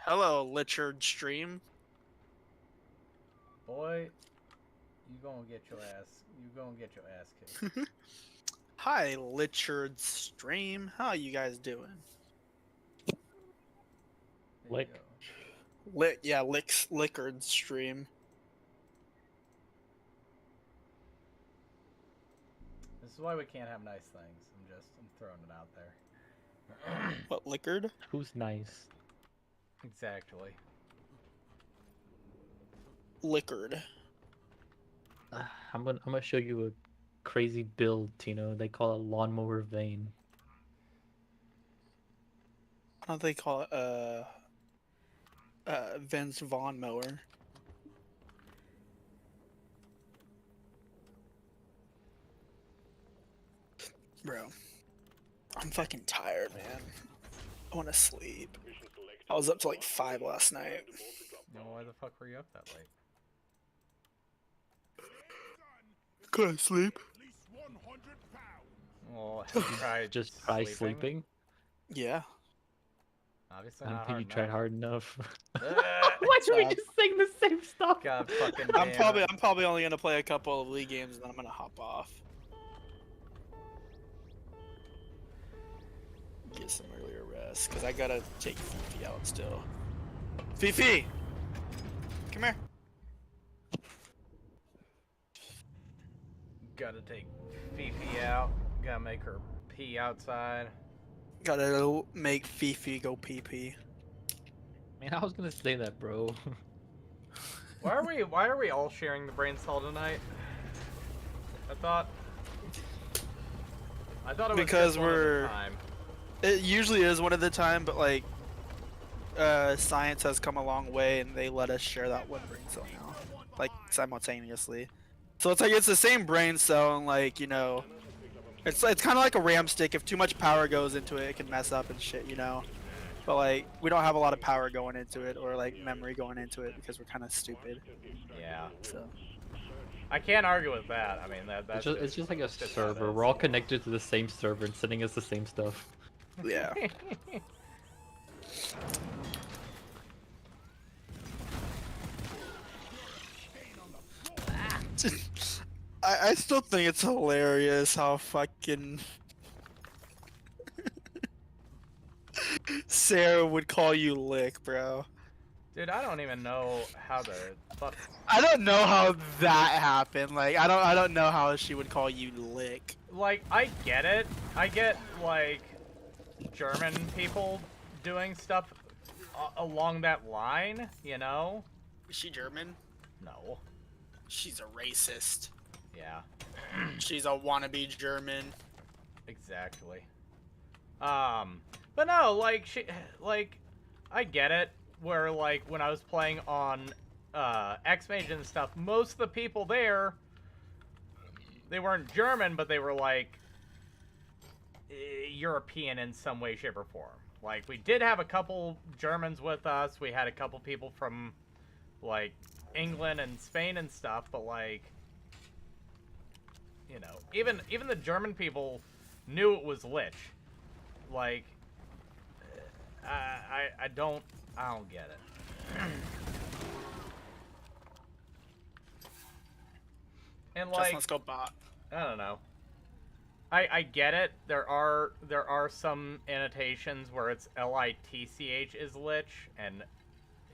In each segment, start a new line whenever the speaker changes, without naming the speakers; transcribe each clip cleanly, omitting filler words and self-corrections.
Hello, Lichard stream.
Boy, you gonna get your ass kicked.
Hi, Lichard stream. How you guys doing?
There you
Lick.
go.
Lickard stream.
This is why we can't have nice things. I'm throwing it out there.
What, Lickard?
Who's nice?
Exactly.
Lickard.
I'm gonna show you a crazy build, Tino. They call it lawnmower vein.
How do they call it? Vince Vaughn mower. Bro, I'm fucking tired, man. I want to sleep. I was up to like 5 last night.
No, why the fuck were you up that late?
Could I sleep?
Well, have you tried
Just try sleeping.
Yeah.
Obviously
I don't
not
think
hard
you tried
enough.
hard enough.
Why
do we just sing the same stuff?
God fucking
I'm
damn it.
probably only gonna play a couple of League games and then I'm gonna hop off. Get some earlier rest, because I gotta take Fifi out still. Fifi! Come here.
Gotta take Fifi out. Gotta make her pee outside.
Gotta make Fifi go pee-pee.
Man, I was gonna say that, bro.
Why are we all sharing the brain cell tonight? I thought it was
Because
just one at a
we're-
time.
It usually is one at a time, but like, science has come a long way and they let us share that one brain cell now. Like, simultaneously. So it's like, it's the same brain cell and like, you know, it's kind of like a RAM stick. If too much power goes into it, it can mess up and shit, you know? But like, we don't have a lot of power going into it or like memory going into it because we're kind of stupid.
Yeah.
So.
I can't argue with that. I mean, that's
It's just like a
just how it
server.
is.
We're all connected to the same server and sending us the same stuff.
Yeah. I still think it's hilarious how fucking Sarah would call you Lick, bro.
Dude, I don't even know how the fuck.
I don't know how that happened. Like, I don't know how she would call you Lick.
Like, I get it. I get like German people doing stuff along that line, you know?
Is she German?
No.
She's a racist.
Yeah.
She's a wannabe German.
Exactly. But no, like I get it. Where like when I was playing on X-Mage and stuff, most of the people there, they weren't German, but they were like European in some way, shape, or form. Like we did have a couple Germans with us. We had a couple people from like England and Spain and stuff, but like, you know, even the German people knew it was Lich. Like, I don't get it. And like,
Let's go bot.
I don't know. I get it. There are some annotations where it's LITCH is Lich and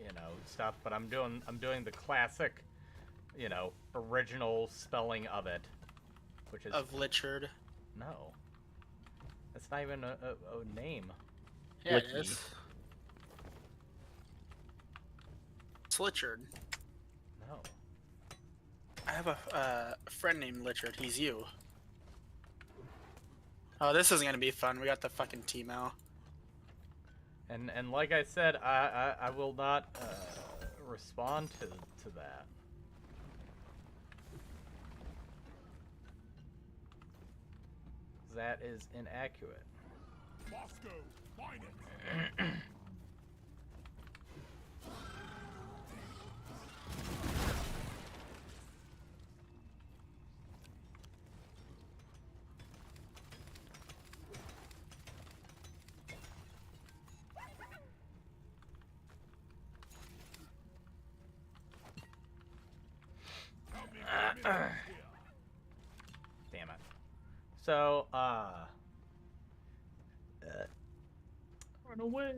you know stuff, but I'm doing the classic, you know, original spelling of it, which is
Of Lichard.
no. That's not even a name.
Yeah, it
Licky.
is. It's Lichard.
No.
I have a friend named Lichard. He's you. Oh, this isn't gonna be fun. We got the fucking T-Mail.
And like I said, I will not respond to that. That is inaccurate.
Moscow, find it.
Damn it. So,
Run away.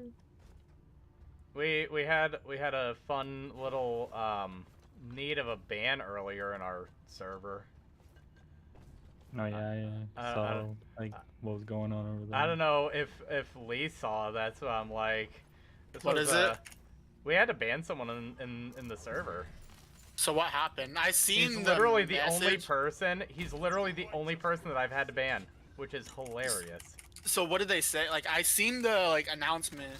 we had a fun little need of a ban earlier in our server.
Oh yeah. So like, what was going on over there?
I don't know if Lee saw. That's what I'm like.
What is it?
We had to ban someone in the server.
So what happened? I seen
He's
the
literally the only
message.
person. He's literally the only person that I've had to ban, which is hilarious.
So what did they say? Like I seen the like announcement.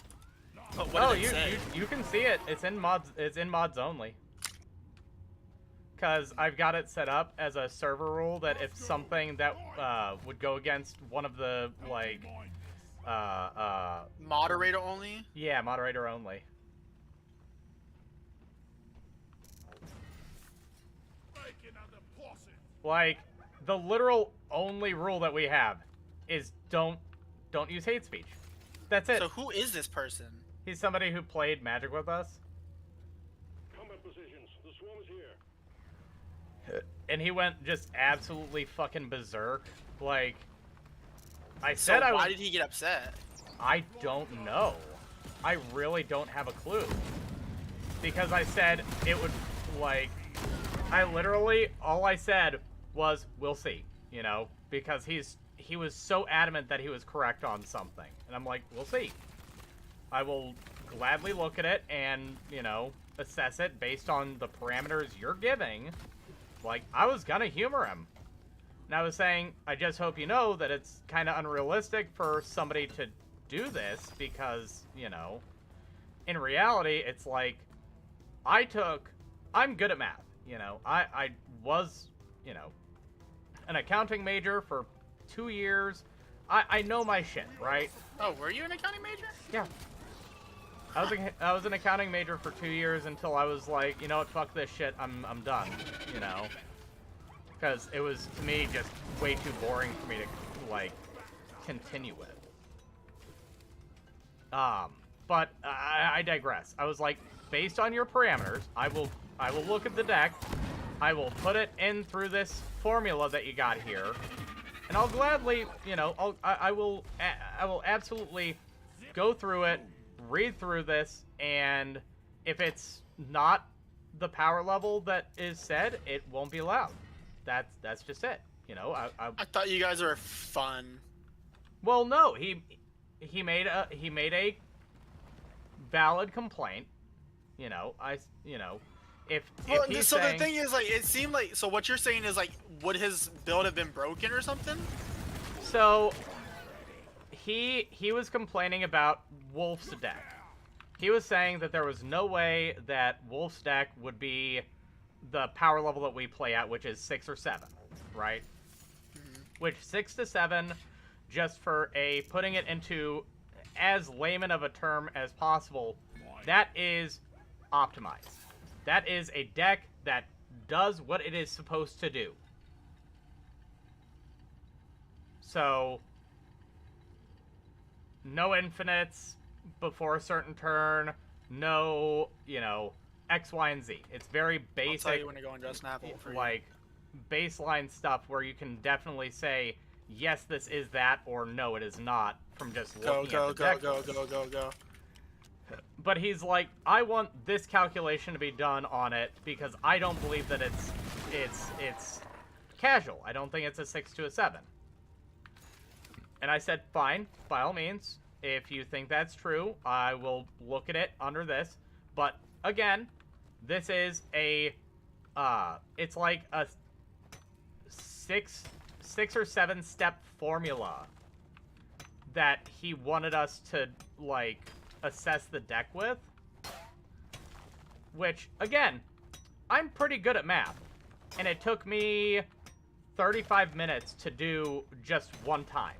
But what did they say?
you can see it. It's in mods. It's in mods only. Cause I've got it set up as a server rule that if something that would go against one of the like
Moderator only.
yeah, moderator only. Like the literal only rule that we have is don't use hate speech. That's it.
So who is this person?
He's somebody who played Magic with us.
Combat positions. The swarm is here.
And he went just absolutely fucking berserk. Like, I
So
said
why did he get upset?
I don't know. I really don't have a clue. Because I said it would, like, I literally, all I said was, we'll see, you know? Because he was so adamant that he was correct on something. And I'm like, we'll see. I will gladly look at it and, you know, assess it based on the parameters you're giving. Like, I was gonna humor him. And I was saying, I just hope you know that it's kind of unrealistic for somebody to do this because, you know, in reality, it's like, I'm good at math, you know. I was, you know, an accounting major for 2 years. I know my shit, right?
Oh, were you an accounting major?
Yeah. I was an accounting major for 2 years until I was like, you know what, fuck this shit, I'm done, you know? Because it was, to me, just way too boring for me to, like, continue with. But I digress. I was like, based on your parameters, I will look at the deck, I will put it in through this formula that you got here, and I'll gladly, you know, I will absolutely go through it, read through this, and if it's not the power level that is said, it won't be allowed. That's just it. You know,
I thought you guys were fun.
well, no, he made a valid complaint. You know, if he's
so
saying,
the thing is, like, it seemed like, so what you're saying is, like, would his build have been broken or something?
so he was complaining about Wolf's deck. He was saying that there was no way that Wolf's deck would be the power level that we play at, which is 6 or 7, right?
Mm-hmm.
Which 6 to 7, just for putting it into as layman of a term as possible, that is optimized. That is a deck that does what it is supposed to do. So, no infinites before a certain turn, no, you know, X, Y, and Z. It's very basic.
I'll tell you when to go and just Snapple for you.
Like, baseline stuff where you can definitely say, yes, this is that, or no, it is not, from just looking at the deck list.
Go.
But he's like, I want this calculation to be done on it because I don't believe that it's casual. I don't think it's a 6 to a 7. And I said, fine, by all means. If you think that's true, I will look at it under this. But again, this is it's like a six or 7 step formula that he wanted us to, like, assess the deck with. Which, again, I'm pretty good at math. And it took me 35 minutes to do just one time.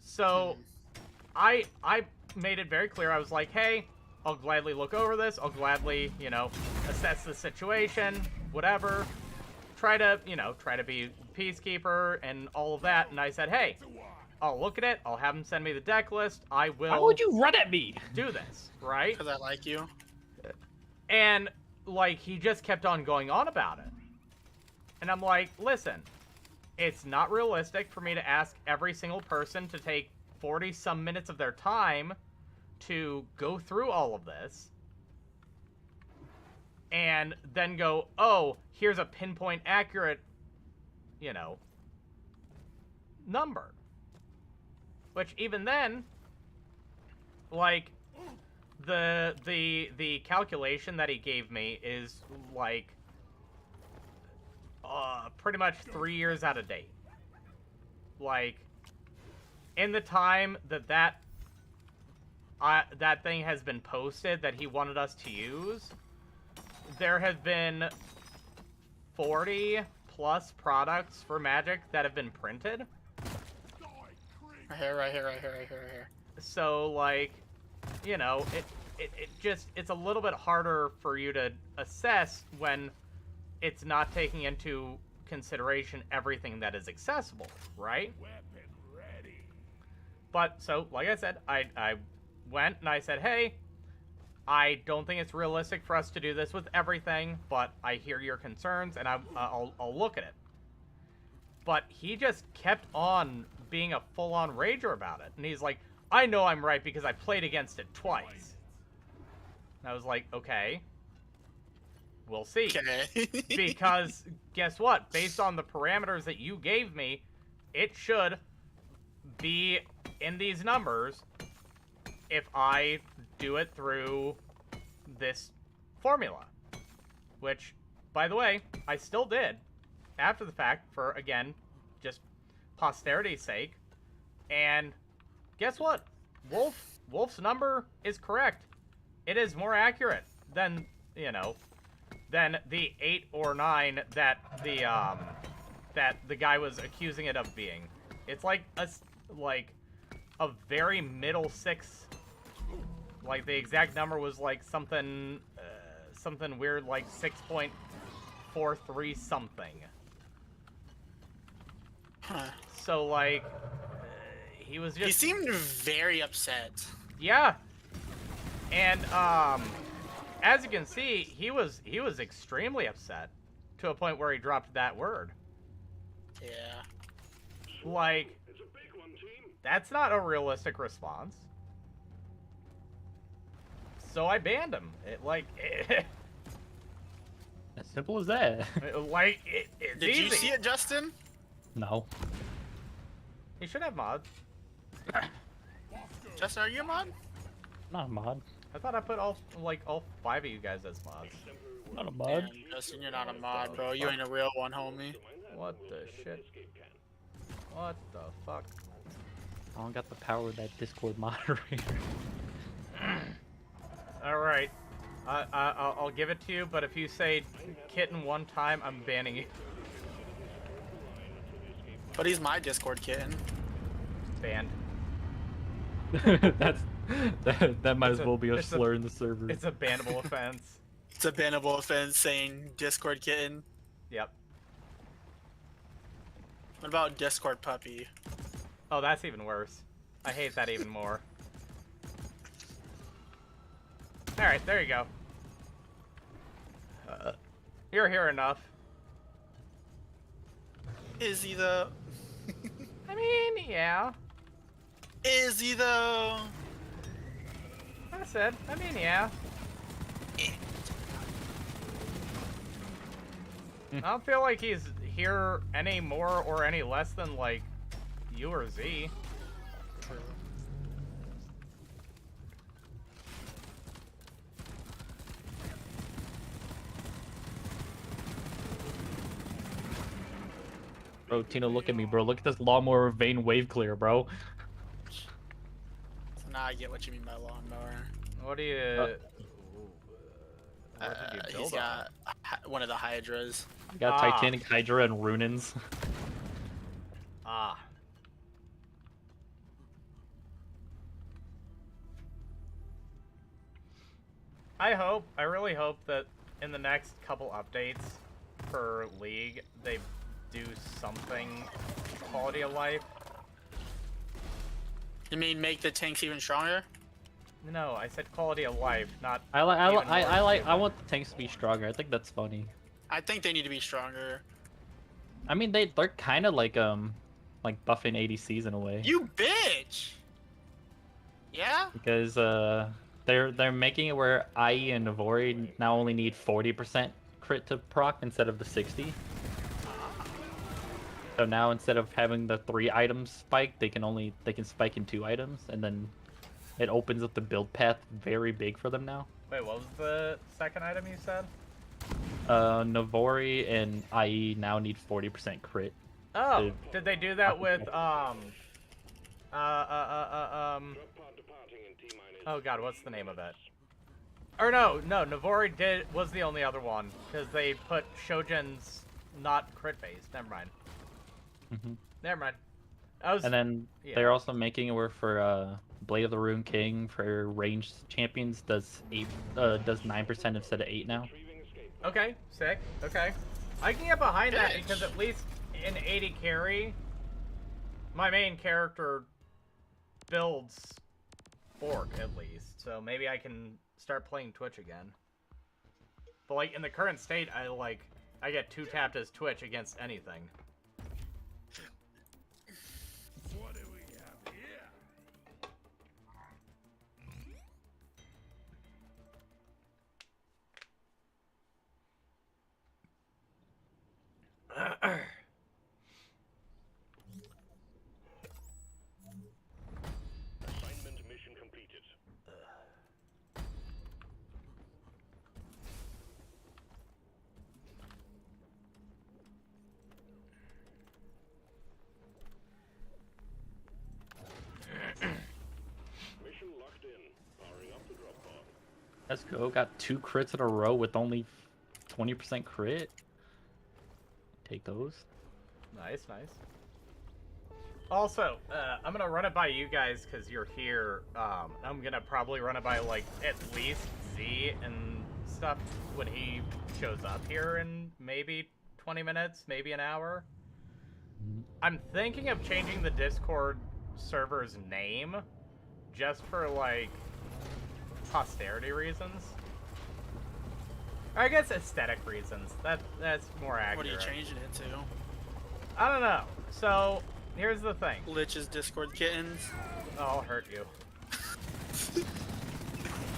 So, I made it very clear. I was like, hey, I'll gladly look over this. I'll gladly, you know, assess the situation, whatever. Try to be peacekeeper and all of that. And I said, hey, I'll look at it. I'll have him send me the deck list. I will.
Why would you run at me?
Do this, right?
Because I like you.
And like, he just kept on going on about it. And I'm like, listen, it's not realistic for me to ask every single person to take 40-some minutes of their time to go through all of this. And then go, oh, here's a pinpoint accurate, you know, number. Which even then, like, the calculation that he gave me is like pretty much 3 years out of date. Like, in the time that thing has been posted that he wanted us to use, there have been 40 plus products for Magic that have been printed.
Right here.
So, like, you know, it's a little bit harder for you to assess when it's not taking into consideration everything that is accessible, right?
Weapon ready.
But, so, like I said, I went and I said, hey, I don't think it's realistic for us to do this with everything, but I hear your concerns, and I'll look at it. But he just kept on being a full-on rager about it. And he's like, I know I'm right because I played against it twice. And I was like, okay. We'll see.
Okay.
Because, guess what? Based on the parameters that you gave me, it should be in these numbers if I do it through this formula. Which, by the way, I still did after the fact for, again, just posterity's sake. And guess what? Wolf's number is correct. It is more accurate than, you know, than the 8 or 9 that the guy was accusing it of being. It's like a very middle 6. Like, the exact number was like something something weird, like 6.43 something.
Huh.
So, like, he was just...
He seemed very upset.
Yeah. And, as you can see, he was extremely upset to a point where he dropped that word.
Yeah.
Like,
It's a big one, team.
that's not a realistic response. So I banned him.
As simple as that.
It's
Did
easy.
you see it, Justin?
No.
He should have mods.
Justin, are you a mod?
Not a mod.
I thought I put all 5 of you guys as mods.
Not a mod.
Damn, Justin, you're not a mod, bro. You ain't a real one, homie.
What the shit? What the fuck?
I don't got the power of that Discord moderator.
Alright. I'll give it to you, but if you say kitten one time, I'm banning you.
But he's my Discord kitten.
Banned.
that might as
It's a-
well be a
it's a-
slur in the server.
It's a bannable offense.
It's a bannable offense saying Discord kitten.
Yep.
What about Discord puppy?
Oh, that's even worse. I hate that even more. Alright, there you go. You're here enough.
Is he though?
I mean, yeah.
Is he though?
I said, I mean, yeah. I don't feel like he's here any more or any less than, like, you or Z.
True.
Bro, Tino, look at me, bro. Look at this lawnmower vein wave clear, bro.
So now I get what you mean by lawnmower.
What do you... what did you build
He's
on?
got one of the Hydras.
I got
Ah.
Titanic Hydra and Runins.
Ah. I really hope that in the next couple updates for League, they do something quality of life.
You mean make the tanks even stronger?
No, I said quality of life, not.
I like
even more
I
human.
want the tanks to be stronger. I think that's funny.
I think they need to be stronger.
I mean they're kind of like buffing ADCs in a way
You bitch! Yeah?
because they're making it where IE and Navori now only need 40% crit to proc instead of the 60. So now instead of having the 3 items spike, they can spike in 2 items, and then it opens up the build path very big for them now.
Wait, what was the second item you said?
Navori and IE now need 40% crit.
Oh,
to-
did they do that with
Drop pod departing in T-minus.
Oh god, what's the name of it? Or no, Navori was the only other one because they put Shojin's not crit based. Never mind.
Mhm.
Never mind. I was.
And then
Yeah.
they're also making it where for Blade of the Rune King for ranged champions does 9% instead of 8 now.
Retrieving escape.
Okay, sick. Okay, I can get behind that
Bitch.
because at least in 80 carry, my main character builds Orc at least, so maybe I can start playing Twitch again. But like in the current state, I get 2 tapped as Twitch against anything.
What do we have here? Assignment mission completed. Mission locked in. Powering up the drop pod.
Let's go. Got 2 crits in a row with only 20% crit. Take those.
Nice, nice. Also, I'm gonna run it by you guys because you're here. I'm gonna probably run it by like at least Z and stuff when he shows up here in maybe 20 minutes, maybe an hour.
Mhm.
I'm thinking of changing the Discord server's name just for like posterity reasons. Or I guess aesthetic reasons. That's more accurate.
What are you changing it to?
I don't know. So here's the thing.
Lich's Discord kittens.
I'll hurt you.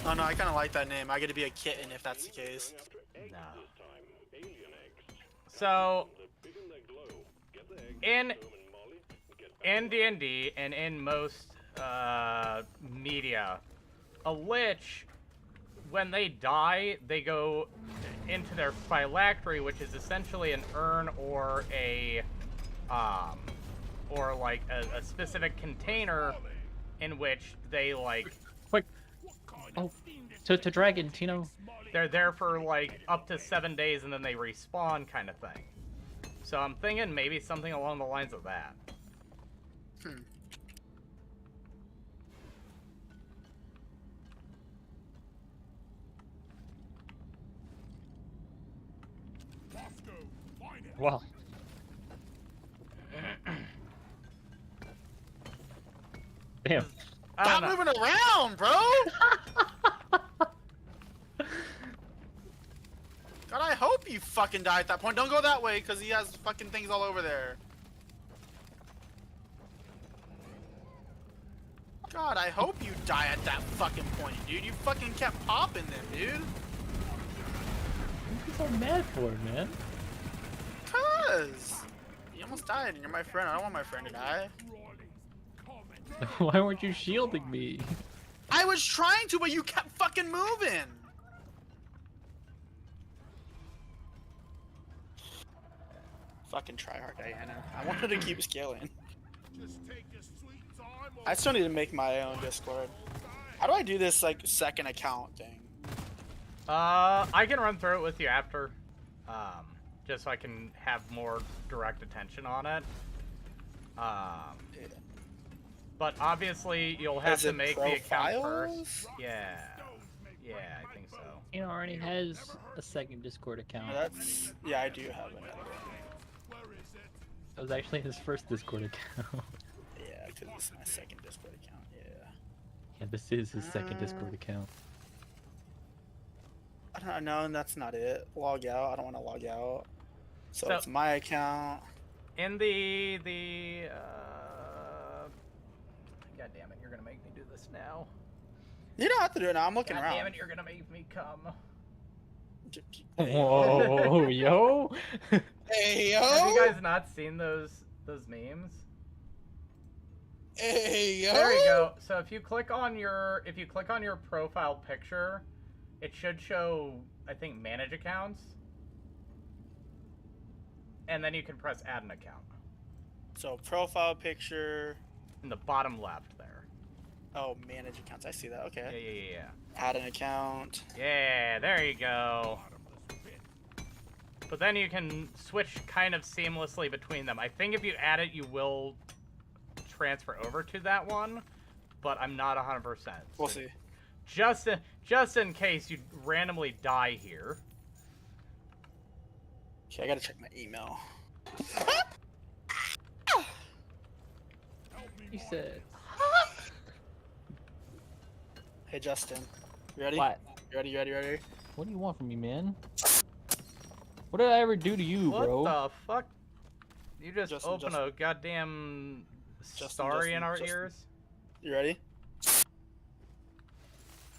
Oh no, I kind of like that name. I get to be a kitten if that's the case.
After eggs
No.
this time. Alien eggs.
So
The bigger they glow. Get the eggs.
in
Throw 'em in Molly. Get back
in D&D and in most media, a lich, when they die, they go into their phylactery, which is essentially an urn or a or like a specific container in which they like
Quick. Oh, to Dragon, Tino.
they're there for like up to 7 days and then they respawn kind of thing. So I'm thinking maybe something along the lines of that.
Well. Damn.
I don't
Stop
know.
moving around, bro! God, I hope you fucking die at that point. Don't go that way, because he has fucking things all over there. God, I hope you die at that fucking point, dude. You fucking kept popping them, dude.
What are you so mad for, man?
Cause you almost died and you're my friend. I don't want my friend to die.
Why weren't you shielding me?
I was trying to, but you kept fucking moving. Fucking try hard, Diana. I wanted to keep scaling. I still need to make my own Discord. How do I do this like second account thing?
I can run through it with you after, just so I can have more direct attention on it. But obviously you'll have
Is
to
it
make the account
profiles?
first. Yeah, I think so.
Tino already has a second Discord account.
That's yeah, I do have another one.
That was actually his first Discord account.
Yeah, because this is my second Discord account. Yeah.
And this is his second Discord account.
I don't know, and that's not it. Log out. I don't want to log out. So
So-
it's my account.
In the God damn it, you're gonna make me do this now.
You don't have to do it now. I'm looking
God
around.
damn it, you're gonna make me come.
Whoa, yo!
Hey yo!
Have you guys not seen those memes?
Hey yo!
There you go. So if you click on your profile picture, it should show, I think, manage accounts. And then you can press add an account.
So profile picture.
In the bottom left there.
Oh, manage accounts. I see that. Okay.
Yeah.
Add an account.
Yeah, there you go. But then you can switch kind of seamlessly between them. I think if you add it, you will transfer over to that one, but I'm not 100%.
We'll see.
Just in case you randomly die here.
Okay, I gotta check my email.
He said.
Hey Justin, you ready?
What?
You ready?
What do you want from me, man? What did I ever do to you,
What
bro?
the fuck? You just
Justin,
open
Justin.
a goddamn
Justin,
story in our
Justin.
ears?
You ready?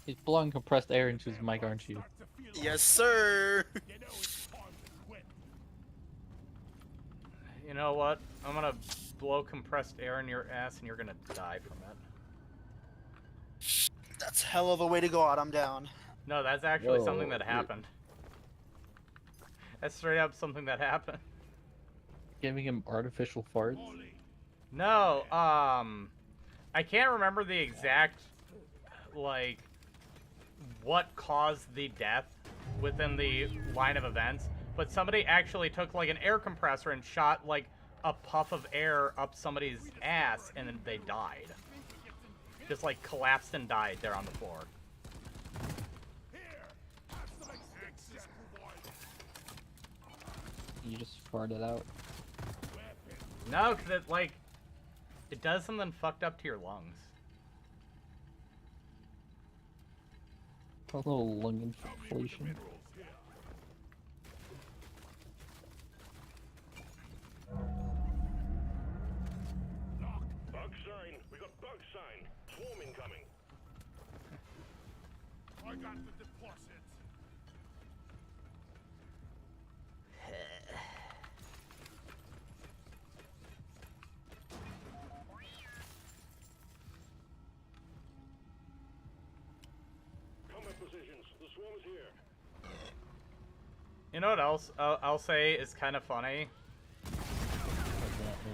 He's blowing compressed air into his mic, aren't you?
Yes, sir.
You know what? I'm gonna blow compressed air in your ass and you're gonna die from it.
That's hell of a way to go out. I'm down.
No, that's actually
Whoa,
something that
dude.
happened. That's straight up something that happened.
Giving him artificial farts?
No, I can't remember the exact, like, what caused the death within the line of events, but somebody actually took, like, an air compressor and shot, like, a puff of air up somebody's ass, and then they died. Just, like, collapsed and died there on the floor.
You just farted out.
No, because it, like, it does something fucked up to your lungs.
A little lung inflation.
Bug sign. We got bug sign. Swarm incoming. I got the deposit. Combat positions. The swarm is here.
You know what else I'll say is kind of funny?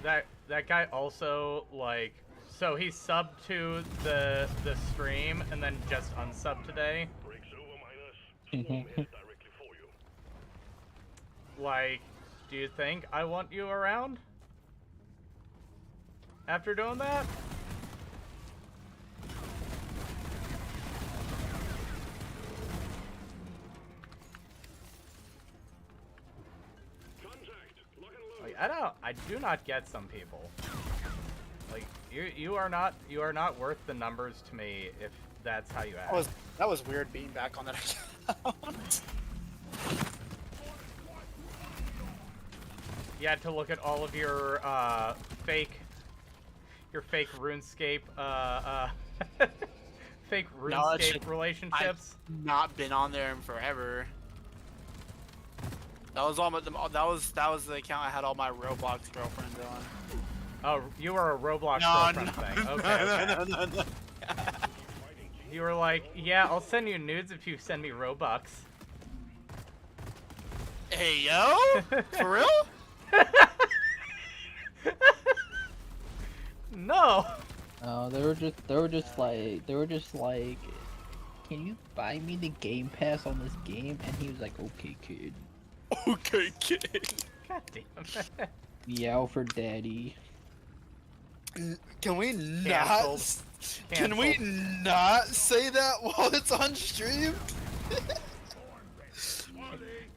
That guy also, like, so he subbed to the stream and then just unsubbed today.
Breaks over, minus. Swarm is directly for you.
Like, do you think I want you around? After doing that?
Contact. Lock and load.
Like, I do not get some people. Like, you are not worth the numbers to me if that's how you act.
That was weird being back on that account.
You had to look at all of your fake RuneScape fake RuneScape relationships.
I've not been on there in forever. That was that was the account I had all my Roblox girlfriends on.
Oh, you were a Roblox girlfriend thing. Okay.
No.
You were like, yeah, I'll send you nudes if you send me Robux.
Hey yo, for real?
No.
They were just like, can you buy me the Game Pass on this game? And he was like, okay, kid.
Okay, kid.
God damn it.
Meow for daddy.
Can we not?
Canceled.
Can we not say that while it's on stream?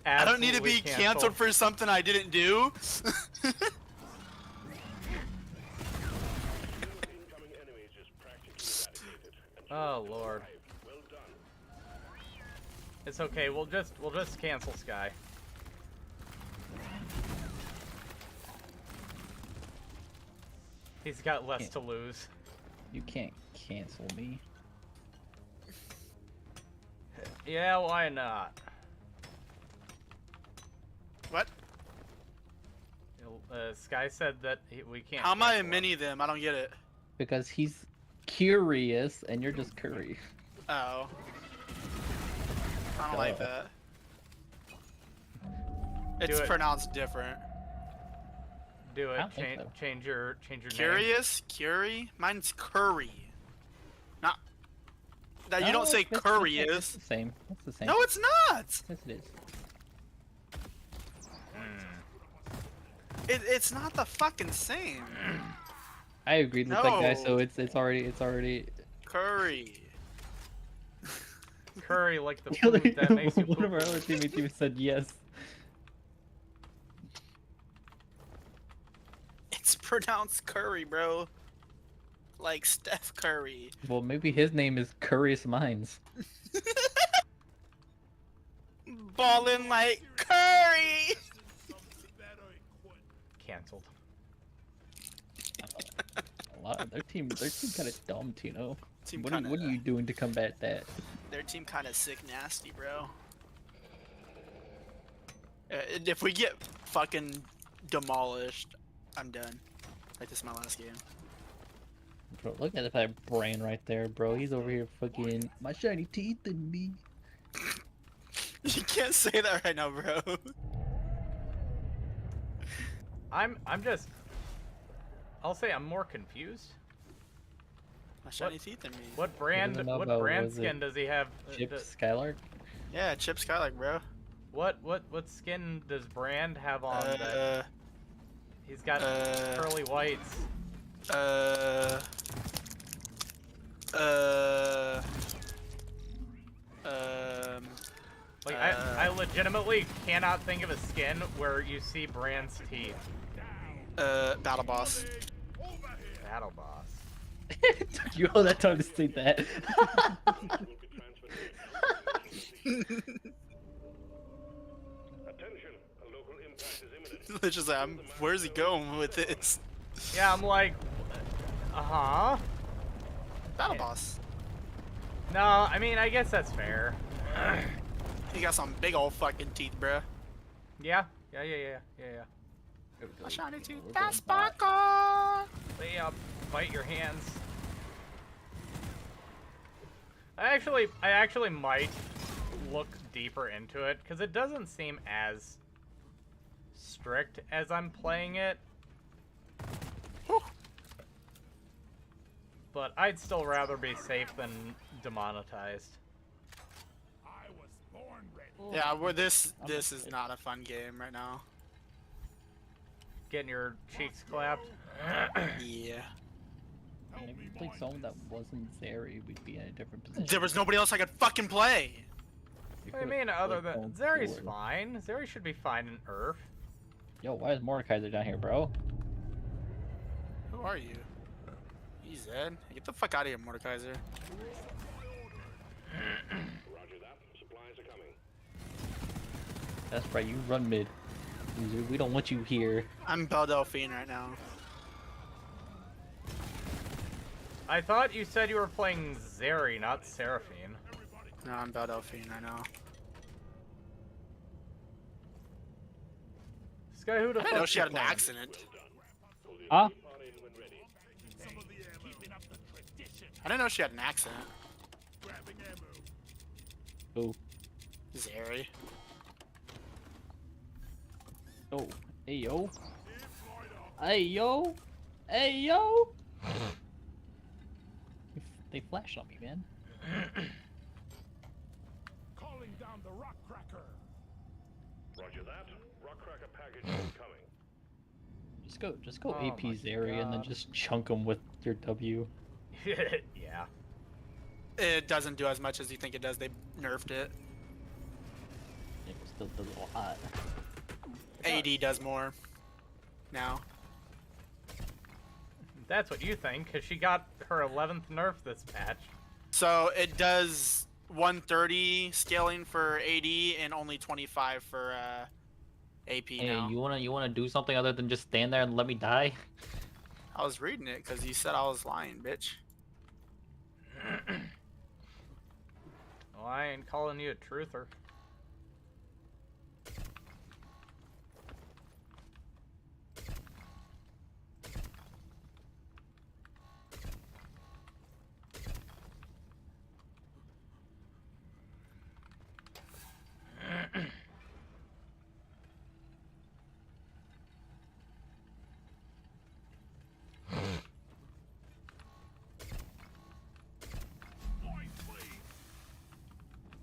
I don't need to be
Absolutely
canceled for something I didn't do.
Incoming enemies is practically eradicated.
Oh lord.
Well done.
It's okay. We'll just cancel Sky. He's got less to lose.
You can't cancel me.
Yeah, why not?
What?
Sky said that we can't.
How am I a
cancel him.
mini them? I don't get it.
Because he's curious and you're just curry.
Oh. I don't like
Duh.
that. It's
it.
pronounced different.
Do
I
it.
don't think
Change,
so.
change your name.
Curious? Curie? Mine's curry. Not that you
No,
don't say
it's-
curry
it's
is.
the same. It's the same.
No, it's not.
Yes, it is.
It's not the fucking same.
I agreed with that guy,
No.
so it's already.
Curry.
Curry like the
The other-
food that makes you
one of our
poop.
other teammates even said yes.
It's pronounced curry, bro. Like Steph Curry.
Well, maybe his name is Curious Minds.
Ballin' like curry.
Canceled.
A lot of their team kind of dumb, Tino.
Team
What are you doing to combat that?
Their team kind of sick, nasty, bro. If we get fucking demolished, I'm done. Like this is my last game.
Bro, look at that brain right there, bro. He's over here fucking my shiny teeth and me.
You can't say that right now, bro.
I'm just. I'll say I'm more confused.
My shiny teeth in me.
What brand?
know
What
about-
brand
was it
skin does he have?
Chip
d-
Skylark.
Yeah, Chip Skylark, bro.
what skin does Brand have on? That he's got pearly whites. Like I legitimately cannot think of a skin where you see Brand's teeth.
Battle Boss.
Battle Boss.
Took you all that time to say that.
Will be transferred. Attention, a local impact is imminent.
It's just like, where's he going with this?
Yeah, I'm like, uh-huh.
Battle Boss.
No, I mean, I guess that's fair.
He got some big old fucking teeth, bro.
Yeah.
My shiny teeth.
We're
That's
going back.
Bugga.
They bite your hands. I actually might look deeper into it because it doesn't seem as strict as I'm playing it. But I'd still rather be safe than demonetized.
Yeah, this is not a fun game right now.
Getting your cheeks clapped.
Yeah.
If we played someone that wasn't Zeri, we'd be in a different position.
There was nobody else I could fucking play.
We
What do you
could've
mean other
played
than
going
Zeri's
forward.
fine? Zeri should be fine in Earth.
Yo, why is Mordekaiser down here, bro?
Who are you? He's Zed. Get the fuck out of here, Mordekaiser.
Roger that. Supplies are coming.
That's right, you run mid. Loser, we don't want you here.
I'm Belle Delphine right now.
I thought you said you were playing Zeri, not Seraphine.
No, I'm Belle Delphine right now.
This guy, who the
I
fuck
didn't know she
you
had an
playing?
accident.
Huh?
I didn't know she had an accident.
Who?
Zeri.
Oh, hey yo. Hey yo. Hey yo. They flashed on me, man.
Calling down the rock cracker. Roger that. Rock cracker package incoming.
Just go
Oh
AP
my
Zeri and then
God.
just chunk them with your W.
Yeah.
It doesn't do as much as you think it does. They nerfed it.
It still does a lot.
AD does more. Now.
That's what you think, because she got her 11th nerf this patch.
So it does 130 scaling for AD and only 25 for AP
Hey,
now.
you wanna do something other than just stand there and let me die?
I was reading it because you said I was lying, bitch.
Well, I ain't calling you a truther.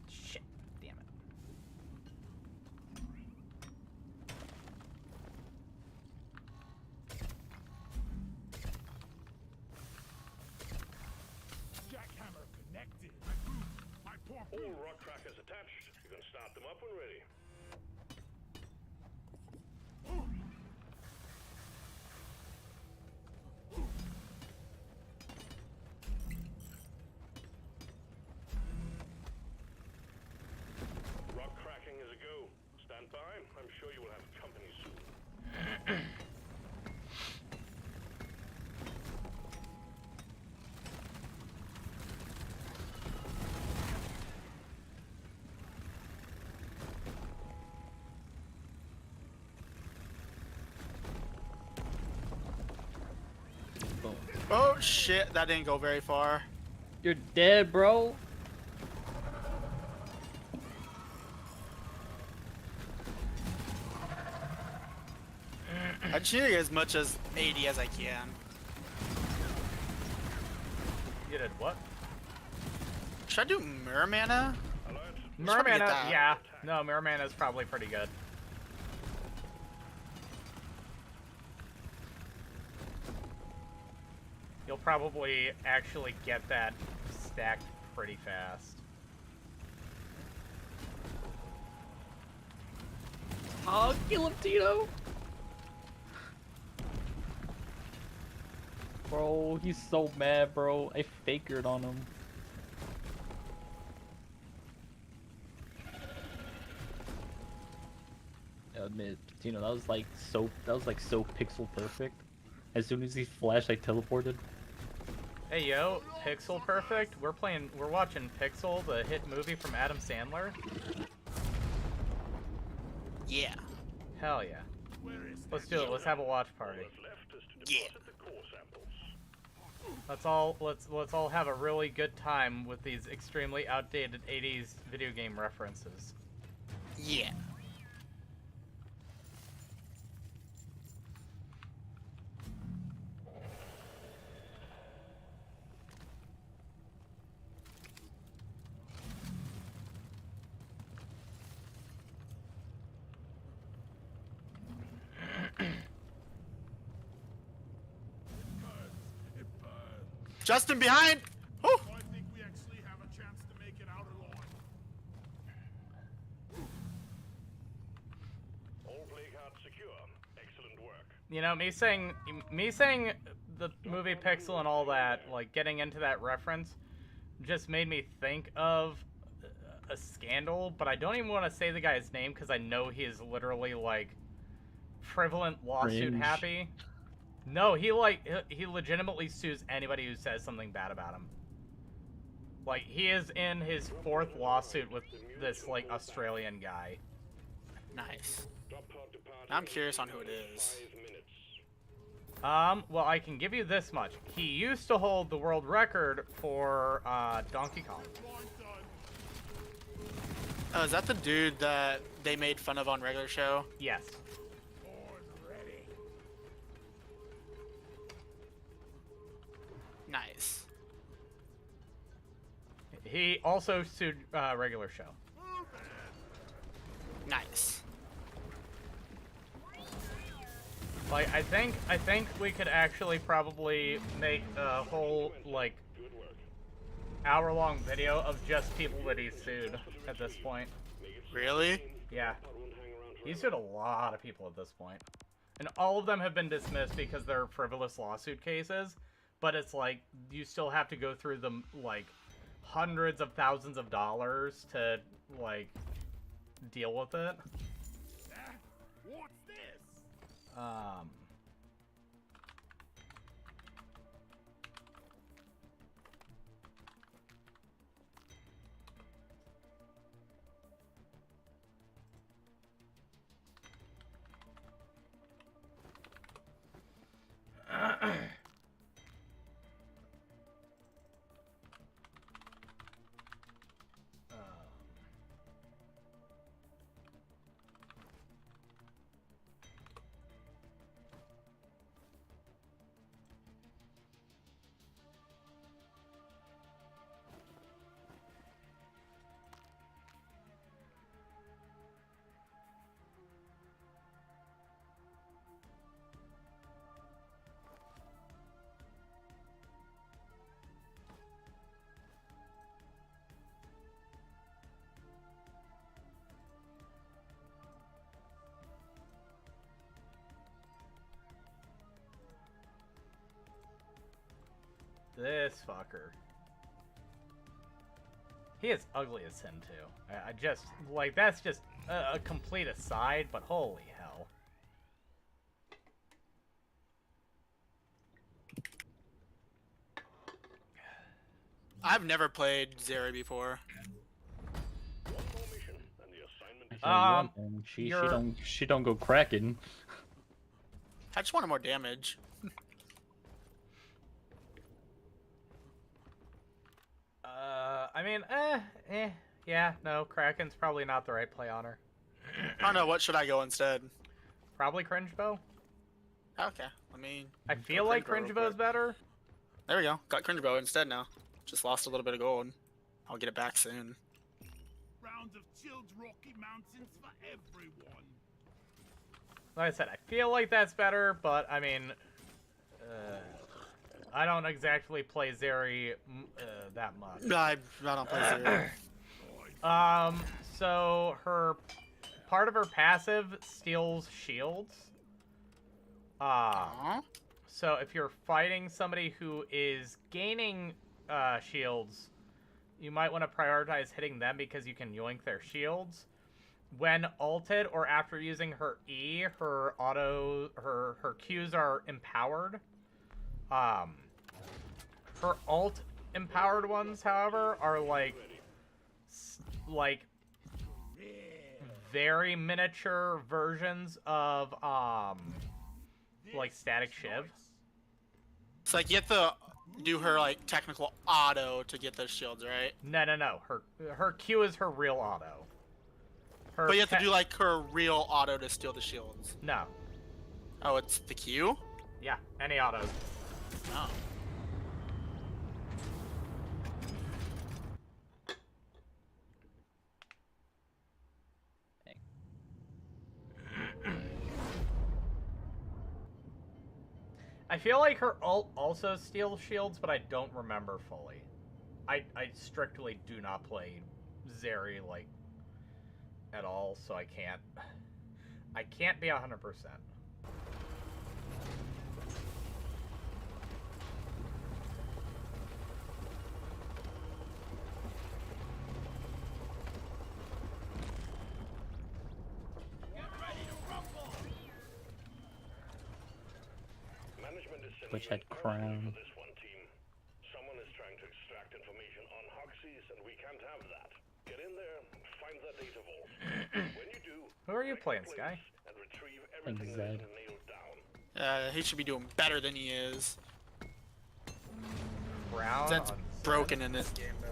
Shit, damn it.
Jackhammer connected. My poor
All rock crackers attached. You can start them up when ready. Rock cracking is a go. Stand by. I'm sure you will have company soon.
Boom.
Oh shit, that didn't go very far.
You're dead, bro.
I just need to get as much as 80 as I can.
You did what?
Should I do Mirror Mana?
Merman,
get that.
yeah. No, Merman is probably pretty good. You'll probably actually get that stacked pretty fast.
Oh, kill him, Tito. Bro, he's so mad, bro. I fakered on him. I admit, Tino, that was like so pixel perfect. As soon as he flashed, I teleported.
Hey yo, Pixel Perfect. We're watching Pixel, the hit movie from Adam Sandler.
Yeah.
Hell yeah. Let's do it. Let's have a watch party.
Yeah.
Let's all have a really good time with these extremely outdated 80s video game references.
Yeah. Justin behind! Whew.
I think we actually have a chance to make it out alive.
All plague cards secure. Excellent work.
You know, me saying the movie Pixel and all that, like getting into that reference, just made me think of a scandal. But I don't even want to say the guy's name because I know he is literally like frivolent lawsuit
Cringe.
happy. No, he legitimately sues anybody who says something bad about him. Like, he is in his 4th lawsuit with this like Australian guy.
Nice. I'm curious on who it is.
Well, I can give you this much. He used to hold the world record for Donkey Kong.
Oh, is that the dude that they made fun of on regular show?
Yes.
Nice.
He also sued regular show.
Nice.
Like, I think we could actually probably make a whole like hour-long video of just people that he sued at this point.
Really?
Yeah. He sued a lot of people at this point. And all of them have been dismissed because they're frivolous lawsuit cases. But it's like, you still have to go through the, like, hundreds of thousands of dollars to, like, deal with it.
What's this?
This fucker. He is ugly as sin, too. I just, like, that's just a complete aside, but holy hell.
I've never played Zeri before.
One more mission, and the assignment is
She don't go cracking.
I just wanted more damage.
I mean, yeah, no, Kraken's probably not the right play on her.
I don't know, what should I go instead?
Probably Cringe Bow.
Okay, let me...
I feel like
Cringe
Cringe
Bow real
Bow's better.
There we go. Got Cringe Bow instead now. Just lost a little bit of gold. I'll get it back soon.
Rounds of chilled Rocky Mountains for everyone.
Like I said, I feel like that's better, but I mean, I don't exactly play Zeri that much.
I don't play Zeri.
So her part of her passive steals shields.
Aw.
So if you're fighting somebody who is gaining shields, you might want to prioritize hitting them because you can yoink their shields. When ulted or after using her E, her Qs are empowered. Her alt empowered ones, however, are like very miniature versions of like Static Shiv.
It's like you have to do her like technical auto to get those shields, right?
No. Her Q is her real auto.
But you have to do like her real auto to steal the shields.
No.
Oh, it's the Q?
Yeah, any autos.
Oh.
I feel like her ult also steals shields, but I don't remember fully. I strictly do not play Zeri like at all, so I can't be 100%.
Management is sending
Which had
an urgent
crown.
for this one team. Someone is trying to extract information on Hoxies, and we can't have that. Get in there, find that data vault. When you do,
Who are you
break
playing,
the
Sky?
place and retrieve everything that is
Zed.
nailed down.
He should be doing better than he is.
Brown
Zed's
on
broken in this game, though.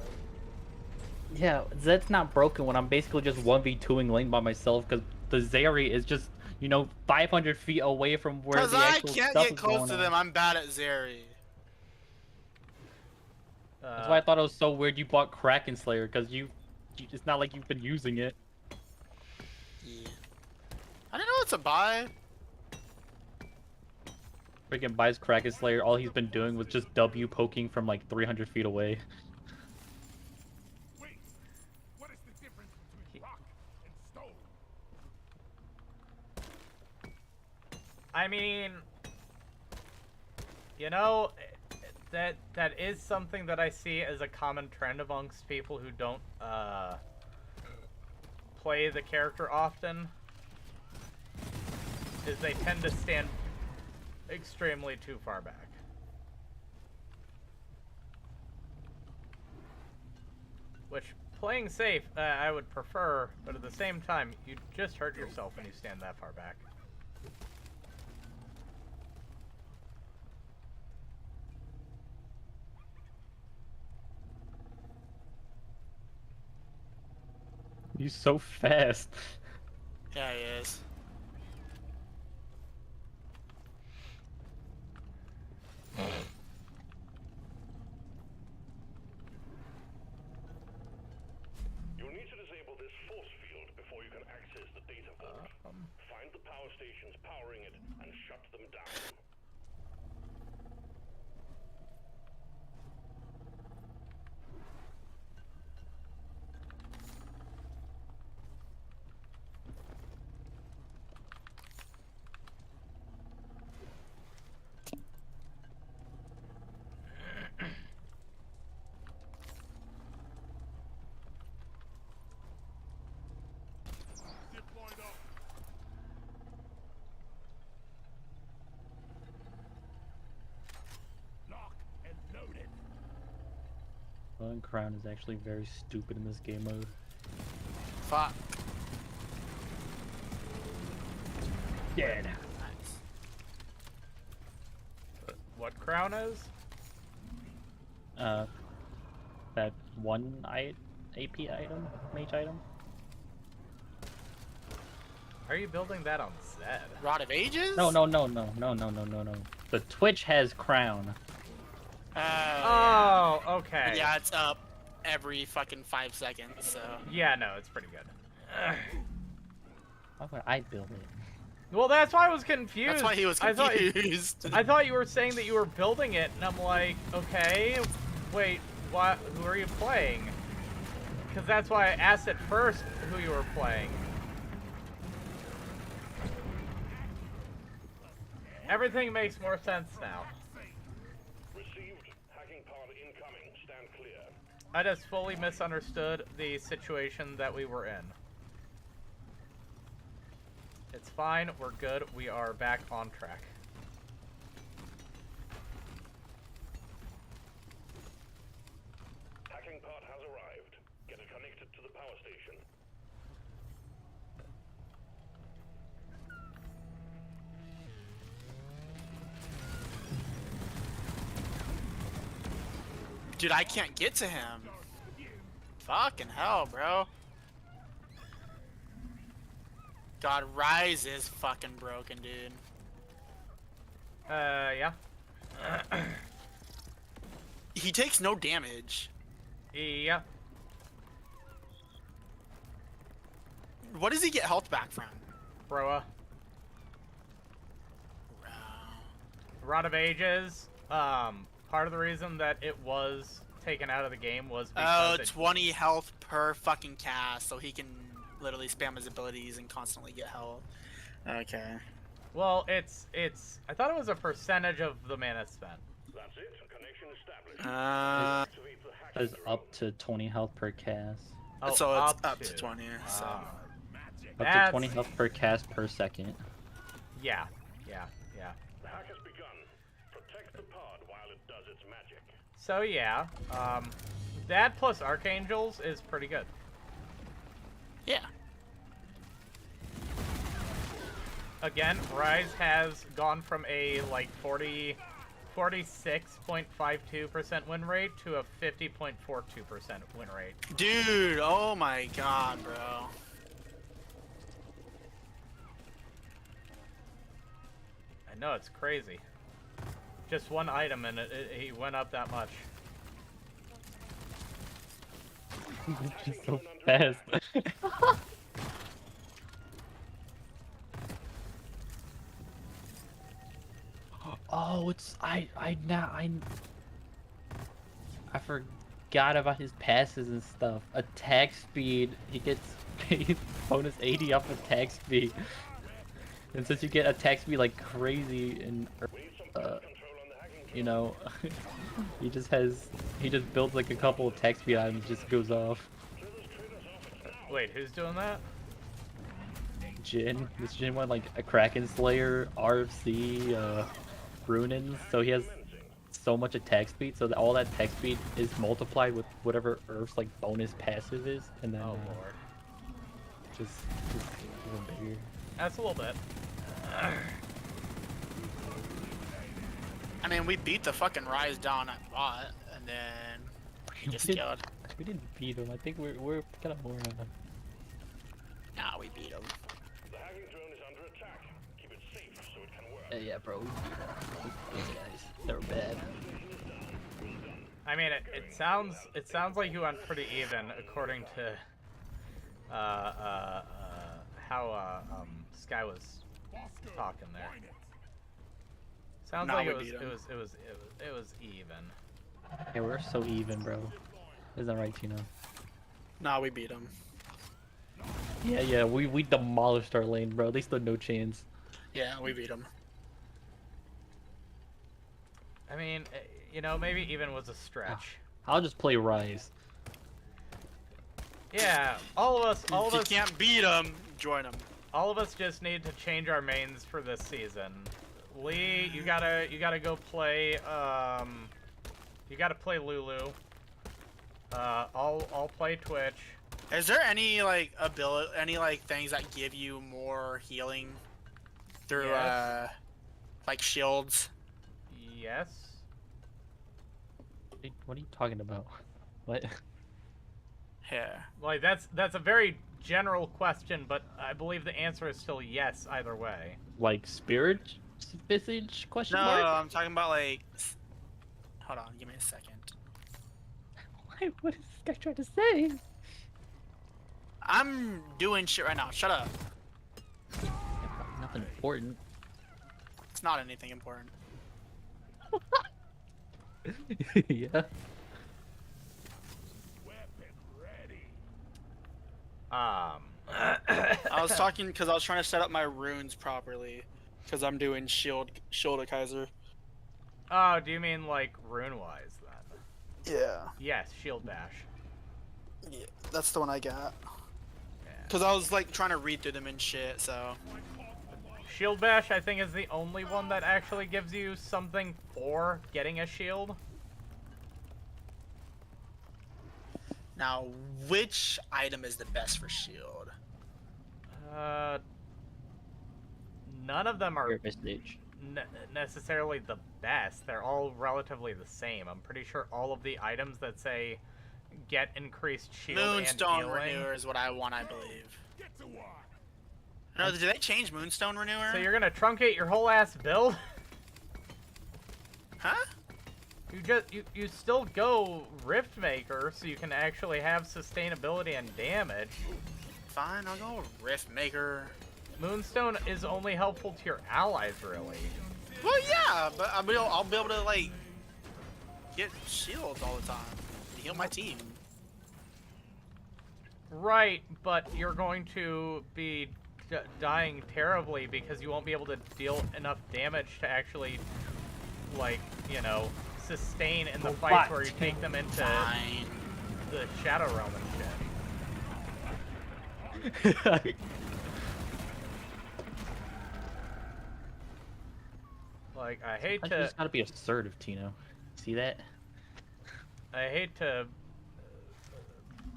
Yeah, Zed's not broken when I'm basically just 1v2ing lane by myself because the Zeri is just, 500 feet away from where
Because
the
I
actual
can't
stuff
get
is
close
going
to
on.
them. I'm bad at Zeri.
That's why I thought it was so weird you bought Kraken Slayer because it's not like you've been using it.
Yeah. I didn't know it's a buy.
Freaking buys Kraken Slayer, all he's been doing was just W poking from like 300 feet away.
Wait, what is the difference between rock and stone?
I mean, That is something that I see as a common trend amongst people who don't play the character often. Is they tend to stand extremely too far back. Which, playing safe, I would prefer, but at the same time, you just hurt yourself when you stand that far back.
He's so fast.
Yeah, he is.
You'll need to disable this force field before you can access the data vault. Find the power stations powering it and shut them down.
Deployed up. Lock and loaded.
Blowing Crown is actually very stupid in this game mode.
Fuck.
Dead.
Nice.
What crown is?
That one AP item, mage item.
Are you building that on Zed?
Rod of Ages?
No. The Twitch has Crown.
Oh, okay.
Yeah, it's up every fucking 5 seconds, so.
Yeah, no, it's pretty good.
Why would I build it?
Well, that's why I was confused.
That's why he was
I
confused.
thought you were saying that you were building it, and I'm like, okay, wait, what? Who are you playing? Because that's why I asked at first who you were playing. Everything makes more sense now.
Received. Hacking pod incoming. Stand clear.
I just fully misunderstood the situation that we were in. It's fine, we're good, we are back on track.
Hacking pod has arrived. Get it connected to the power station.
Dude, I can't get to him. Fucking hell, bro. God, Rise is fucking broken, dude.
Yeah.
He takes no damage.
Yeah.
What does he get health back from?
Broa. Rod of Ages. Part of the reason that it was taken out of the game was
Oh,
because
20 health per fucking cast, so he can literally spam his abilities and constantly get health. Okay.
well, it's. I thought it was a percentage of the mana spent.
That's it. Connection established.
Uh,
Activate the hacking
It's up to 20 health per cast.
Oh,
so it's up to 20. So.
Up
That's-
to 20 health per cast per second.
Yeah.
The hack has begun. Protect the pod while it does its magic.
So yeah, that plus Archangels is pretty good.
Yeah.
Again, Rise has gone from a like 46.52% win rate to a 50.42% win rate.
Dude, oh my god, bro.
I know, it's crazy. Just one item and he went up that much.
He's so fast. Oh, it's I forgot about his passes and stuff. Attack speed, he gets paid bonus 80 off attack speed. And since you get attack speed like crazy in
We need some tight control on the hacking
you know, he just builds like a couple of attack speed items, just goes off.
Wait, who's doing that?
Jin. This Jin went like a Kraken Slayer, RFC, Runin, so he has so much attack speed, so that all that attack speed is multiplied with whatever Earth's like bonus passive is, and then
Oh lord.
just even bigger.
That's a little bit.
I mean, we beat the fucking Rise down at bot, and then he just killed.
We didn't beat him. I think we're kind of more.
Nah, we beat him.
The hacking drone is under attack. Keep it safe so it can work.
Yeah, bro. We beat those guys. They were bad.
I mean, it sounds like you went pretty even according to how Sky was talking there. Sounds
Nah,
like
we
it was
beat 'em.
it was even.
Yeah, we're so even, bro. Isn't that right, Tino?
Nah, we beat him.
Yeah, we demolished our lane, bro. They stood no chance.
Yeah, we beat him.
I mean, you know, maybe even was a stretch.
I'll just play Rise.
Yeah, all of us,
If you can't beat him, join him.
all of us just need to change our mains for this season. Lee, you gotta go play. You gotta play Lulu. I'll play Twitch.
Is there any like things that give you more healing through
Yes.
like shields?
Yes.
What are you talking about? What?
Yeah.
Like that's a very general question, but I believe the answer is still yes either way.
Like spirit visage question
No,
mark?
I'm talking about like. Hold on, give me a second.
Why? What is this guy trying to say?
I'm doing shit right now. Shut up.
Nothing important.
It's not anything important.
Yeah.
Weapon ready.
I was talking because I was trying to set up my runes properly, because I'm doing shield Kaiser.
Oh, do you mean like rune-wise then?
Yeah.
Yes, shield bash.
Yeah, that's the one I got.
Yeah.
Because I was like trying to read through them and shit, so.
Shield bash, I think, is the only one that actually gives you something for getting a shield.
Now, which item is the best for shield?
None of them are
Spirit visage.
necessarily the best. They're all relatively the same. I'm pretty sure all of the items that say get increased shield
Moonstone
and healing.
Renewer is what I want, I believe.
Get to work.
No, did they change Moonstone Renewer?
So you're gonna truncate your whole ass build?
Huh?
You still go Rift Maker, so you can actually have sustainability and damage.
Fine, I'll go Rift Maker.
Moonstone is only helpful to your allies, really.
Well, yeah, but I'll be able to like get shields all the time to heal my team.
Right, but you're going to be dying terribly because you won't be able to deal enough damage to actually, like, you know, sustain in the fights where you take them into
Fine.
the Shadow Realm and shit. Like, I hate
I
to
just gotta be assertive, Tino. See that?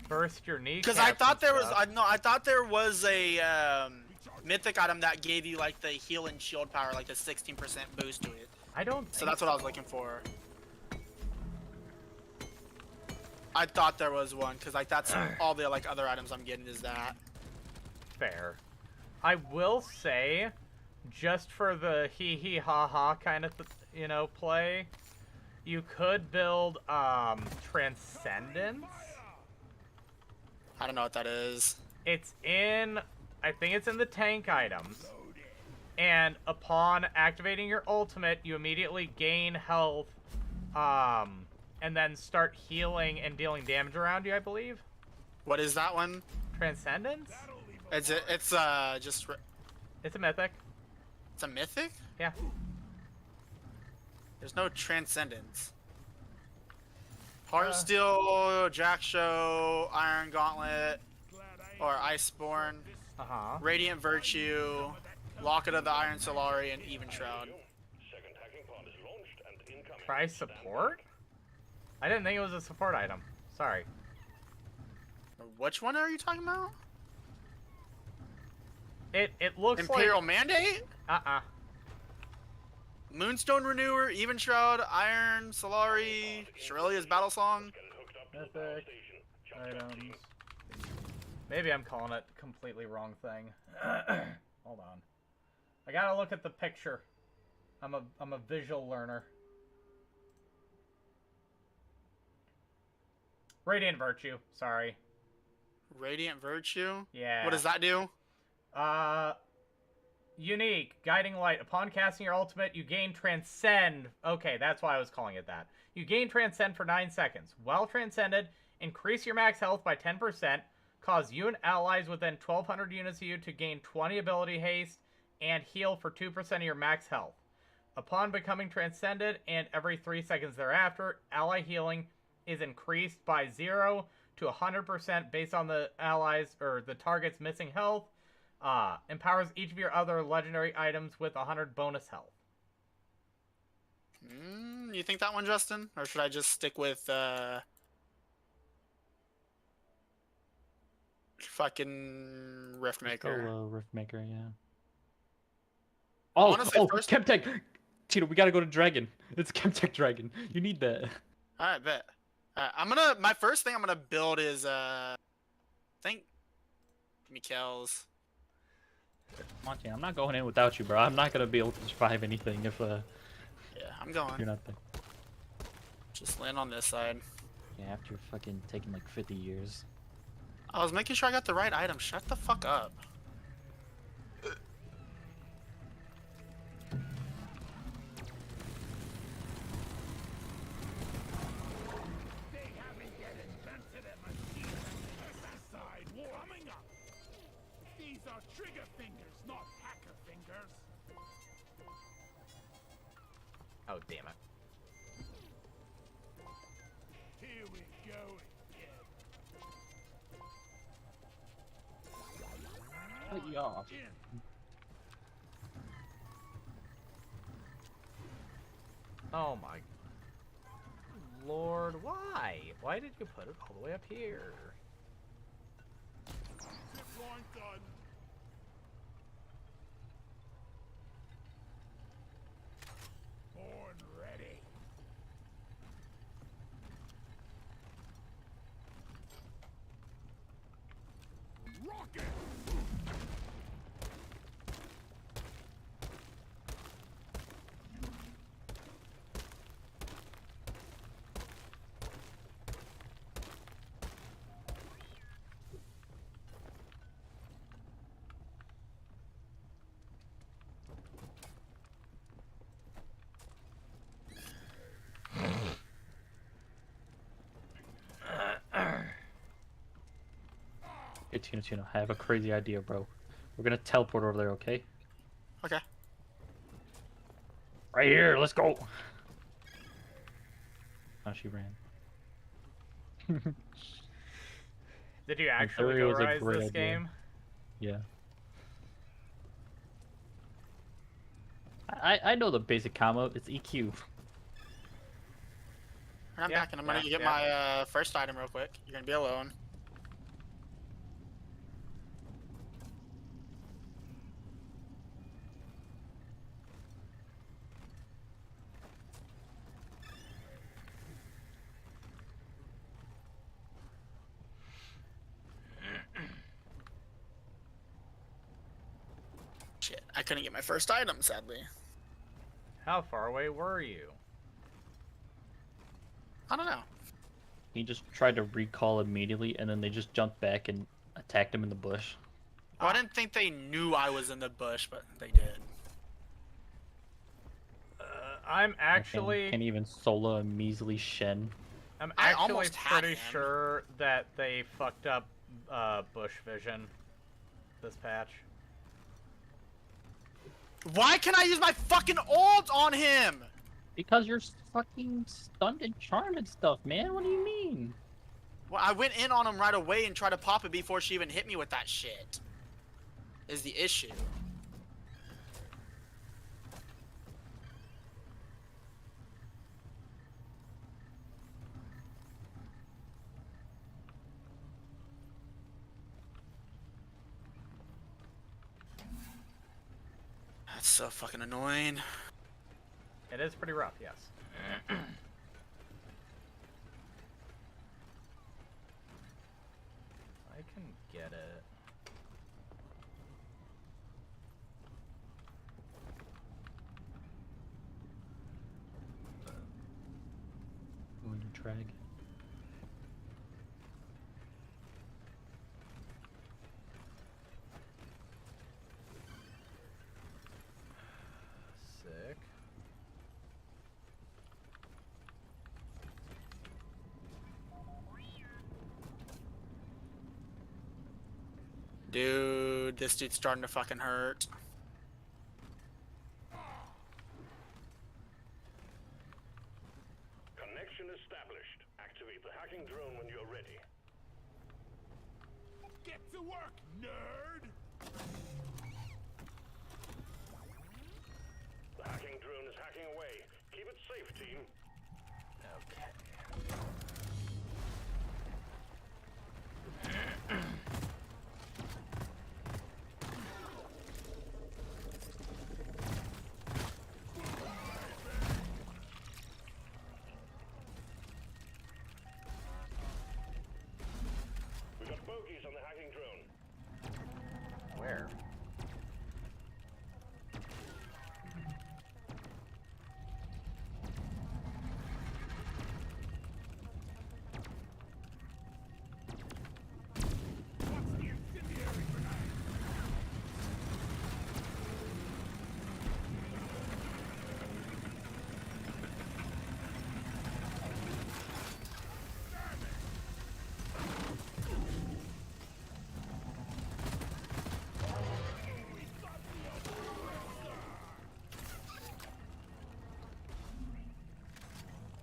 burst your kneecaps.
Because I thought
and
there was,
stuff.
I thought there was a mythic item that gave you like the heal and shield power, like a 16% boost to it.
I don't.
So
think
that's what I was looking for. I thought there was one, because like that's all the like other items I'm getting is that.
Fair. I will say, just for the hee hee ha ha kind of you know play, you could build Transcendence.
I don't know what that is.
It's in, I think it's in the tank items. And upon activating your ultimate, you immediately gain health, and then start healing and dealing damage around you, I believe.
What is that one?
Transcendence?
It's just
It's a mythic.
it's a mythic.
Yeah.
There's no Transcendence. Heartsteel, Jack Show, Iron Gauntlet, or Iceborne, Radiant Virtue, Locket of the Iron Solari, and Even Shroud.
Second hacking pod is launched and incoming.
Try support? I didn't think it was a support item. Sorry.
Which one are you talking about?
It looks
Imperial Mandate?
like
Moonstone Renewer, Even Shroud, Iron, Solari, Shirelia's Battle Song.
Mythic items. Maybe I'm calling it completely wrong thing. Hold on. I gotta look at the picture. I'm a visual learner. Radiant Virtue. Sorry.
Radiant Virtue?
Yeah.
What does that do?
Unique. Guiding Light. Upon casting your ultimate, you gain Transcend. Okay, that's why I was calling it that. You gain Transcend for 9 seconds. While transcended, increase your max health by 10%, cause you and allies within 1,200 units of you to gain 20 ability haste, and heal for 2% of your max health. Upon becoming transcended, and every 3 seconds thereafter, ally healing is increased by 0 to 100% based on the allies or the target's missing health. Empowers each of your other legendary items with 100 bonus health.
You think that one, Justin? Or should I just stick with, fucking Riftmaker?
Still, Riftmaker, yeah. Oh,
first...
Chemtech! Tito, we gotta go to Dragon. It's Chemtech Dragon. You need that.
Alright, bet. My first thing I'm gonna build is, I think, Mikkel's.
Monty, I'm not going in without you, bro. I'm not gonna be able to survive anything if,
Yeah, I'm going.
you're not there.
Just land on this side.
Yeah, after fucking taking like 50 years.
I was making sure I got the right item. Shut the fuck up.
They haven't yet invented a machine. Pesticide war coming up. These are trigger fingers, not hacker fingers.
Oh, damn it.
Here we go again.
Cut you off.
Oh my lord, why? Why did you put it all the way up here?
Zip line done. Born ready. Rocket!
Hey, Tino, I have a crazy idea, bro. We're gonna teleport over there, okay?
Okay.
Right here, let's go! Oh, she ran.
Did you actually
theory was a
rise
great
this
idea.
game?
Yeah. I know the basic combo. It's EQ.
I'm
Yeah,
back and I'm gonna
yeah,
get my first item real quick. You're gonna be alone. Shit, I couldn't get my first item, sadly.
How far away were you?
I don't know.
He just tried to recall immediately, and then they just jumped back and attacked him in the bush.
Well, I didn't think they knew I was in the bush, but they did.
I'm actually...
Can't even solo a measly Shen.
I'm
I
actually
almost had
pretty
him.
sure that they fucked up bush vision this patch.
Why can I use my fucking ult on him?
Because you're fucking stunned and charmed and stuff, man. What do you mean?
Well, I went in on him right away and tried to pop it before she even hit me with that shit. Is the issue. That's so fucking annoying.
It is pretty rough, yes. I can get it.
Going to drag.
Sick.
Dude, this dude's starting to fucking hurt.
Connection established. Activate the hacking drone when you're ready.
Get to work, nerd!
The hacking drone is hacking away. Keep it safe, team. We got bogeys on the hacking drone.
Where?
What's the incendiary grenade?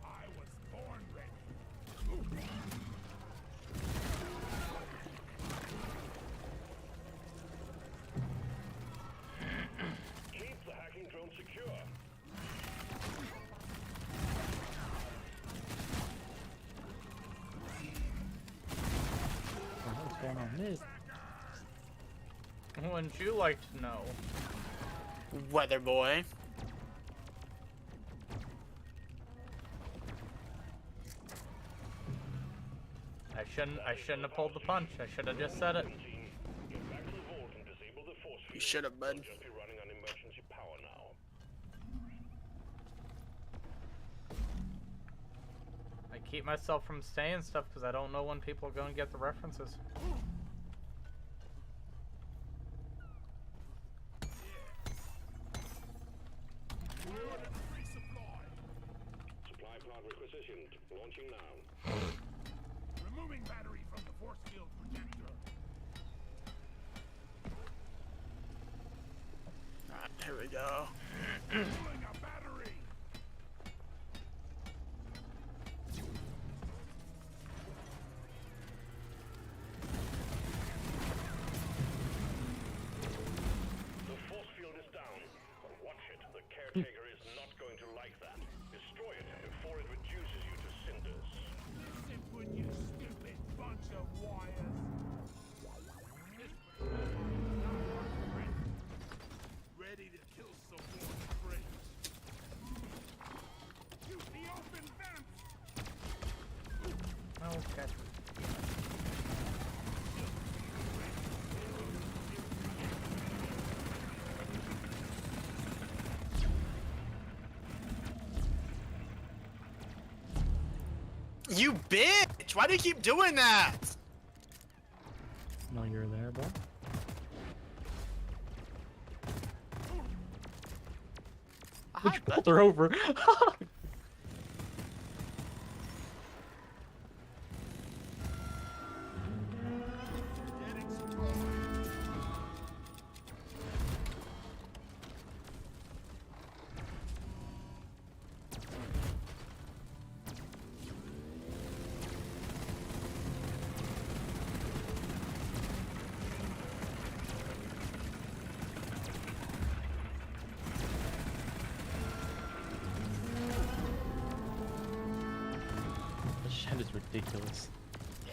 I was born ready.
Keep the hacking drone secure.
What's going on this?
Wouldn't you like to know?
Weather boy.
I shouldn't have pulled the punch. I should have just said it.
Team, get back to the vault and disable the force field.
You should have, bud.
We'll just be running on emergency power now.
I keep myself from saying stuff because I don't know when people are going to get the references.
Resupply.
Supply plant requisitioned. Launching now.
Removing battery from the force field projector.
Alright, here we go.
Pulling a battery.
The force field is down. But watch it. The caretaker is not going to like that. Destroy it before it reduces you to cinders.
Listen, would you stupid bunch of wires. Ready to kill some more friends. Use the open vents.
Okay.
You bitch! Why do you keep doing that?
No, you're there, bro.
Hi,
You
bud.
pulled her over.
Getting strong.
Shen is ridiculous.
Yeah.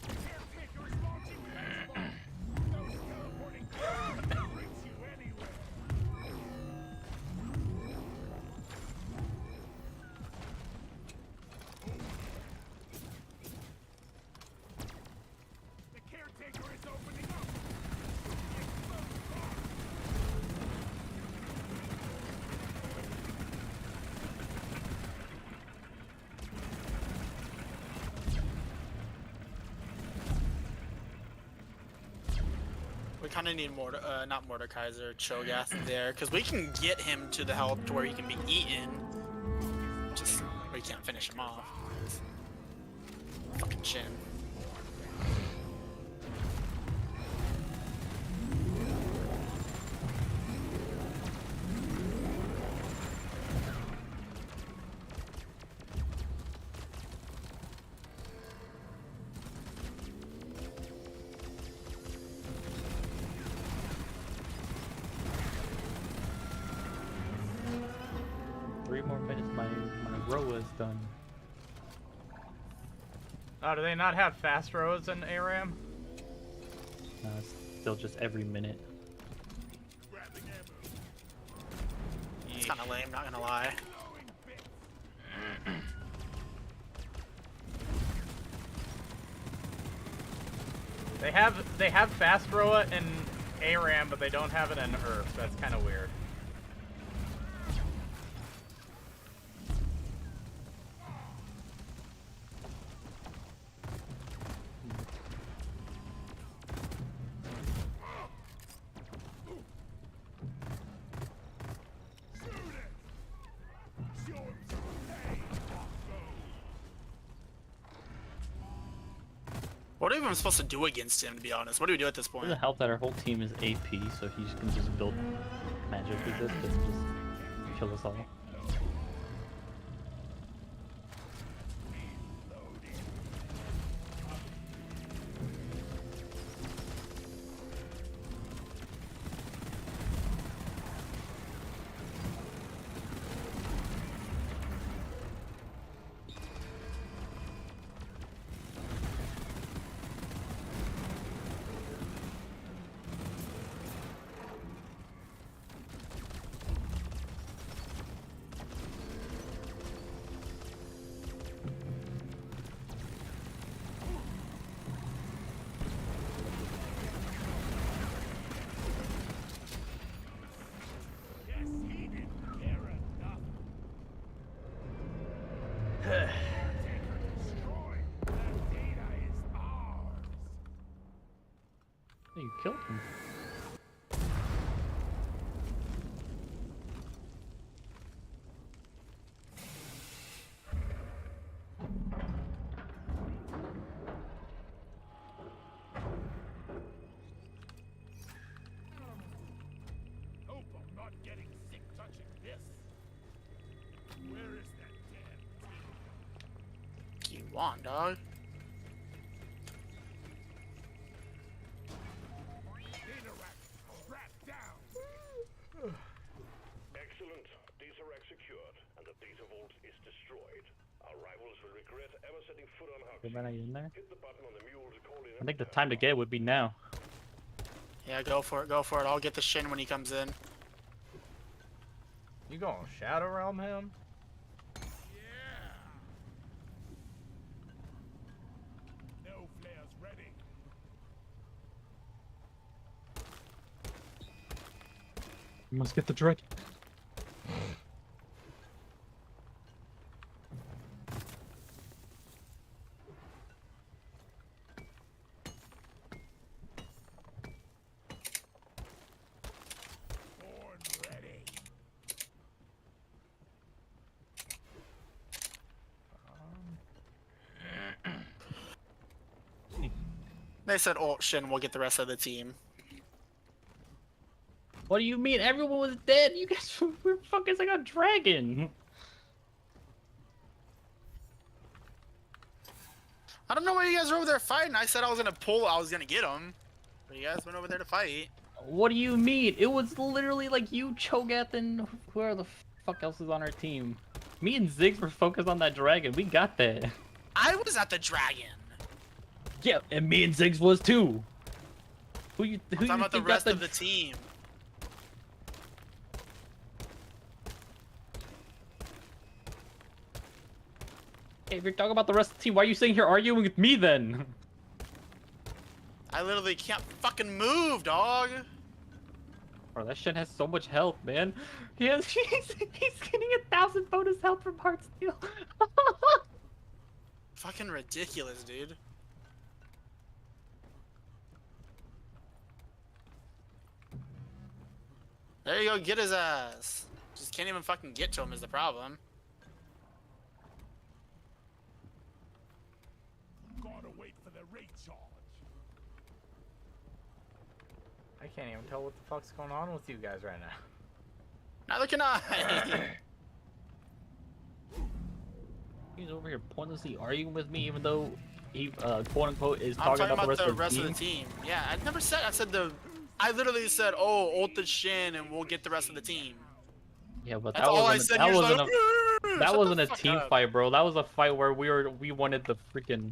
Caretaker is launching Plaguefall. Those teleporting cannons will reach you anywhere. The caretaker is opening up.
We kind of need not Mordekaiser, Cho'Gath there, because we can get him to the health to where he can be eaten. Just we can't finish him off. Fucking Shin.
Three more minutes, my row is done.
Oh, do they not have fast roads in ARAM?
It's still just every minute.
Grabbing ammo.
It's kind of lame, not gonna lie.
Blowing bits.
They have fast roa in ARAM, but they don't have it in Earth. That's kind of weird.
Shoot it. Show him some pain.
What are we even supposed to do against him, to be honest? What do we do at this
It
point?
doesn't help that our whole team is AP, so he can just build magic resist and just kill us all.
Yes, he didn't care enough. Taker destroyed. That data is ours.
You killed him.
Hope I'm not getting sick touching this. Where is that damn team?
You want, dog?
Data rack, strap down.
Excellent. Data rack secured, and the data vault is destroyed. Our rivals will regret ever setting foot on
Good
Huxley.
man, are you in there?
Hit the button on the mule to call in.
I think the time to get it would be now.
Yeah, go for it, go for it. I'll get the Shin when he comes in.
You gonna Shadow Realm him?
Yeah. No flares ready.
You must get the dragon.
Born ready.
They said, "Oh, Shin, we'll get the rest of the team."
What do you mean? Everyone was dead. You guys were fucking like a dragon.
I don't know why you guys were over there fighting. I said I was gonna get him. But you guys went over there to fight.
What do you mean? It was literally like you, Cho'Gath, and whoever the fuck else is on our team. Me and Ziggs were focused on that dragon. We got that.
I was at the dragon.
Yeah, and me and Ziggs was too. Who
I'm
you
talking about the
think got
rest of the team.
Hey, if you're talking about the rest of the team, why are you sitting here arguing with me then?
I literally can't fucking move, dog.
Bro, that shit has so much health, man. He's getting 1,000 bonus health from Heartsteel.
Fucking ridiculous, dude. There you go, get his ass. Just can't even fucking get to him is the problem.
Gotta wait for the recharge.
I can't even tell what the fuck's going on with you guys right now.
Neither can I.
He's over here pointlessly arguing with me, even though he, quote unquote, is
I'm
talking about
the
the rest of the
team. Yeah, I never said. I said I literally said, "Oh, ult the Shin, and we'll get the rest of the team."
Yeah, but
That's
that
all I
wasn't
said.
that
You're just
wasn't
like,
a that
"Shut the
wasn't a
fuck
team
up."
fight, bro. That was a fight where we wanted the freaking.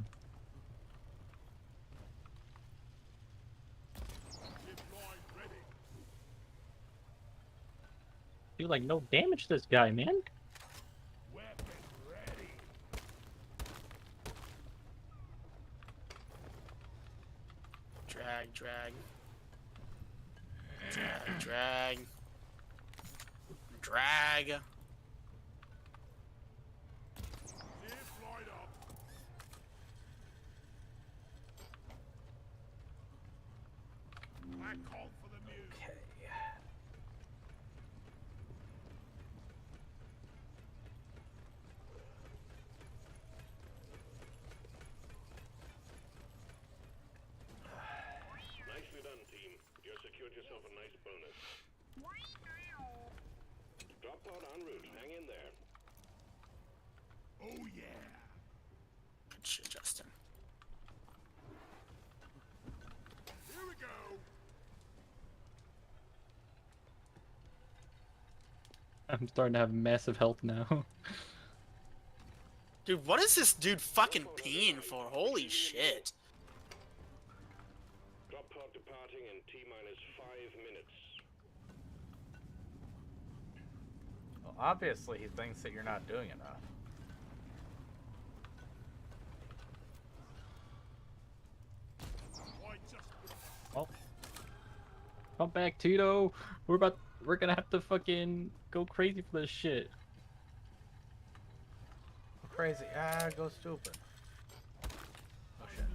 Do like no damage to this guy, man.
Weapon ready.
Drag, drag, drag, drag, drag.
Zip right up. I call for the music.
Okay.
Nicely done, team. You secured yourself a nice bonus. Drop pod en route. Hang in there.
Oh yeah.
Good shit, Justin.
Here we go.
I'm starting to have massive health now.
Dude, what is this dude fucking peeing for? Holy shit.
Drop pod departing in T-minus 5 minutes.
Well, obviously he thinks that you're not doing enough.
I just
Oh, come back, Tito. We're gonna have to fucking go crazy for this shit.
Crazy. Ah, go stupid. Oh shit.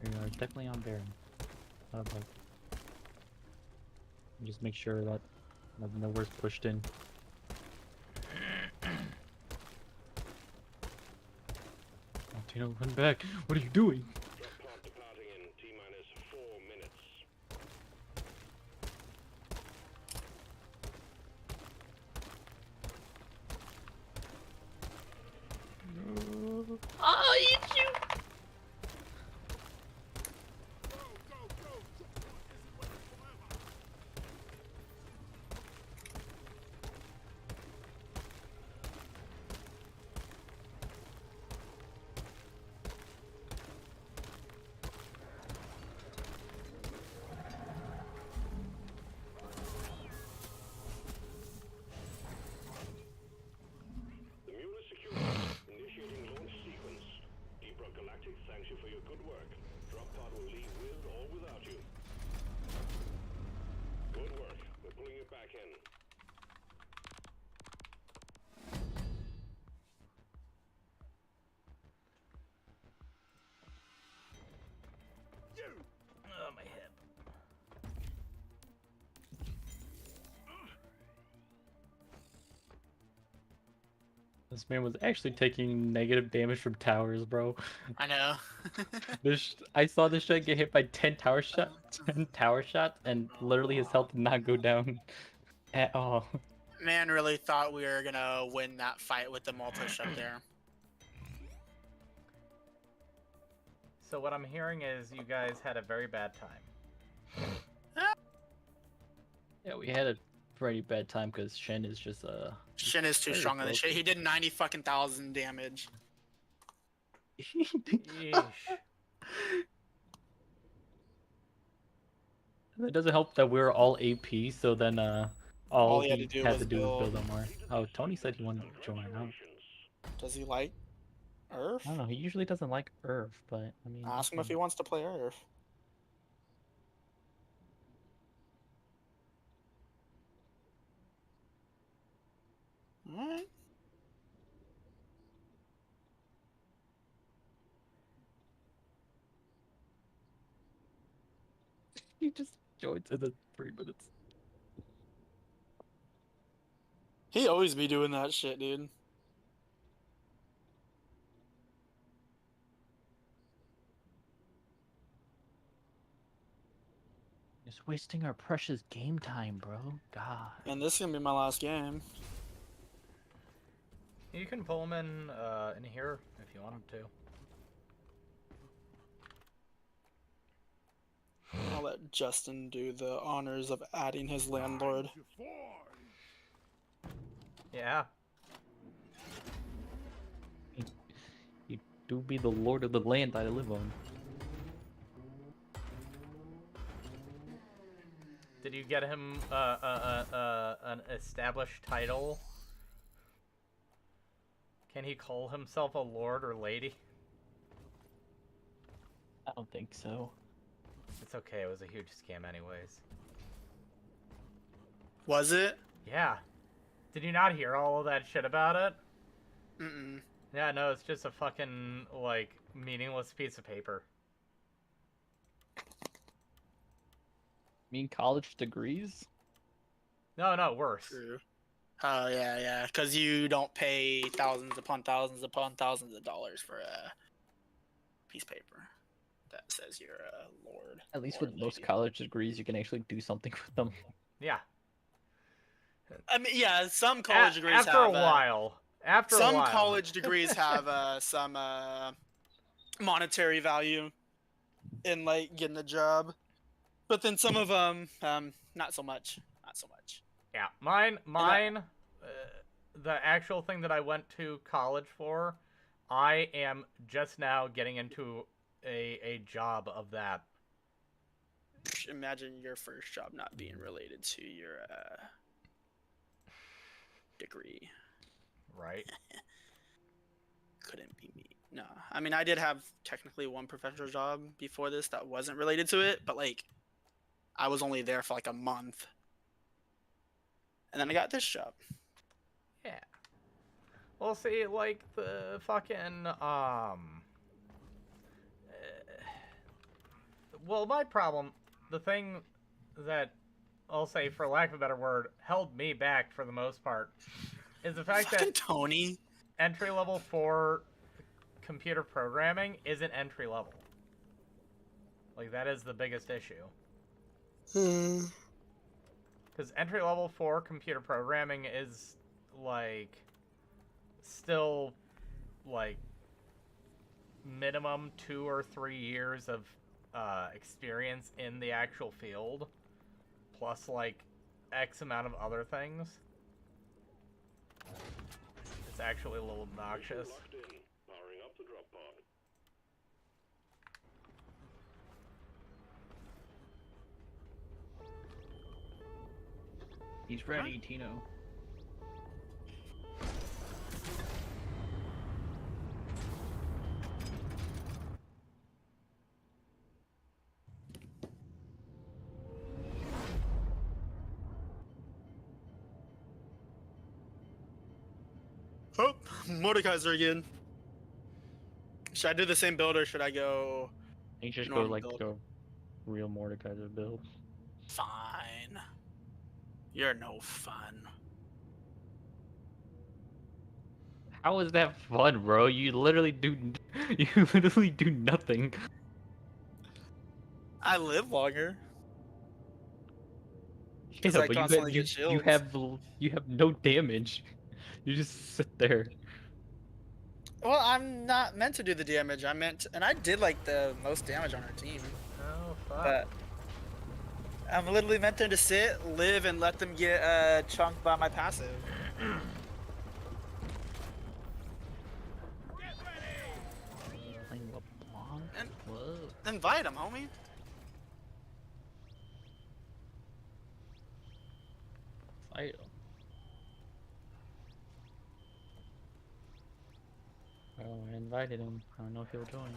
We are definitely on Baron. But just make sure that nowhere's pushed in. Oh, Tino, run back! What are you doing?
Drop pod departing in T-minus 4 minutes.
I'll eat you!
go, go, go. This is what forever.
The mule is secure. Initiating launch sequence. Deep Rock Galactic thanks you for your good work. Drop pod will leave with or without you. Good work. We're pulling you back in.
You.
Oh, my hip.
This man was actually taking negative damage from towers, bro.
I know.
I saw this shit get hit by 10 tower shots, and literally his health did not go down at all.
Man really thought we were gonna win that fight with the multi up there.
So what I'm hearing is you guys had a very bad time.
Yeah, we had a pretty bad time because Shen is just
Shin is too
very
strong on this shit.
broken.
He did 90 fucking thousand damage.
Yeesh.
It doesn't help that we're all AP, so then all
he had to
he
do
had
was
to do was
build.
build on more. Oh, Tony said he wanted to join out.
Does he like Earth?
I don't know. He usually doesn't like Earth, but I mean,
Ask him if he wants to play Earth. Alright.
he just joins in the 3 minutes.
He always be doing that shit, dude.
Just wasting our precious game time, bro. God.
And this is gonna be my last game.
You can pull him in here if you want him to.
I'll let Justin do the honors of adding his landlord.
Time to forge.
Yeah.
You do be the lord of the land I live on.
Did you get him an established title? Can he call himself a lord or lady?
I don't think so.
It's okay, it was a huge scam anyways.
Was it?
Yeah. Did you not hear all of that shit about it?
Mm-mm.
Yeah, no, it's just a fucking, like, meaningless piece of paper.
Mean college degrees?
No, worse.
True. Oh, yeah. Because you don't pay thousands upon thousands upon thousands of dollars for a piece of paper that says you're a lord.
At least
or
with most
lady.
college degrees, you can actually do something with them.
Yeah.
I mean, yeah, some college degrees
after
have
a while. After
some
a while.
college degrees have some monetary value in like getting a job, but then some of them not so much. Not so much.
Yeah, the actual thing that I went to college for, I am just now getting into a job of that.
Imagine your first job not being related to your degree.
Right.
Couldn't be me. No, I mean I did have technically one professional job before this that wasn't related to it, but like I was only there for like a month, and then I got this job.
Yeah. Well, see, like the fucking well, my problem, the thing that I'll say, for lack of a better word, held me back for the most part, is the fact
Fucking
that
Tony.
entry level for computer programming isn't entry level. Like, that is the biggest issue. Because entry level for computer programming is, like, still, like, minimum 2 or 3 years of experience in the actual field, plus, like, X amount of other things. It's actually a little obnoxious.
Locked in. Powering up the drop pod.
He's ready, Tino.
Oh, Mordekaiser again. Should I do the same build or should I go
You just go
normal
like
build?
the real Mordekaiser build.
Fine. You're no fun.
How is that fun, bro? You literally do nothing.
I live longer.
Yeah,
'Cause I
but
constantly get
you
shields.
have no damage. You just sit there.
Well, I'm not meant to do the damage. And I did like the most damage on our team.
Oh fuck.
But I'm literally meant them to sit, live, and let them get chunked by my passive. And
Whoa.
invite them, homie.
Fight him. Oh, I invited him. I don't know if he'll join.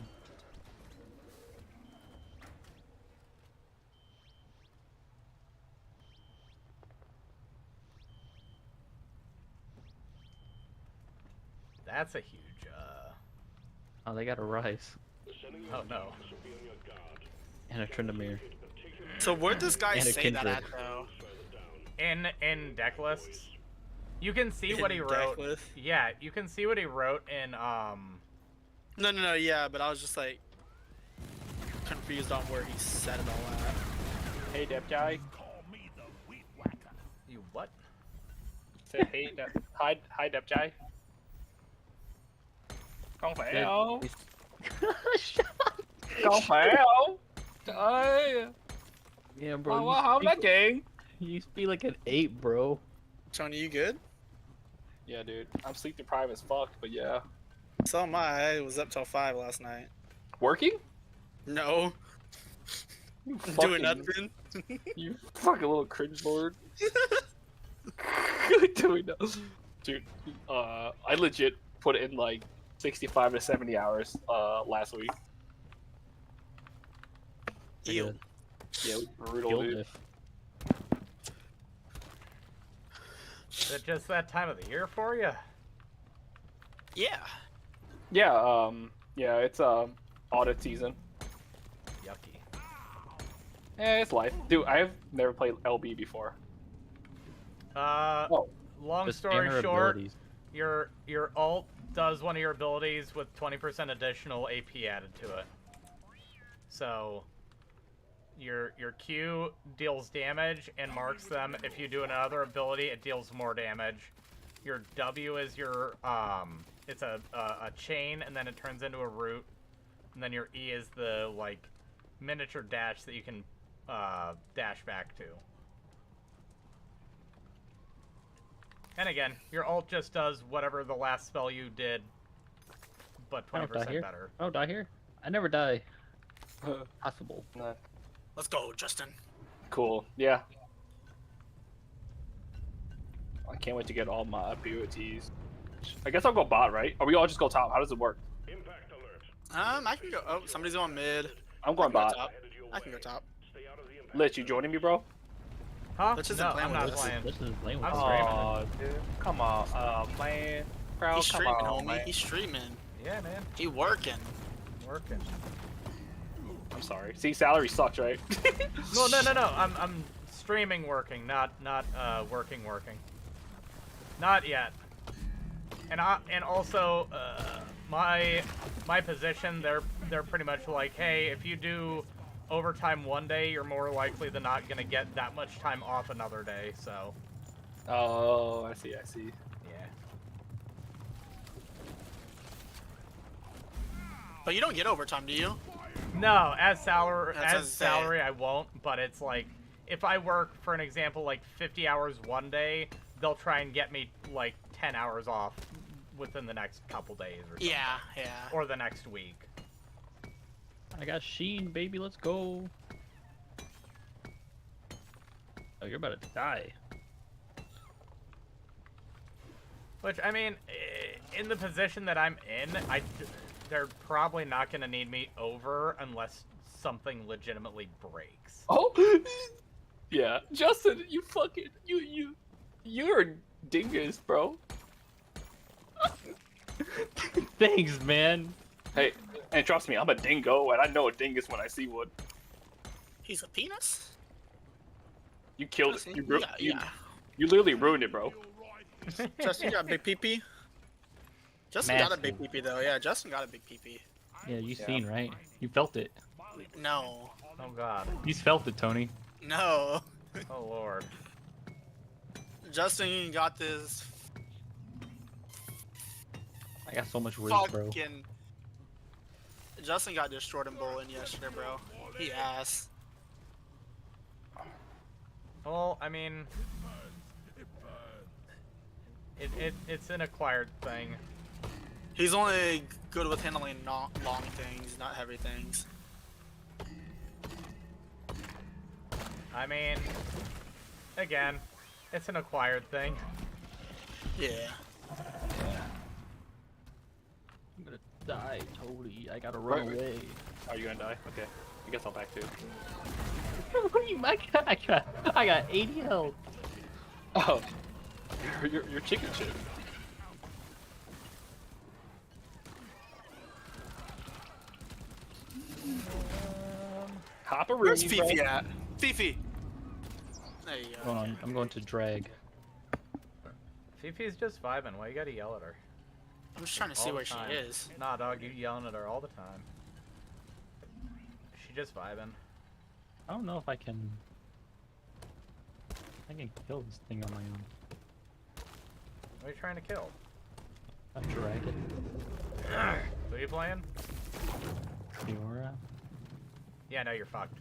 That's a huge.
Oh, they got a Rise
Oh no.
and a Tryndamere.
So where'd this guy
And a
say that
Kindred.
at though?
In deck lists, you can see what he
In
wrote.
deck list?
Yeah, you can see what he wrote in
No, yeah, but I was just like confused on where he said it all at.
Hey, Dep Guy.
Call me the weed whacker.
You what?
Say hey, hi, Dep Guy. Không phải
Yeah,
đâu.
he's-
Không phải đâu. Trời ơi.
Yeah, bro.
Mà
You
quá không nói
speak,
chuyện.
you speak like an 8, bro.
Tony, you good?
Yeah, dude. I'm sleep deprived as fuck, but yeah.
So am I. I was up till 5 last night.
Working?
No.
You
Doing nothing.
You fucking little cringe lord. Doing nothing. Dude, I legit put in like 65 to 70 hours last week.
Ew.
Yeah, it was brutal,
Guild
dude.
diff.
Is it just that time of the year for you?
Yeah.
Yeah, it's audit season.
Yucky.
Yeah, it's life. Dude, I've never played LB before.
Long
Just
story
scanner
short,
abilities.
your alt does one of your abilities with 20% additional AP added to it. So your Q deals damage and marks them. If you do another ability, it deals more damage. Your W is your it's a chain, and then it turns into a root. And then your E is the like miniature dash that you can dash back to. And again, your alt just does whatever the last spell you did, but
I don't die
20%
here.
better.
I don't die here. I never die. Possible.
Nah.
Let's go, Justin.
Cool. Yeah. I can't wait to get all my abilities. I guess I'll go bot, right? Or we all just go top? How does it work?
Impact alert.
I can go. Oh, somebody's going mid.
I'm
I
going
can go
bot.
top. I can go top.
Stay out of the impact.
Lich, you joining me, bro?
Huh?
Let's just
No,
play
I'm
with
not
this.
playing.
This is playing with
I'm
us.
streaming.
Oh, dude. Come on. Man. Bro,
He's
come
streaming,
on,
homie.
man.
He's streaming.
Yeah, man.
He working.
Working.
I'm sorry. See, salary sucks, right?
No. I'm streaming working, not working. Not yet. And also my position, they're pretty much like, hey, if you do overtime one day, you're more likely than not gonna get that much time off another day. So
Oh, I see.
yeah.
But you don't get overtime, do you?
No, as salary
That's
as
insane.
salary I won't, but it's like if I work for an example like 50 hours one day, they'll try and get me like 10 hours off within the next couple days or something.
Yeah.
Or the next week.
I got Sheen, baby. Let's go. Oh, you're about to die.
Which I mean, in the position that I'm in, they're probably not going to need me over unless something legitimately breaks.
Oh, yeah, Justin, you fucking you're a dingus, bro.
Thanks, man.
Hey, and trust me, I'm a dingo, and I know a dingus when I see one.
He's a penis?
You killed it.
Justin,
You literally ruined it, bro.
Justin, you got a big pee-pee? Justin got a big pee-pee, though. Yeah, Justin got a big pee-pee.
Yeah, you seen, right? You felt it.
No.
Oh god.
He's felt it, Tony.
No.
Oh lord.
Justin got this
I got so much riz, bro.
Fucking. Justin got destroyed in bowling yesterday, bro. He ass.
Well, I mean, it's an acquired thing.
He's only good with handling long things, not heavy things.
I mean, again, it's an acquired thing.
Yeah.
I'm gonna die, totally. I gotta run away.
Are you gonna die? Okay. I guess I'll back too.
What do you? I got 80 health.
Oh. You're chicken shit. Hop a
Where's
room,
Fifi at? Fifi! There you go.
Hold on, I'm going to drag.
Fifi's just vibing. Why you gotta yell at her?
I'm just trying to see
All
where
the
she
time.
is.
Nah, dog, you yelling at her all the time. She just vibing.
I don't know if I can kill this thing on my own.
What are you trying to kill?
A dragon.
Who are you playing?
Fiora.
Yeah, no, you're fucked.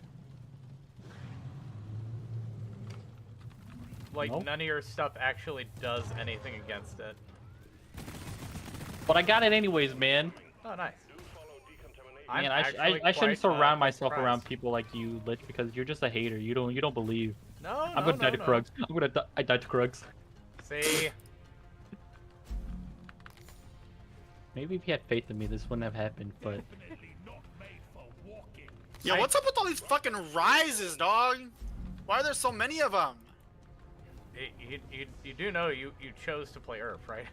Like,
Nope.
none of your stuff actually does anything against it.
But I got it anyways, man.
Oh, nice.
Man,
I'm actually
I shouldn't
quite,
surround myself
surprised.
around people like you, Lich, because you're just a hater. You don't believe.
No,
I'm gonna die to Krugs. I died to Krugs.
See?
Maybe if you had faith in me, this wouldn't have happened. But
Definitely not made for walking.
Yo, what's up with all these fucking rises, dog? Why are there so many of them?
You do know you chose to play Earth, right?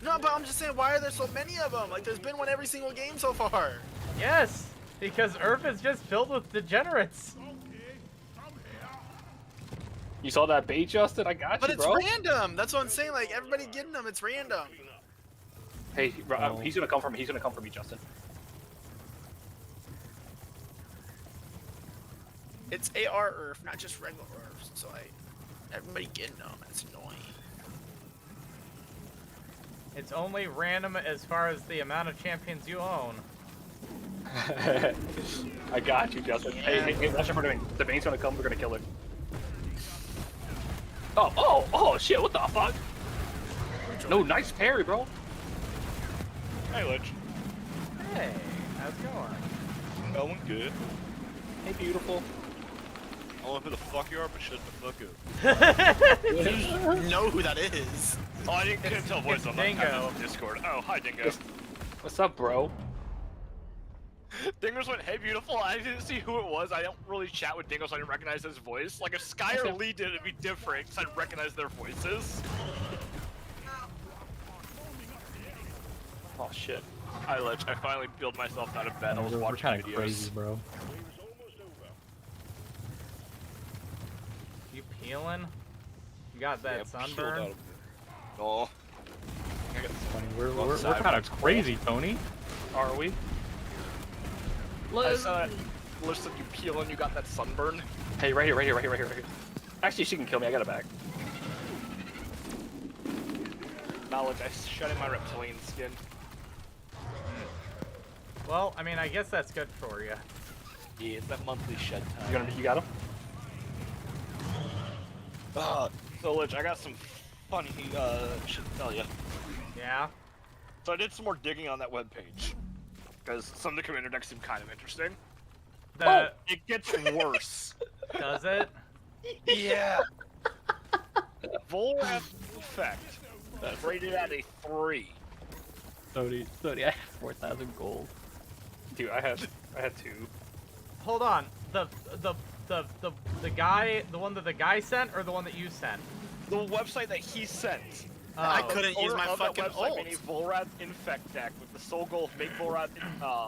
No, but I'm just saying, why are there so many of them? Like, there's been one every single game so far.
Yes! Because Earth is just filled with degenerates.
Okay, I'm here.
You saw that bait, Justin? I got
But
you,
it's
bro.
random. That's what I'm saying. Like, everybody getting them. It's random.
Hey,
Oh.
he's gonna come for me. He's gonna come for me, Justin.
It's AR Earth, not just regular Earth. So, like, everybody getting them. It's annoying.
It's only random as far as the amount of champions you own.
I got you, Justin.
Yeah.
Hey, watch out for the bait. The bait's gonna come. We're gonna kill it. Oh, shit! What the fuck? No, nice parry, bro.
Hey, Lich.
Hey, how's it going?
Going good.
Hey, beautiful.
I don't know who the fuck you are, but shut the fuck up.
You know who that is.
Oh, I couldn't tell voice. I'm not
Dingo.
typing on Discord. Oh, hi, Dingo.
What's up, bro?
Dingos went, hey, beautiful. I didn't see who it was. I don't really chat with Dingo, so I didn't recognize his voice. Like, if Sky or Lee did it, it'd be different, because I'd recognize their voices.
Oh shit.
Hi, Lich. I finally built myself out of bed. I was
we're
watching
kind of
videos.
crazy, bro.
You peeling? You got that
Yeah, peeled
sunburn?
out of it. Oh.
Funny. We're
side
kind of
was
crazy, Tony.
Are we?
I saw that. Lich said you peel and you got that sunburn.
Hey, right here. Actually, she can kill me. I got it back.
Knowledge, I shed in my reptilian skin.
Well, I mean, I guess that's good for you.
Yeah, it's that monthly shed time.
You got him?
So, Lich, I got some funny shit to tell you.
Yeah?
So I did some more digging on that webpage. Because some of the commander decks seem kind of interesting. It gets worse.
Does it?
Yeah. Volrath effect. Rated at a 3.
Tony, I have 4,000 gold.
Dude, I had 2.
Hold on. The guy, the one that the guy sent, or the one that you sent?
The website that he sent.
I
Oh.
couldn't use my
Owner of that
fucking
website
ult.
made a Volrath infect deck with the sole goal of make Volrath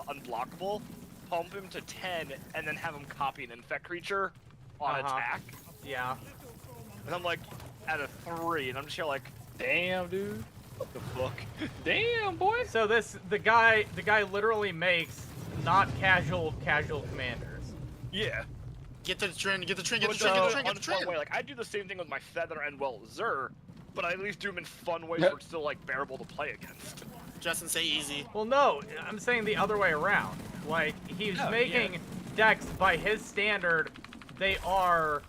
unblockable, pump him to 10, and then have him copy an infect creature on attack.
Yeah.
And I'm like, at a 3, and I'm just here like,
Damn, dude.
what the fuck?
Damn, boy.
So the guy literally makes not casual commanders.
Yeah.
Get the trend, get the trend, get the
But
trend, get the
so,
trend, get
on
the
a fun
trend.
way, like I do the same thing with my Feather and well Zur, but I at least do them in fun ways where it's still like bearable to play against.
Justin, say easy.
Well, no, I'm saying the other way around. Like, he's making decks by his standard, they are,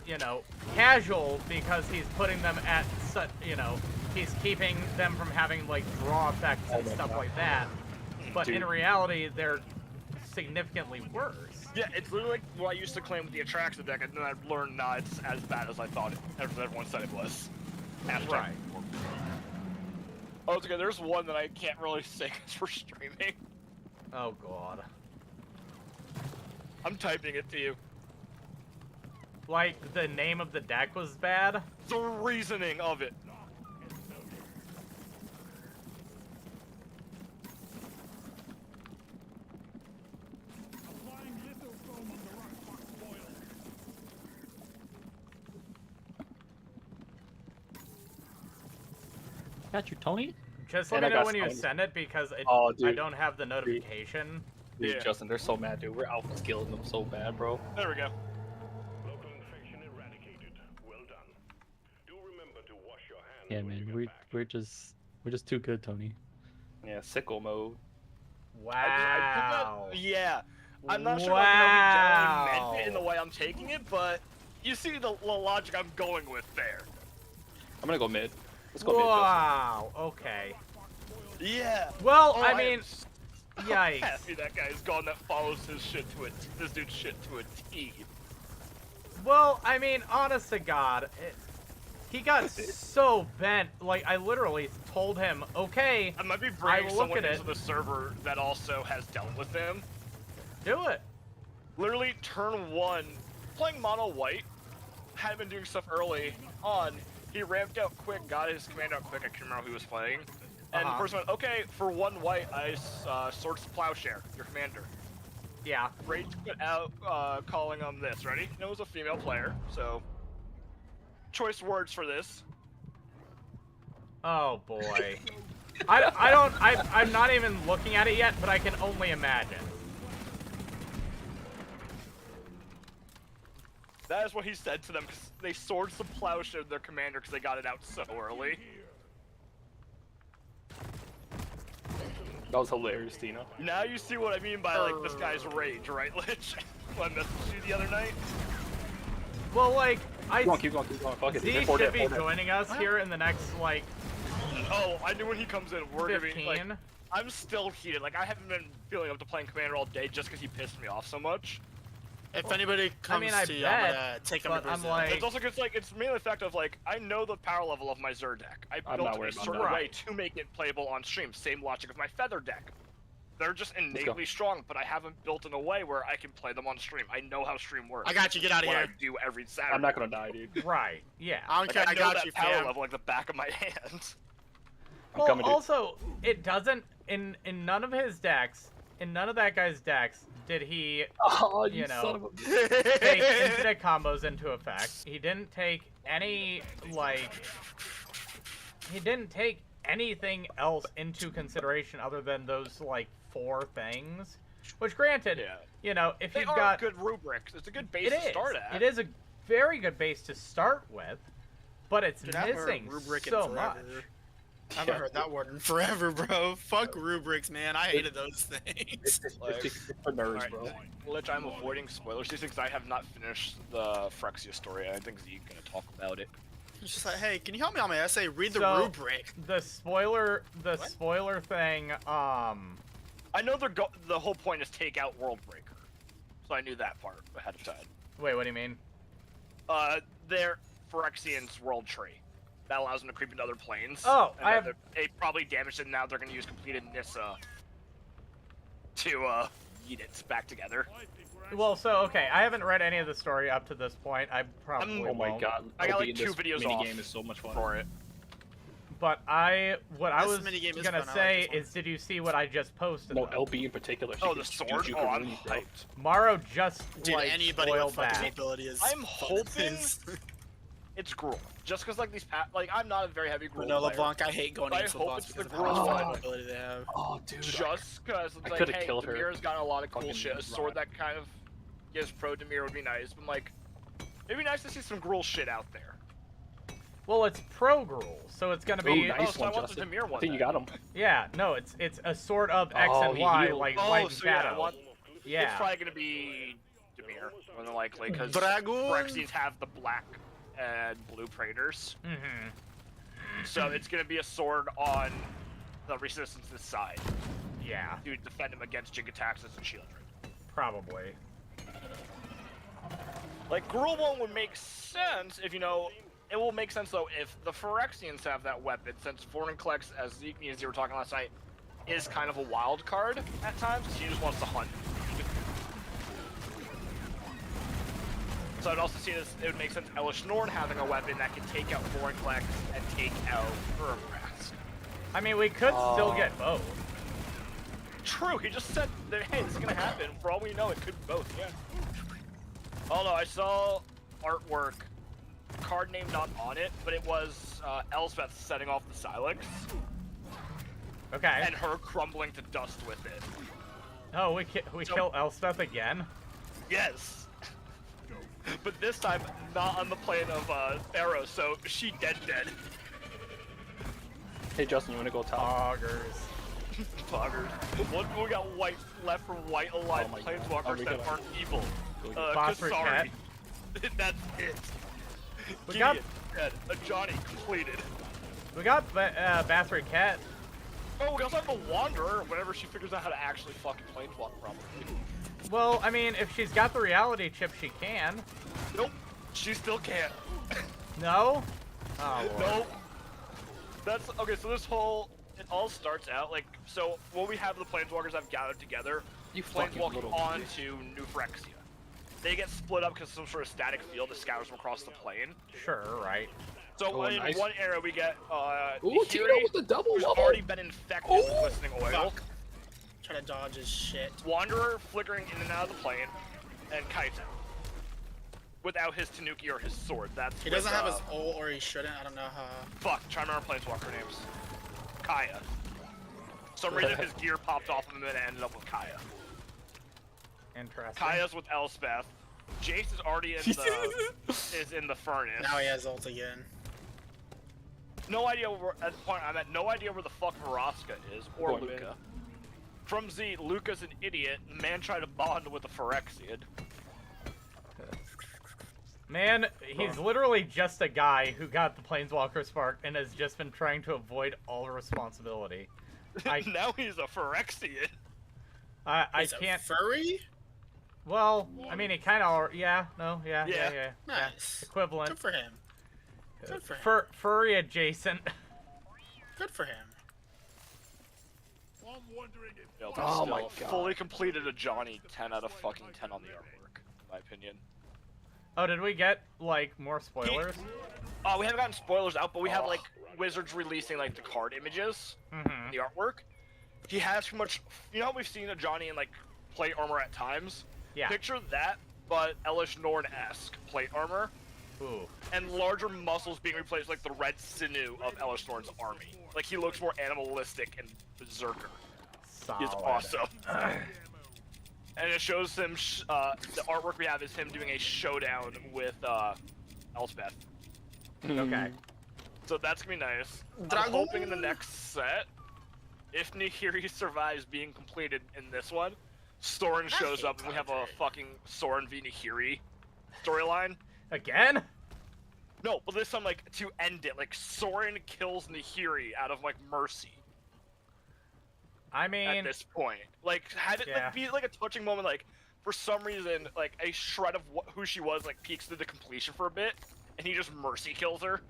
you know, casual because he's putting them at such, you know, he's keeping them from having, like, draw effects and stuff like that. But in reality, they're significantly worse.
Yeah, it's literally like what I used to claim with the Attraction deck, and then I learned nah, it's as bad as I thought it, as everyone said it was.
Right.
Oh, it's okay, there's one that I can't really say because we're streaming.
Oh, God.
I'm typing it to you.
Like, the name of the deck was bad?
The reasoning of it.
Applying lithofoam on the rock box boil.
Got you, Tony.
Just
And
let me
I
know
got
when you
Sony.
send it because it,
Oh,
I
dude.
don't have the notification.
Dude,
Yeah.
Justin, they're so mad, dude. We're out-skilling them so bad, bro.
There we go.
Local infection eradicated. Well done. Do remember to wash your hands
Yeah,
when you
man,
get back.
we're just too good, Tony.
Yeah, sickle mode.
Wow.
Yeah. I'm not sure like, he generally
Wow.
meant it in the way I'm taking it, but you see the logic I'm going with there.
I'm gonna go mid. Let's go mid, Justin.
Wow. Okay.
Yeah.
Well,
Oh,
I
am
mean,
so
yikes.
happy that guy's gone that follows his shit to a this dude's shit to a T.
Well, I mean, honest to God, he got so bent. Like, I literally told him, okay,
I might be
I
bringing
will look
someone
at
into
it.
the server that also has dealt with him.
Do it.
Literally, turn one, playing mono white, had been doing stuff early on. He ramped out quick, got his command out quick. I can't remember who he was playing. And the person went, okay, for one white, I Swords to Plowshare, your commander.
Yeah.
Rage put out calling on this. Ready? And it was a female player, so choice words for this.
Oh, boy. I'm not even looking at it yet, but I can only imagine.
That is what he said to them, because they Swords to Plowshare their commander because they got it out so early.
That was hilarious, Tina.
Now you see what I mean by, like, this guy's rage, right, Lich? When I messaged you the other night?
Well, like,
Keep going, keep going, keep going. Fuck it.
Z
They're four
should
dead,
be
four dead.
joining us here in the next, like,
Oh, I knew when he comes in, we're gonna be,
15.
like, I'm still heated. Like, I haven't been feeling up to playing Commander all day just because he pissed me off so much.
If anybody comes
mean, I
to you,
bet,
I'm gonna take him
but
to
I'm
Brazil.
like-
It's also because, like, it's mainly the fact of, like, I know the power level of my Zer deck. I
I'm
built
not
it
worried
a
about
certain
that.
way to make it playable on stream. Same logic of my Feather deck. They're just
go.
innately strong, but I haven't built in a way where I can play them on stream. I know how stream works.
I got you. Get out of
What I
here.
do every Saturday.
I'm not gonna die, dude.
right, yeah.
I don't
Like,
care.
I
I
know
got
that
you,
power
fam.
level like the back of my hand.
I'm
Well,
coming, dude.
also, it doesn't, in none of his decks, in none of that guy's decks, did he
Oh,
you know,
son of a...
take infinite combos into effect. He didn't take any, like, he didn't take anything else into consideration other than those, like, 4 things. Which, granted,
Yeah.
you know, if
They
you've
are
got...
good rubrics. It's a good base
It
to
is.
start at.
It is a very good base to start with, but it's
Dude, I haven't heard
missing
rubric in
so
forever.
much.
I haven't heard that word in forever, bro. Fuck rubrics, man. I hated those things.
It's for nerds,
Alright,
bro.
Lich, I'm avoiding spoilers just because I have not finished the Phyrexia story, and I think Zeke's gonna talk about it.
It's just like, hey, can you help me on my essay? Read the
So-
rubric.
The spoiler thing,
I know the whole point is take out Worldbreaker, so I knew that part ahead of time.
wait, what do you mean?
They're Phyrexian's world tree. That allows them to creep into other planes.
Oh,
and
I
then
have-
they probably damaged it, and now they're gonna use completed Nissa to yeet it back together.
Well, so, okay, I haven't read any of the story up to this point. I probably
Oh my
won't.
god.
I got,
LB
like,
in
2
this
videos
minigame
off
is so much fun.
for it.
But what I
This
was
minigame is
gonna
fun, I like
say
this one.
is, did you see what I just posted?
No,
though?
LB in particular. she
Oh,
can
the
shoot
sword?
you
Oh, I'm
completely, bro.
hyped.
Maro just
Dude,
like
anybody
spoiled
with fucking
that.
ability is
I'm
fun
hoping-
as-
It's Gruul. Just because, like, these like, I'm not a very heavy Gruul
No,
player.
LeBlanc, I hate going
I
against
hope
LeBlanc
it's
because
the
of how much
Gruul
fucking
one.
ability they have.
Oh, dude.
Just because it's
I
like,
coulda
hey,
killed her.
Demir's got a lot of cool
Fucking
shit. A sword
rot.
that kind of gives pro Demir would be nice. But, like, it'd be nice to see some Gruul shit out there.
Well, it's pro Gruul, so it's gonna
Ooh,
be.
nice
so I
one,
want the
Justin.
Demir
I
one
think you
then.
got him.
Yeah, no, it's a sort of X
Oh,
and
he
Y,
healed.
like
Oh,
White and
so yeah, I
Shadow.
want.
Yeah.
It's probably gonna be Demir, more than likely, because
Dragoon?
Phyrexians have the black and blue Praetors.
Mm-hmm.
So it's gonna be a sword on the Resistance's side
Yeah,
to defend him against Jigataxis and Shieldred.
probably.
Like, Gruul one would make sense if, you know, it will make sense, though, if the Phyrexians have that weapon, since Vorinclex, as Zeke and you were talking last night, is kind of a wild card at times, he just wants to hunt. So I'd also see this, it would make sense Elish Norn having a weapon that can take out Vorinclex and take out Urmrast.
I mean, we could still get both.
True, he just said that, hey, this is gonna happen. For all we know, it could be both, yeah. Oh no, I saw artwork, card name not on it, but it was Elspeth setting off the Silex,
Okay.
and her crumbling to dust with it.
Oh, we
So-
kill Elspeth again?
Yes! But this time, not on the plane of Arrow, so she dead.
Hey, Justin, you want to go top?
Augers.
Poggers. We got white left from white aligned
Oh my God.
planeswalkers
Are we
that
gonna-
aren't evil.
Phosphorus
Kasari. That's it.
We
Gideon,
got-
dead. Johnny completed.
We got Bathory Cat.
Oh, we also have the Wanderer whenever she figures out how to actually fucking planeswalk properly.
Well, I mean, if she's got the reality chip, she can.
Nope, she still can't.
No? Oh, Lord.
Nope. That's okay. So this whole it all starts out like so. When we have the planeswalkers I've gathered together,
You fucking
planeswalking
little
onto New Phyrexia. They get split up because some sort of static field that scatters them across the plane.
Sure, right.
So
Oh,
in
nice.
one area we get
Ooh, Tito
Nihiri,
with the double
who's
wobble.
already been infected with glistening oil.
Fuck. Try to dodge his shit.
Wanderer flickering in and out of the plane, and Kaito. Without his Tanuki or his sword. That's
He
with,
doesn't have his ult, or he shouldn't. I don't know how.
Fuck, try to remember planeswalker names. Kaya. For some reason his gear popped off of him and it ended up with Kaya.
Interesting.
Kaya's with Elspeth. Jace is already in the furnace.
Now he has ult again.
No idea where, at the point I'm at, no idea where the fuck Vraska is, or
Going
Luca. From Z, Luca's an idiot. The man tried to bond with a Phyrexian.
Man, he's literally just a guy who got the Planeswalker Spark and has just been trying to avoid all responsibility.
Now he's a Phyrexian.
I
He's
can't.
a furry?
Well, I mean, he kind of. Yeah, no, yeah.
Nice.
Equivalent.
Good for him. Good for him.
Furry adjacent.
Good for him.
I'm wondering if
Yo,
Oh
still
my God.
fully completed a Johnny 10 out of fucking 10 on the artwork, in my opinion.
Oh, did we get like more spoilers?
We haven't gotten spoilers out, but we have like Wizards releasing like the card images,
Mm-hmm.
the artwork. He has pretty much, you know how we've seen a Johnny in like plate armor at times?
Yeah.
Picture that, but Elish Norn-esque plate armor,
Ooh.
and larger muscles being replaced with like the red sinew of Elish Norn's army. Like he looks more animalistic and berserker.
Solid.
He's awesome. And it shows him, the artwork we have is him doing a showdown with Elspeth.
Okay.
So that's gonna be nice. I'm
Dragon.
hoping in the next set, if Nihiri survives being completed in this one, Soren shows up and we have a fucking Soren v Nihiri storyline.
Again?
No, but this time, like, to end it, like, Soren kills Nihiri out of, like, mercy
I mean,
at this point. Like, had it
Yeah.
like, be, like, a touching moment, like, for some reason, like, a shred of who she was, like, peeks through the completion for a bit, and he just mercy kills her.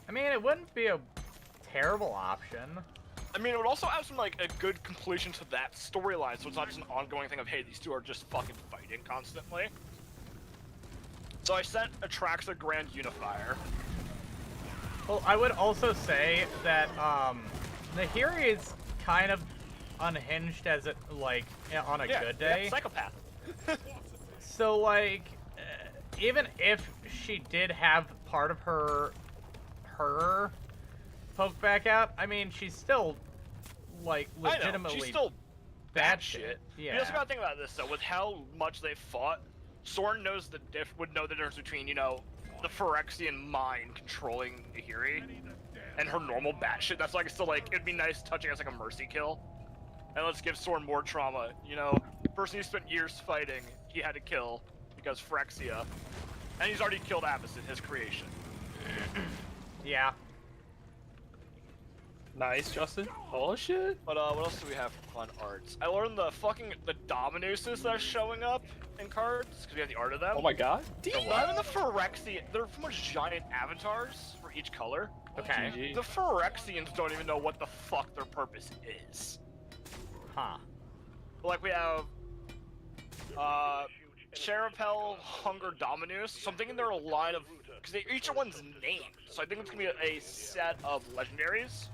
I mean, it wouldn't be a terrible option.
I mean, it would also have some, like, a good completion to that storyline, so it's not just an ongoing thing of, hey, these two are just fucking fighting constantly. So I sent Atraxa Grand Unifier.
Well, I would also say that Nahiri is kind of unhinged as it like on a good day.
Yeah, psychopath.
So like, even if she did have part of her poked back out, I mean, she's still like
I know,
legitimately
she's still
bad
batshit.
shit.
You
Yeah.
also gotta think about this though, with how much they fought, Soren knows would know the difference between, you know, the Phyrexian mind controlling Nahiri and her normal batshit. That's like still like it'd be nice touching as like a mercy kill. And let's give Soren more trauma. You know, person he spent years fighting, he had to kill because Phyrexia. And he's already killed Avacyn, his creation.
Yeah.
Nice, Justin. Oh shit.
But what else do we have for fun arts? I learned the Dominuses that are showing up in cards, because we have the art of them.
Oh my god.
Not even the Phyrexia, they're pretty much giant avatars for each color.
Okay.
GG.
The Phyrexians don't even know what the fuck their purpose is.
Huh.
Like we have Cherapel, Hunger, Dominus. So I'm thinking they're a line of, because each one's named. So I think it's gonna be a set of legendaries.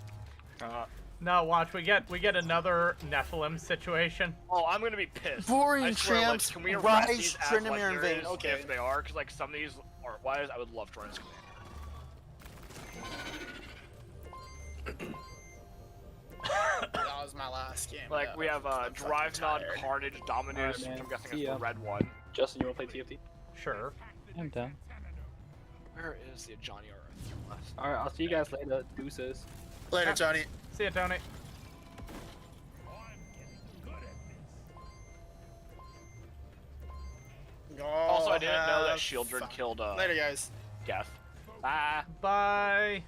No, watch. We get another Nephilim situation.
Oh, I'm gonna be pissed.
Boring
I swear, like,
tramps,
can we erase
rise,
these as
Trinimir in vain.
legendaries
Okay.
if they are? Because like some of these art-wise, I would love to run as commander.
That was my last game.
Like
yeah.
we have
I'm
Drive
fucking
Nod,
tired.
Carnage, Dominus,
Alright, man.
which I'm guessing
See
is
ya.
the red one.
Justin, you wanna play TFT?
Sure.
I'm down.
Where is the Johnny R?
Alright, I'll see you guys later. Deuces.
Later, Johnny.
See ya, Tony.
Also, I didn't know that
have
Shieldred
fun.
killed
Later, guys.
Geth. Ah.
Bye.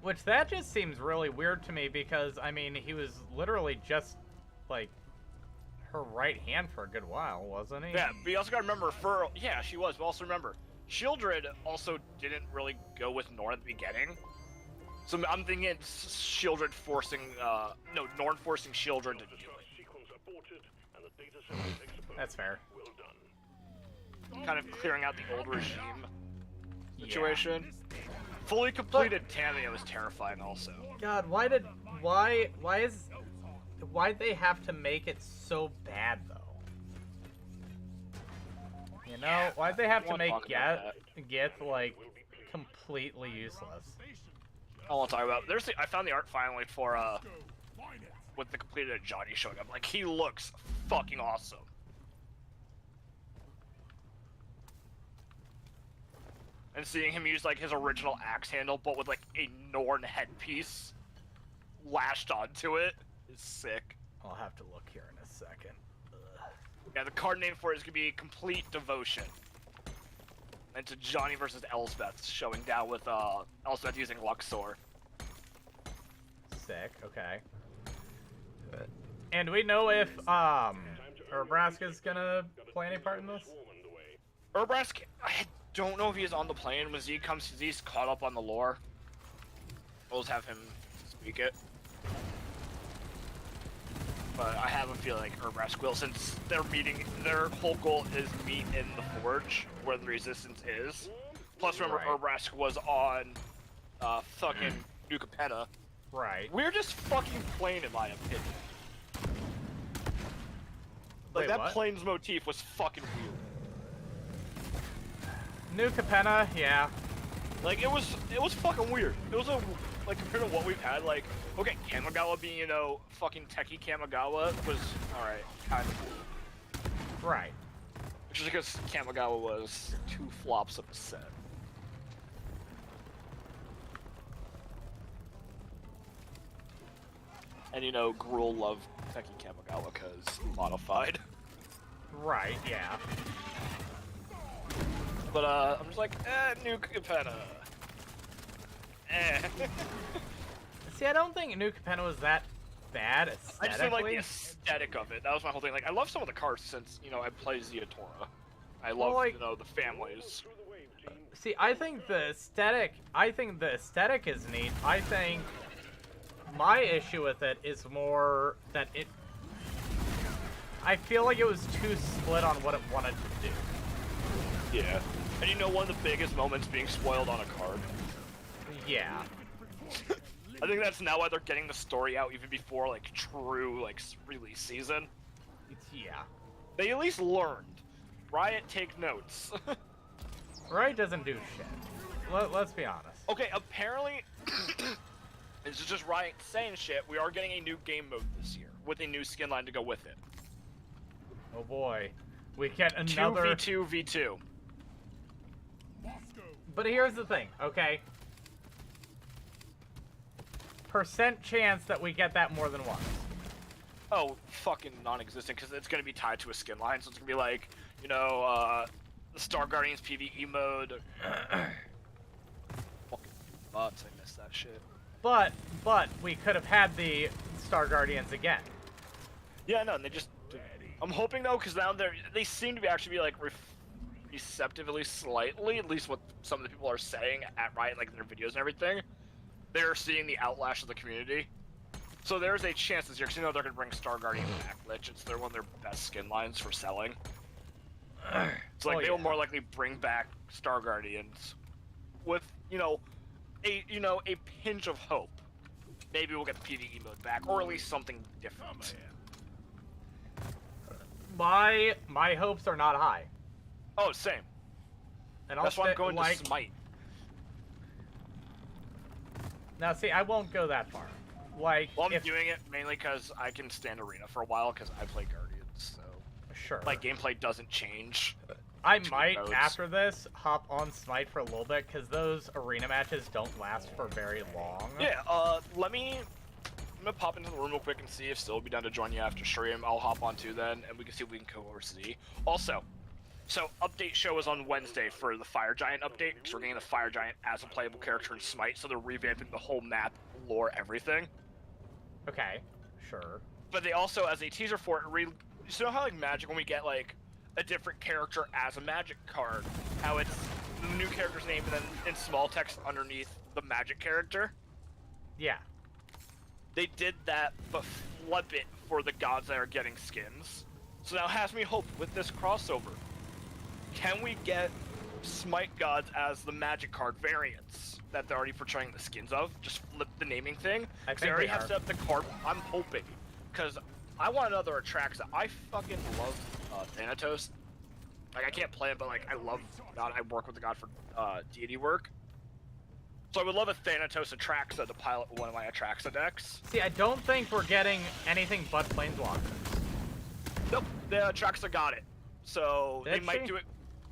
Which that just seems really weird to me because I mean he was literally just like her right hand for a good while, wasn't he?
Yeah, but you also gotta remember, she was, but also remember, Shieldred also didn't really go with Norn at the beginning. So I'm thinking it's Shieldred forcing, Norn forcing Shieldred to do it.
That's fair.
Kind of clearing out the old regime situation. Fully completed Tamia was terrifying also.
God, why'd they have to make it so bad though? You know, why'd they have to
won't
make
talk about
get like completely useless?
I won't talk about it. I found the art finally for, with the completed Johnny showing up. Like, he looks fucking awesome. And seeing him use, like, his original axe handle, but with, like, a Norn headpiece lashed onto it is sick.
I'll have to look here in a second.
Yeah, the card name for it is gonna be Complete Devotion. And to Johnny versus Elspeth, showing down with, Elspeth using Luxor.
Sick. Okay. And we know if Nebraska's gonna play any part in this?
Urbrask, I don't know if he's on the plane when Z comes, he's caught up on the lore. We'll just have him speak it. But I have a feeling Urbrask will, since their whole goal is meet in the Forge, where the Resistance is. Plus, remember,
Right.
Urbrask was on, fucking New Capenna.
Right.
We're just fucking plain, in my opinion. Like,
Wait,
that
what?
plains motif was fucking weird.
New Capenna, yeah.
Like, it was fucking weird. It was like, compared to what we've had, like, okay, Kamigawa being, you know, fucking techie Kamigawa was, alright, kind of cool.
Right.
Which is because Kamigawa was 2 flops of a set. And, you know, Gruul loved techie Kamigawa because modified.
Right, yeah.
But, I'm just like, New Capenna.
See, I don't think New Capenna was that bad aesthetically.
I just didn't like the aesthetic of it. That was my whole thing. Like, I love some of the cards since, you know, I play Ziatora. I love,
Well, like-
you know, the families.
See, I think the aesthetic is neat. I think my issue with it is more that I feel like it was too split on what it wanted to do.
Yeah. And you know, one of the biggest moments being spoiled on a card.
Yeah.
I think that's now why they're getting the story out even before, like, true, like, release season.
Yeah.
They at least learned. Riot, take notes.
Riot doesn't do shit. Let's be honest.
Okay, apparently, this is just Riot saying shit. We are getting a new game mode this year with a new skin line to go with it.
Oh boy. We get another...
2v2 v2.
But here's the thing, okay? Percent chance that we get that more than once.
Oh, fucking non-existent, because it's gonna be tied to a skin line, so it's gonna be like, you know, the Star Guardians PvE mode. Fucking nuts, I missed that shit.
But we could have had the Star Guardians again.
Yeah, no, and they just... I'm hoping, though, because now they seem to be actually be, like, receptive, at least slightly, at least what some of the people are saying at Riot, like, in their videos and everything. They're seeing the outlash of the community. So there's a chance this year, because you know they're going to bring Star Guardian back, Lich. It's one of their best skin lines for selling. So, like, they will more likely bring back Star Guardians with, you know, a pinch of hope. Maybe we'll get the PvE mode back, or at least something different.
My hopes are not high.
Oh, same.
And
That's why I'm going
like,
to Smite.
Now, see, I won't go that far. Like,
Well, I'm doing it mainly because I can stand Arena for a while because I play Guardians, so...
Sure.
Like, gameplay doesn't change.
I might,
modes.
after this, hop on Smite for a little bit, because those arena matches don't last for very long.
Yeah, I'm gonna pop into the room real quick and see if Still will be down to join you after stream. I'll hop on too then, and we can see if we can co-oversee. Also, so update show is on Wednesday for the Fire Giant update, because we're getting the Fire Giant as a playable character in Smite, so they're revamping the whole map, lore, everything.
Okay, sure.
But they also, as a teaser for it, you know how like Magic, when we get like a different character as a Magic card, how it's the new character's name and then in small text underneath the Magic character?
Yeah.
They did that, but flip it for the gods that are getting skins. So now it has me hope with this crossover. Can we get Smite gods as the Magic card variants that they're already portraying the skins of? Just flip the naming thing.
I
Because
think
they already
they
have
are.
set up the card. I'm hoping. Because I want another Atraxa. I fucking love Thanatos. Like, I can't play it, but like, I love God. I work with the god for deity work. So I would love a Thanatos Atraxa to pilot one of my Atraxa decks.
See, I don't think we're getting anything but Planeswalkers.
Nope, the Atraxa got it. So they
Did
might
she?
do it.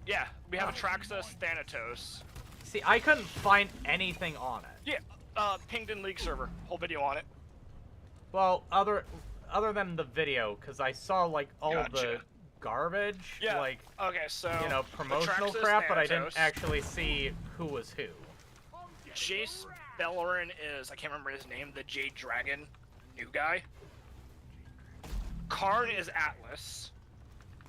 Yeah, we have Atraxa, Thanatos.
See, I couldn't find anything on it.
Yeah, pinged in League server. Whole video on it.
Well, other than the video, because I saw, like, all of the
Gotcha.
garbage,
Yeah.
like,
Okay, so
you know, promotional
Atraxa's
crap, but I
Thanatos.
didn't actually see who was who.
Jace Bellerin is, I can't remember his name, the Jade Dragon new guy. Karn is Atlas.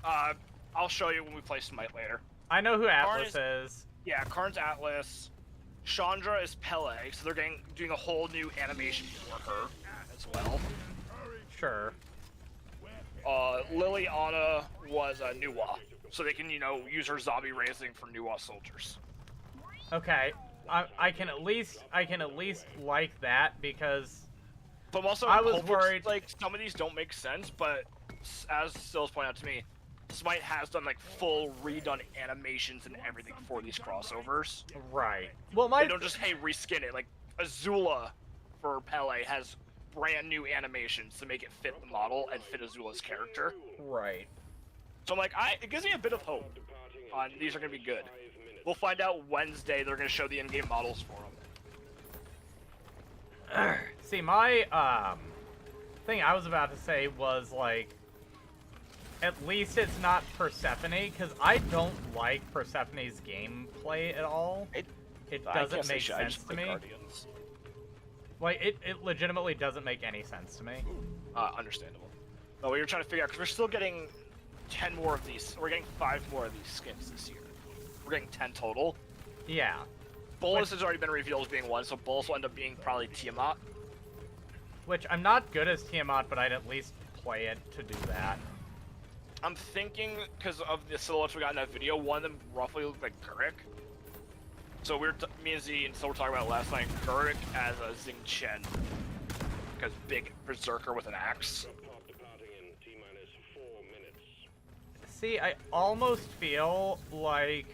I'll show you when we play Smite later.
I know who
Karn
Atlas is.
Yeah, Karn's Atlas. Chandra is Pele, so they're doing a whole new animation for her as well.
Sure.
Liliana was Nuwa, so they can, you know, use her zombie raising for Nuwa soldiers.
Okay. I can at least like that, because
But I'm also
I was
hopeful,
worried-
like, some of these don't make sense, but as Stills pointed out to me, Smite has done, like, full redone animations and everything for these crossovers.
right. Well,
They don't just, hey, reskin it. Like, Azula for Pele has brand new animations to make it fit the model and fit Azula's character.
right.
So I'm like, it gives me a bit of hope on these are going to be good. We'll find out Wednesday. They're going to show the in-game models for them.
See, my thing I was about to say was, like, at least it's not Persephone, because I don't like Persephone's gameplay at all. It doesn't make sense to me.
Guardians.
Like, it legitimately doesn't make any sense to me.
Understandable. But we were trying to figure out, because we're still getting 10 more of these. We're getting 5 more of these skins this year. We're getting 10 total.
Yeah.
Bolus has already been revealed as being one, so Bolus will end up being probably Tiamat.
Which, I'm not good as Tiamat, but I'd at least play it to do that.
I'm thinking, because of the silhouettes we got in that video, one of them roughly looked like Gurik. So me and Z and Sil were talking about it last night, Gurik as a Xing Chen. Because big berserker with an axe.
See, I almost feel like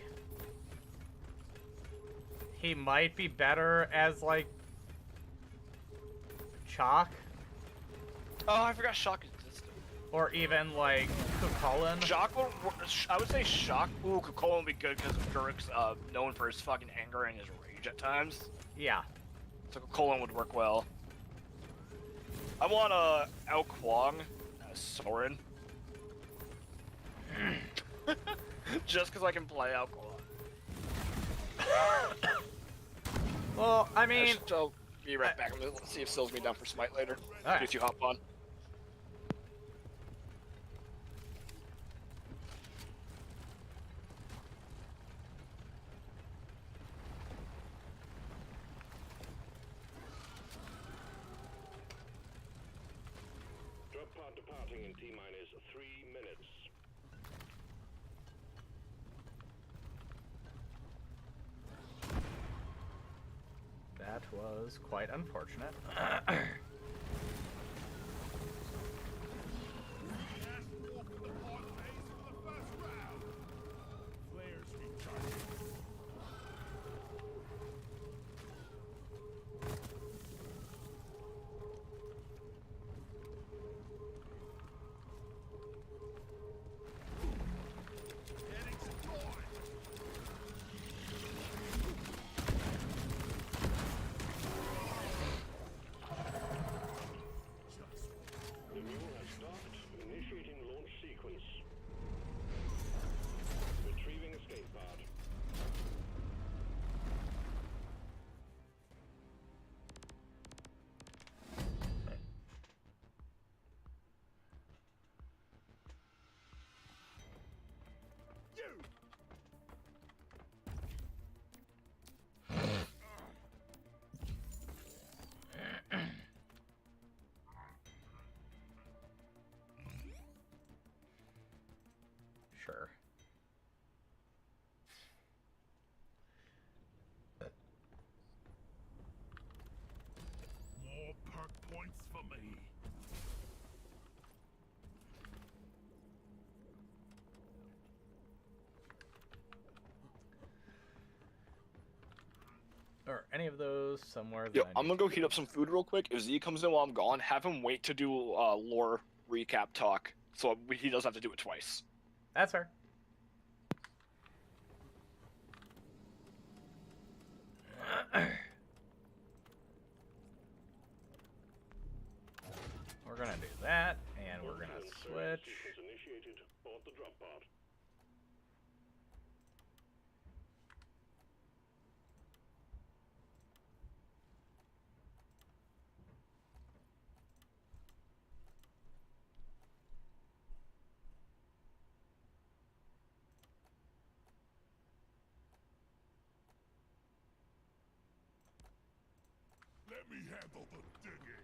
he might be better as, like, Chalk.
Oh, I forgot Shock existed.
Or even like Kukulin.
Shock, I would say Shock. Ooh, Kukulin would be good because Guruk's known for his fucking anger and his rage at times.
Yeah.
So Kukulin would work well. I want Ao Kwang as Soren. Just because I can play Ao Kwang.
Well, I mean,
I'll be right back. Let's see if Sills me down for Smite later.
Alright.
If you hop on.
Drop pod departing in T-minus 3 minutes.
that was quite unfortunate.
Flares recharging. Getting destroyed.
The mule has docked. Initiating launch sequence. Retrieving escape pod.
You.
Sure.
More perk points for me.
Or any of those somewhere that
Yo,
I
I'm
need
gonna go heat up some food real quick. If Z comes in while I'm gone, have him wait to do lore recap talk, so he doesn't have to do it twice.
That's fair. We're gonna do that, and we're gonna switch.
Sequence initiated. Board the drop pod.
Let me handle the digging.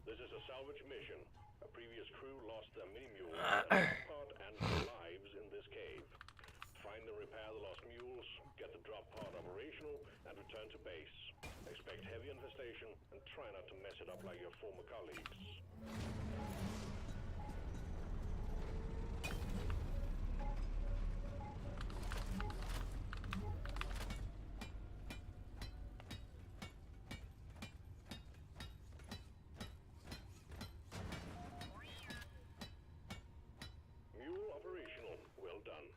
This is a salvage mission. A previous crew lost their mini-mules, and pod and their lives in this cave. Find and repair the lost mules, get the drop pod operational, and return to base. Expect heavy infestation, and try not to mess it up like your former colleagues. Mule operational. Well done.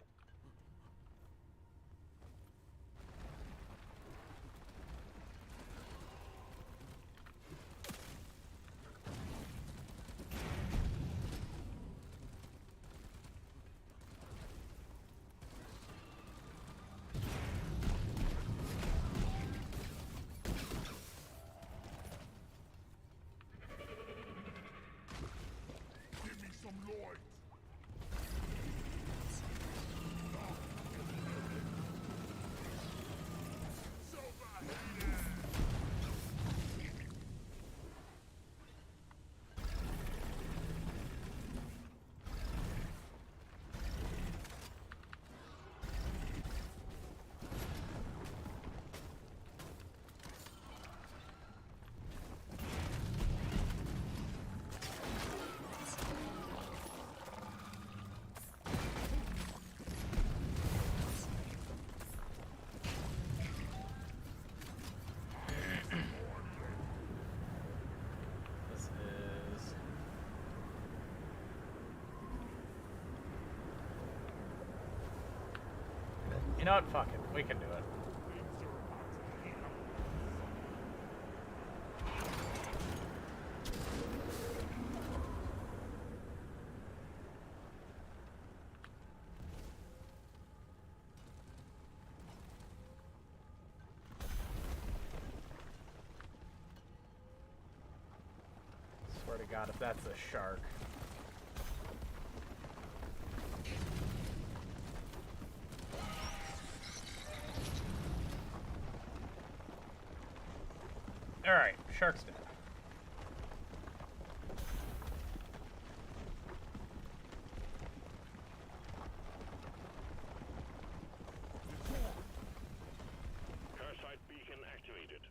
Lord.
This is. You know what? Fuck it. We can do it. Swear to God, if that's a shark. Alright, shark's dead.
Cursite beacon activated.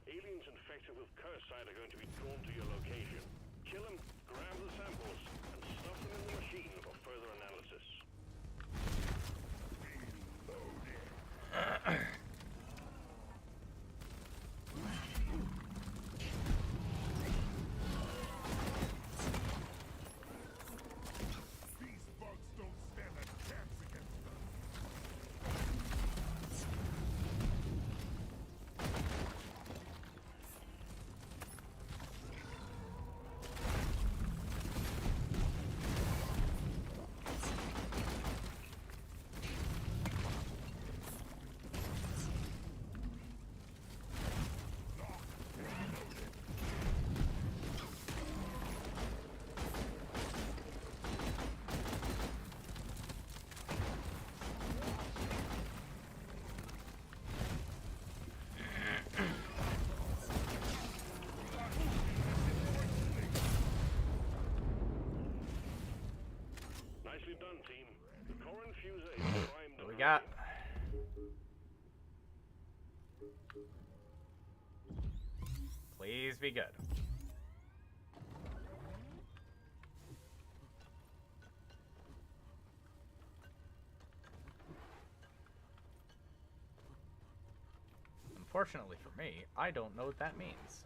Aliens infected with Cursite are going to be drawn to your location. Kill them, grab the samples, and stuff them in the machine for further analysis.
These bugs don't stand a chance against us.
Nicely done, team. The core infuser is primed.
What we got? Please be good. Unfortunately for me, I don't know what that means.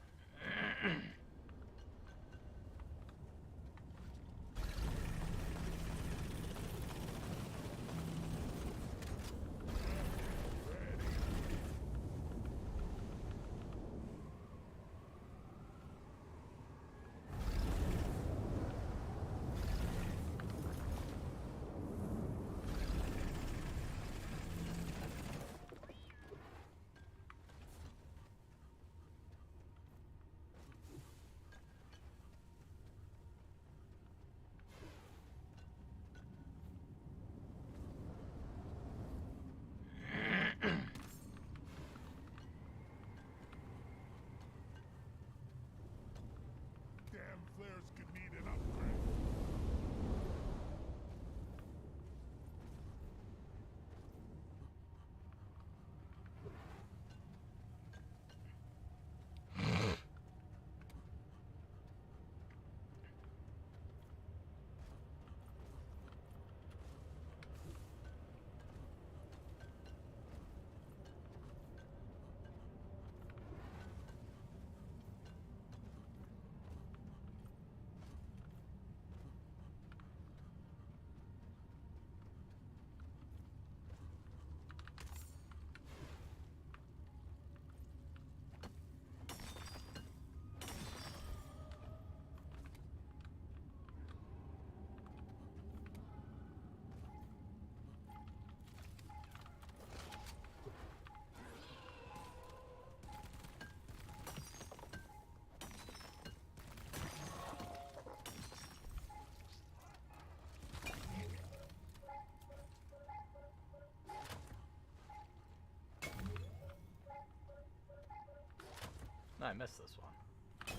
I missed this one.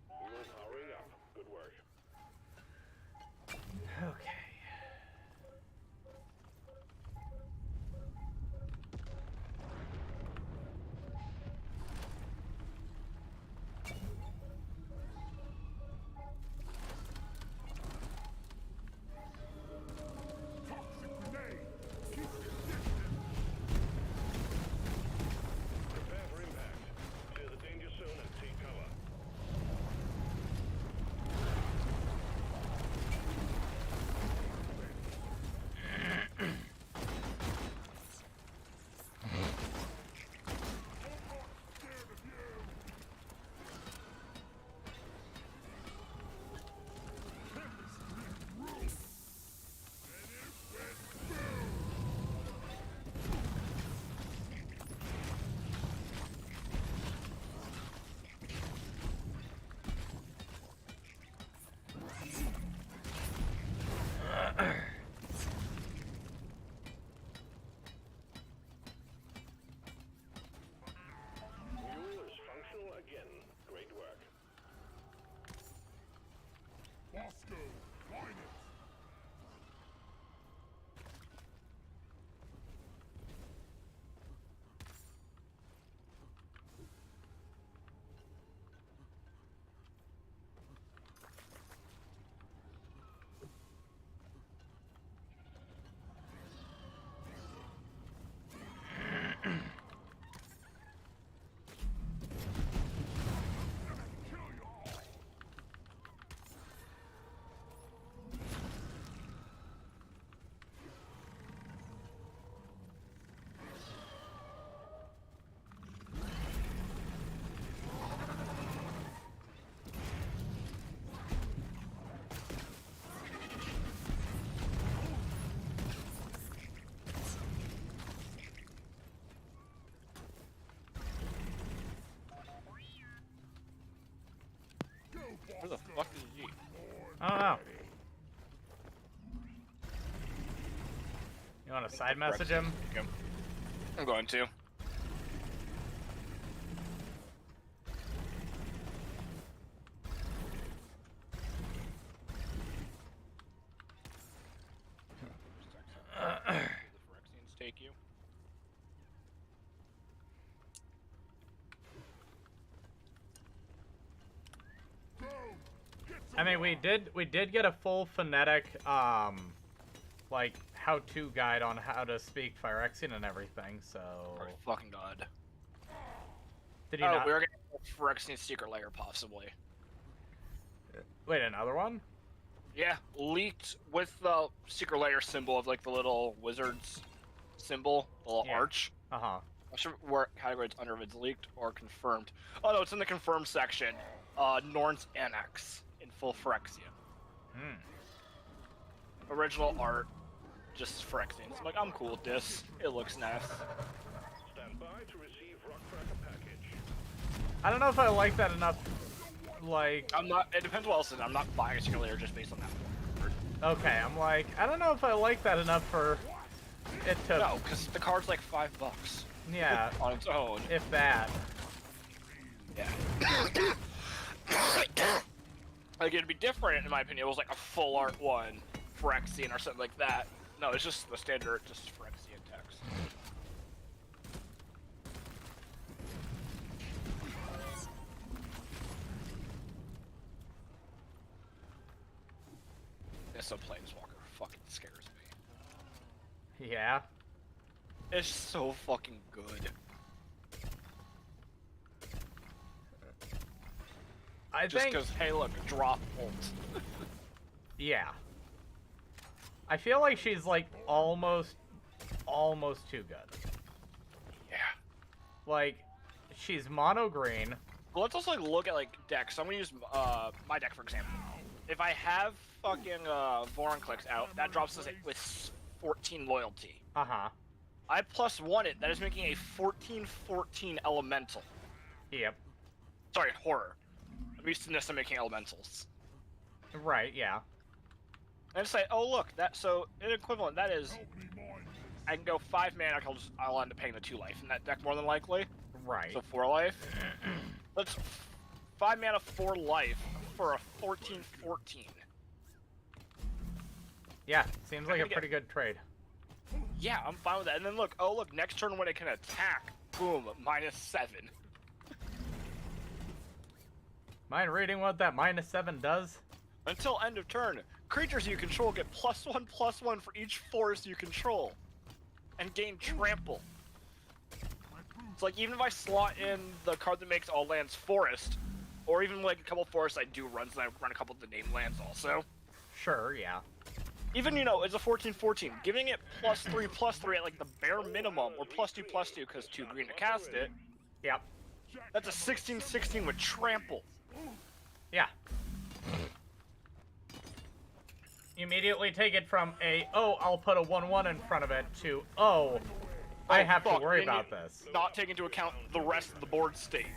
Mules powering up. Good work.
Okay.
Toxic grenade. Keep your distance.
Prepare for impact. Clear the danger zone and take cover. Mule is functional again. Great work.
Bosco, find it. Kill you all. Go,
Where the
Bosco.
fuck is he?
I don't know. You want to side message him?
I'm going to. The Phyrexians take you.
Go. Get some
I mean, we did get a full phonetic like how-to guide on how to speak Phyrexian and everything. So
Oh fucking god.
did you
Oh,
not?
we're gonna get Phyrexian secret layer possibly.
Wait, another one?
Yeah, leaked with the secret layer symbol of like the little wizard's symbol, the little
Yeah.
arch.
Uh huh.
I'm sure where category it's under if it's leaked or confirmed. Oh no, it's in the confirmed section. Norn's Annex in full Phyrexian.
Hmm.
Original art, just Phyrexian. So I'm like, I'm cool with this. It looks nice.
Stand by to receive Rockcracker package.
I don't know if I like that enough. Like,
I'm not. It depends what else is. I'm not buying a secret layer just based on that.
okay, I'm like, I don't know if I like that enough for it to.
No, because the card's like $5
Yeah,
on its own.
if that.
Yeah. Like it'd be different in my opinion. It was like a full art one, Phyrexian or something like that. No, it's just the standard, just Phyrexian text. This a Planeswalker fucking scares me.
Yeah.
It's so fucking good.
I
Just
think.
because, hey, look, drop ult.
Yeah. I feel like she's like almost too good.
Yeah.
Like, she's mono green.
But let's also like, look at like decks. So I'm gonna use my deck for example. If I have fucking Voron clicks out, that drops us with 14 loyalty.
Uh huh.
I +1 it. That is making a 14/14 elemental.
Yep.
Sorry, horror. I'm used to necessarily making elementals.
Right, yeah.
And say, oh look, so an equivalent, that is, I can go 5 mana, I'll end up paying the 2 life in that deck more than likely.
Right.
So 4 life. That's 5 mana, 4 life for a 14/14.
Yeah, seems like a pretty good trade.
Yeah, I'm fine with that. And then look, oh look, next turn when it can attack, boom, -7.
Mind reading what that -7 does?
Until end of turn, creatures you control get +1/+1 for each forest you control, and gain trample. It's like even if I slot in the card that makes all lands forest, or even like a couple forests I do runs, and I run a couple of the named lands also.
Sure, yeah.
Even, you know, it's a 14/14, giving it +3/+3 at like the bare minimum, or +2/+2 because 2 green to cast it.
Yep.
That's a 16/16 with trample.
Yeah. You immediately take it from I'll put a 1/1 in front of it to, I have to worry about this.
Not take into account the rest of the board state.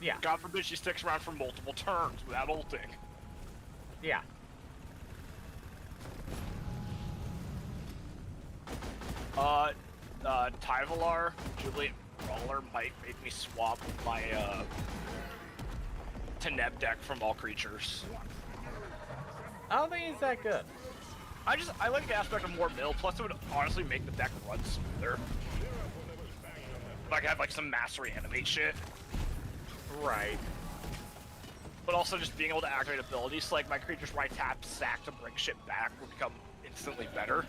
Yeah.
God forbid she sticks around for multiple turns without ulting.
Yeah.
Tyvalar, Juliet Brawler might make me swap my, Teneb deck from all creatures.
I don't think he's that good.
I like the aspect of more mill, plus it would honestly make the deck run smoother. Like I have like some mastery animate shit.
Right.
But also just being able to activate abilities, so like my creatures where I tap sack to bring shit back will become instantly better.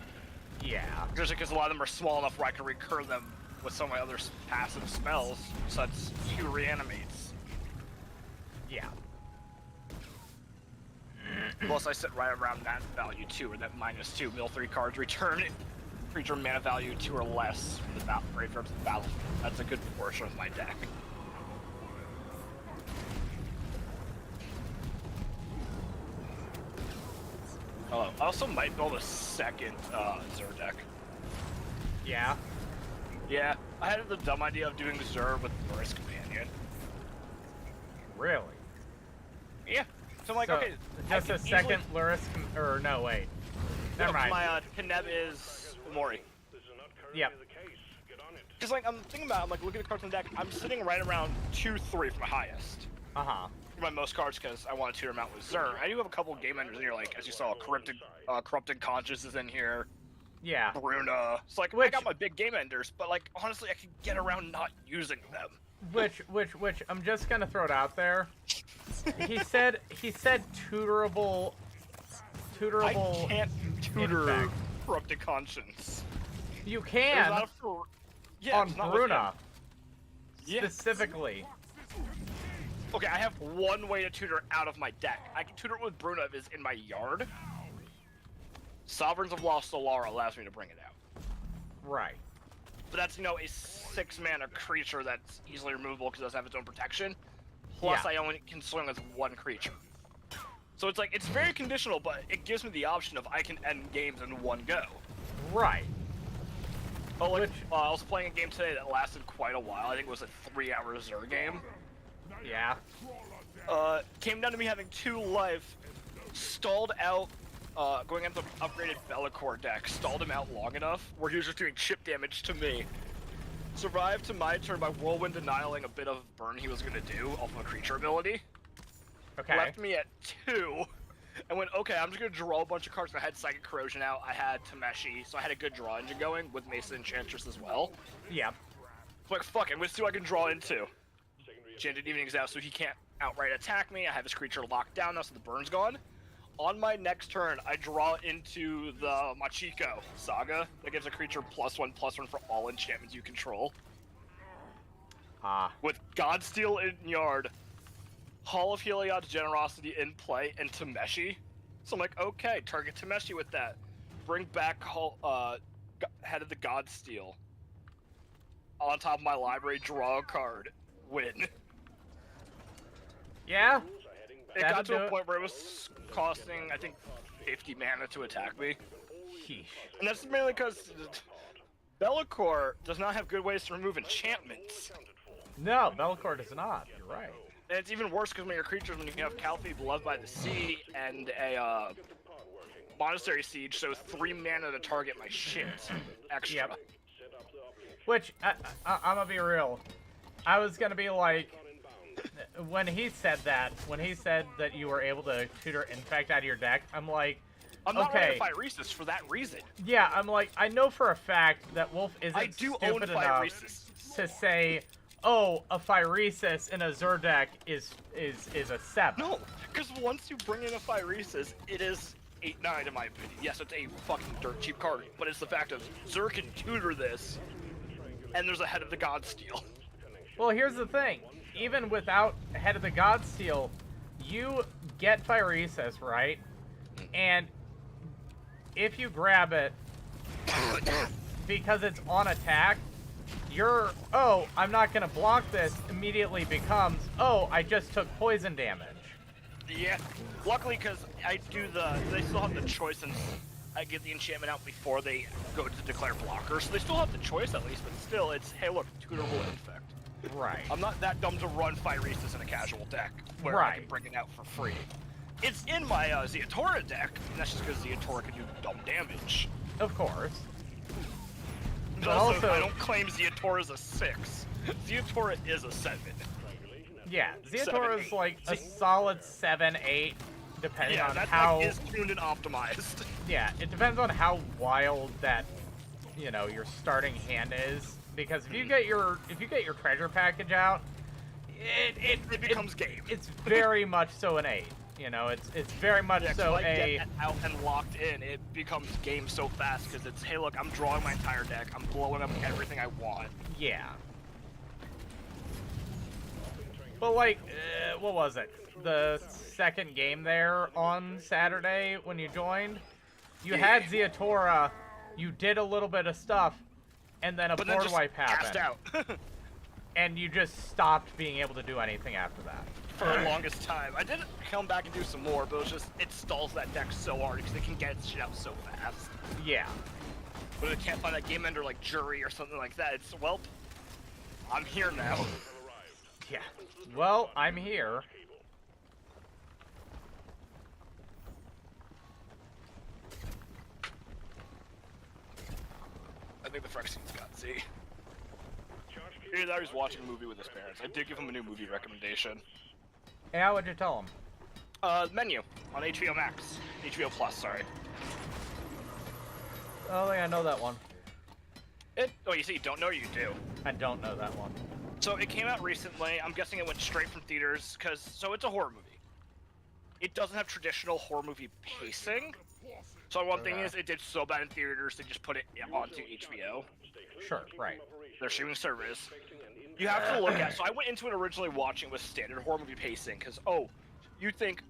Yeah.
Just because a lot of them are small enough where I can recur them with some of my other passive spells, such as Q reanimates.
Yeah.
Plus I sit right around that value too, or that -2 mill 3 cards return creature mana value 2 or less from the graveyard to the battlefield. That's a good portion of my deck. Oh, I also might build a second Zur deck.
Yeah.
Yeah, I had the dumb idea of doing Zur with Lurrus Companion.
Really?
Yeah. So I'm like,
So,
okay,
just a second Lurrus, or no, wait. Never mind.
My Kneb is Mori.
Yep.
Because like I'm thinking about, I'm like looking at the cards in the deck. I'm sitting right around 2-3 for my highest.
Uh-huh.
For my most cards, because I want to tutor them out with Zur. I do have a couple of game enders in here, like as you saw, Corrupted Conscience is in here.
Yeah.
Bruna. So like, I got my big game enders, but like honestly, I could get around not using them.
Which I'm just gonna throw it out there. He said tutorable.
I can't tutor Corrupted Conscience.
You can on Bruna specifically.
Okay, I have one way to tutor out of my deck. I can tutor it with Bruna if it's in my yard. Sovereigns of Lost Solara allows me to bring it out.
Right.
But that's, you know, a 6-mana creature that's easily removable because it doesn't have its own protection. Plus, I only can swing with 1 creature. So it's like, it's very conditional, but it gives me the option of I can end games in 1 go.
Right.
Oh, like, I was playing a game today that lasted quite a while. I think it was a 3-hour Zur game.
Yeah.
Came down to me having 2 life, stalled out, going into the upgraded Bellicor deck, stalled him out long enough where he was just doing chip damage to me. Survived to my turn by Whirlwind Denialing a bit of burn he was gonna do off of a creature ability.
Okay.
Left me at 2, and went, okay, I'm just gonna draw a bunch of cards. I had Psychic Corrosion out, I had Tameshi, so I had a good draw engine going with Mason Enchantress as well.
Yep.
Like, fuck it, let's see what I can draw into. Enchanted Evening's out, so he can't outright attack me. I have his creature locked down now, so the burn's gone. On my next turn, I draw into the Machiko Saga that gives a creature +1/+1 for all enchantments you control. With Godsteel in yard, Hall of Heliod's Generosity in play, and Tameshi. So I'm like, okay, target Tameshi with that. Bring back Head of the Godsteel. On top of my library, draw a card. Win.
Yeah.
It got to a point where it was costing, I think, 50 mana to attack me.
Sheesh.
And that's mainly because Bellicor does not have good ways to remove enchantments.
No, Bellicor does not. You're right.
And it's even worse because when your creatures, when you have Calfee, Beloved by the Sea, and a Monastery Siege, so 3 mana to target my shit extra.
Yep. Which, I'm gonna be real. I was gonna be like, when he said that you were able to tutor Infect out of your deck, I'm like,
I'm not
okay.
running Phyresis for that reason.
Yeah, I'm like, I know for a fact that Wolf isn't stupid enough to say, oh, a Phyresis in a Zur deck is a 7.
No, because once you bring in a Phyresis, it is 8-9 in my opinion. Yes, it's a fucking dirt cheap card, but it's the fact of Zur can tutor this, and there's a Head of the Godsteel.
Well, here's the thing. Even without Head of the Godsteel, you get Phyresis, right? And if you grab it, because it's on attack, your, oh, I'm not going to block this, immediately becomes, oh, I just took poison damage.
Yeah, luckily because I do they still have the choice, and I get the enchantment out before they go to declare blocker, so they still have the choice at least, but still, it's, hey look, tutorable Infect.
Right.
I'm not that dumb to run Phyresis in a casual deck, where I can bring it out for free. It's in my Zeotora deck, and that's just because Zeotora can do dumb damage.
Of course.
But also, I don't claim Zeotora's a 6. Zeotora is a 7.
Yeah, Zeotora is like a solid 7-8, depending on
that
how...
deck is tuned and optimized.
Yeah, it depends on how wild that, you know, your starting hand is. Because if you get your treasure package out,
it becomes game.
It's very much so an 8. You know, it's very much so
I get that out and locked in, it becomes game so fast because it's, hey look, I'm drawing my entire deck, I'm blowing up everything I want.
Yeah. But like, what was it? The second game there on Saturday when you joined, you had Zeotora, you did a little bit of stuff, and then a board wipe happened.
Out.
And you just stopped being able to do anything after that.
For the longest time. I did come back and do some more, but it was just, it stalls that deck so hard because it can get its shit out so fast.
Yeah.
But if it can't find that game ender like Jury or something like that, it's, well, I'm here now.
Yeah. Well, I'm here.
I think the Phyrexian's got Z. He was watching a movie with his parents. I did give him a new movie recommendation.
Yeah, what'd you tell him?
Menu on HBO Max. HBO Plus, sorry.
I don't think I know that one.
Oh, you see, you don't know or you do?
I don't know that one.
So it came out recently. I'm guessing it went straight from theaters, so it's a horror movie. It doesn't have traditional horror movie pacing. So one thing is, it did so bad in theaters, they just put it onto HBO.
Sure, right.
Their streaming service. You have to look at, so I went into it originally watching with standard horror movie pacing, because, oh, you think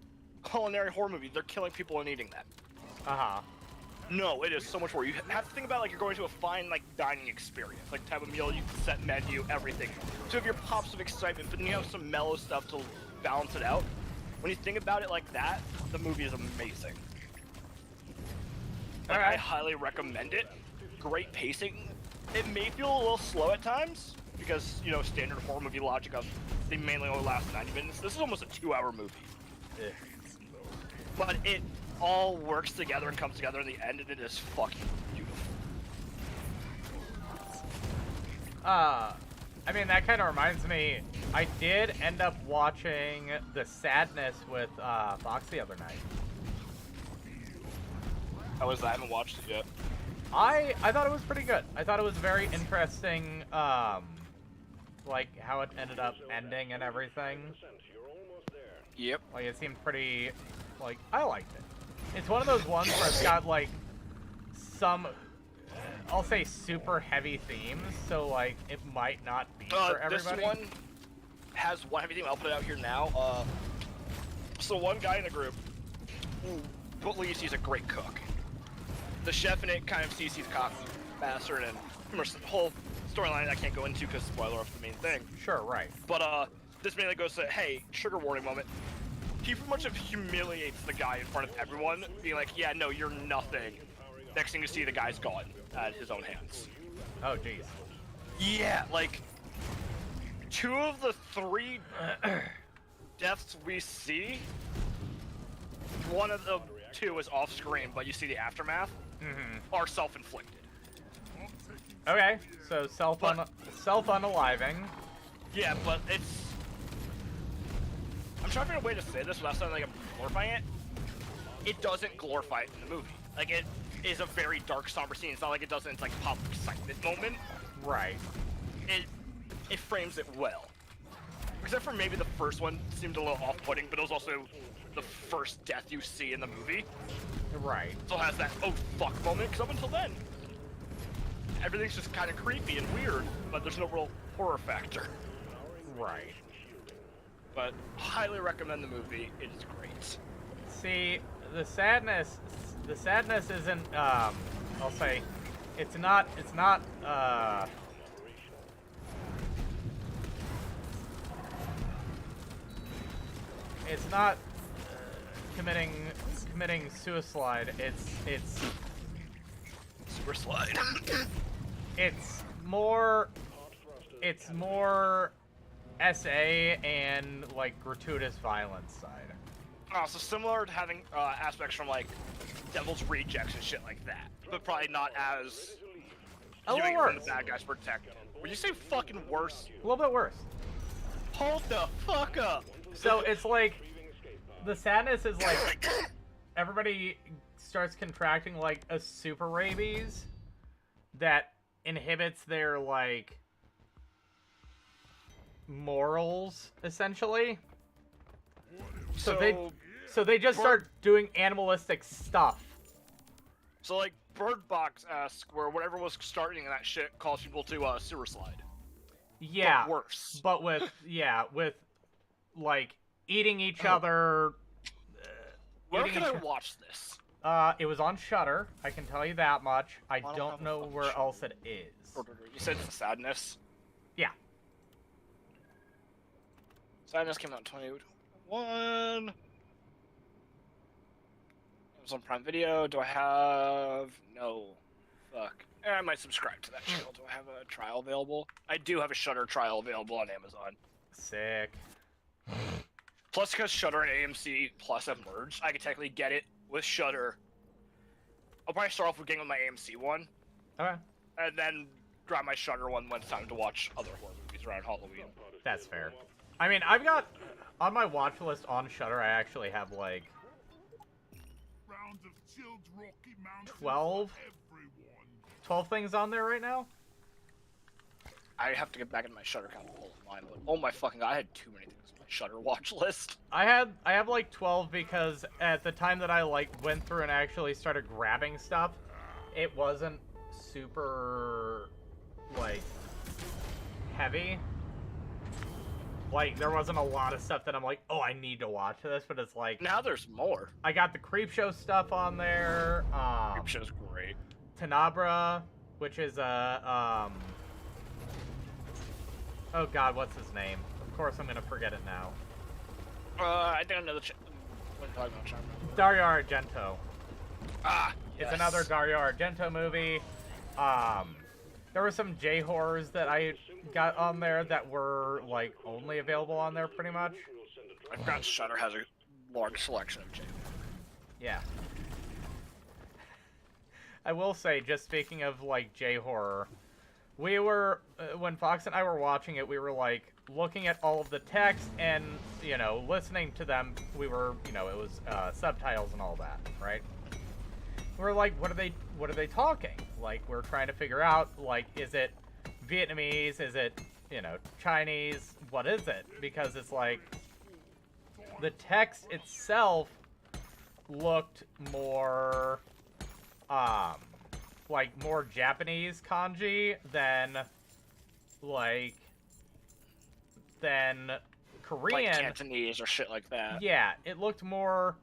culinary horror movie, they're killing people and eating them.
Uh-huh.
No, it is so much more. You have to think about, like, you're going to a fine, like, dining experience. Like, type of meal, you can set menu, everything. So you have your pops of excitement, but then you have some mellow stuff to balance it out. When you think about it like that, the movie is amazing. Like, I highly recommend it. Great pacing. It may feel a little slow at times, because, you know, standard horror movie logic of they mainly only last 90 minutes. This is almost a 2-hour movie.
Ugh.
But it all works together and comes together in the end, and it is fucking beautiful.
I mean, that kind of reminds me, I did end up watching The Sadness with Fox the other night.
How was that? I haven't watched it yet.
I thought it was pretty good. I thought it was very interesting, like, how it ended up ending and everything.
Yep.
Like, it seemed pretty, like, I liked it. It's one of those ones where it's got, like, some, I'll say super heavy themes, so, like, it might not be for everybody.
This one has one heavy theme. I'll put it out here now. So one guy in the group, Lee sees a great cook. The chef in it kind of sees he's a cock bastard, and the whole storyline I can't go into because spoiler of the main thing.
Sure, right.
But this mainly goes to, hey, trigger warning moment. He pretty much humiliates the guy in front of everyone, being like, yeah, no, you're nothing. Next thing you see, the guy's gone at his own hands.
Oh, jeez.
Yeah, like, 2 of the 3 deaths we see, one of the two is off screen, but you see the aftermath, are self-inflicted.
Okay, so self-unaliving.
Yeah, but it's... I'm trying to find a way to say this without sounding like I'm glorifying it. It doesn't glorify it in the movie. Like, it is a very dark, somber scene. It's not like it does in its, like, pop excitement moment.
Right.
It frames it well. Except for maybe the first one seemed a little off-putting, but it was also the first death you see in the movie.
Right.
So it has that, oh fuck moment, because up until then, everything's just kind of creepy and weird, but there's no real horror factor.
Right.
But highly recommend the movie. It is great.
See, the sadness isn't, I'll say, it's not, it's not committing suicide. It's
Super slide.
it's more SA and like gratuitous violence side.
So similar to having aspects from like Devil's Rejects and shit like that, but probably not as
A little
doing it from
worse.
the bad guys protect. Would you say fucking worse?
A little bit worse.
Hold the fuck up.
So it's like the sadness is like everybody starts contracting like a super rabies that inhibits their like morals essentially. So they just start doing animalistic stuff.
So like Bird Box-esque, where whatever was starting that shit caused people to sewer slide.
Yeah.
But worse.
But with like eating each other.
Where
eating
can I
each-
watch this?
It was on Shudder. I can tell you that much. I
don't
don't
have a
know
fucking
where
Shudder.
else it is.
You said it's Sadness?
Yeah.
Sadness came out in 2021. Amazon Prime Video. Do I have... No. Fuck. I might subscribe to that channel. Do I have a trial available? I do have a Shudder trial available on Amazon.
Sick.
Plus, because Shudder and AMC Plus have merged, I can technically get it with Shudder. I'll probably start off with getting on my AMC one,
Okay.
and then grab my Shudder one when it's time to watch other horror movies around Halloween.
That's fair. I mean, I've got on my watch list on Shudder. I actually have like
Rounds of chilled Rocky Mountains
12?
for everyone.
12 things on there right now.
I have to get back into my Shudder account and pull mine, but oh my fucking god, I had too many things on my Shudder watch list.
I have like 12 because at the time that I like went through and actually started grabbing stuff, it wasn't super like heavy. Like there wasn't a lot of stuff that I'm like, oh, I need to watch this, but it's like
Now there's more.
I got the Creepshow stuff on there.
Creepshow's great.
Tenabra, which is a oh god, what's his name? Of course I'm gonna forget it now.
I think I know the what are you talking about, Charm?
Dario Argento.
Ah,
It's
yes.
another Dario Argento movie. There were some J horrors that I got on there that were like only available on there pretty much.
I forgot Shudder has a large selection of J.
Yeah. I will say, just speaking of like J horror, we were when Fox and I were watching it, we were like looking at all of the text and listening to them. We were it was subtitles and all that, right? We're like, what are they talking? Like, we're trying to figure out, like, is it Vietnamese? Is it, Chinese? What is it? Because it's like, the text itself looked more, like, more Japanese kanji than Korean.
Like Cantonese or shit like that.
Yeah, it looked more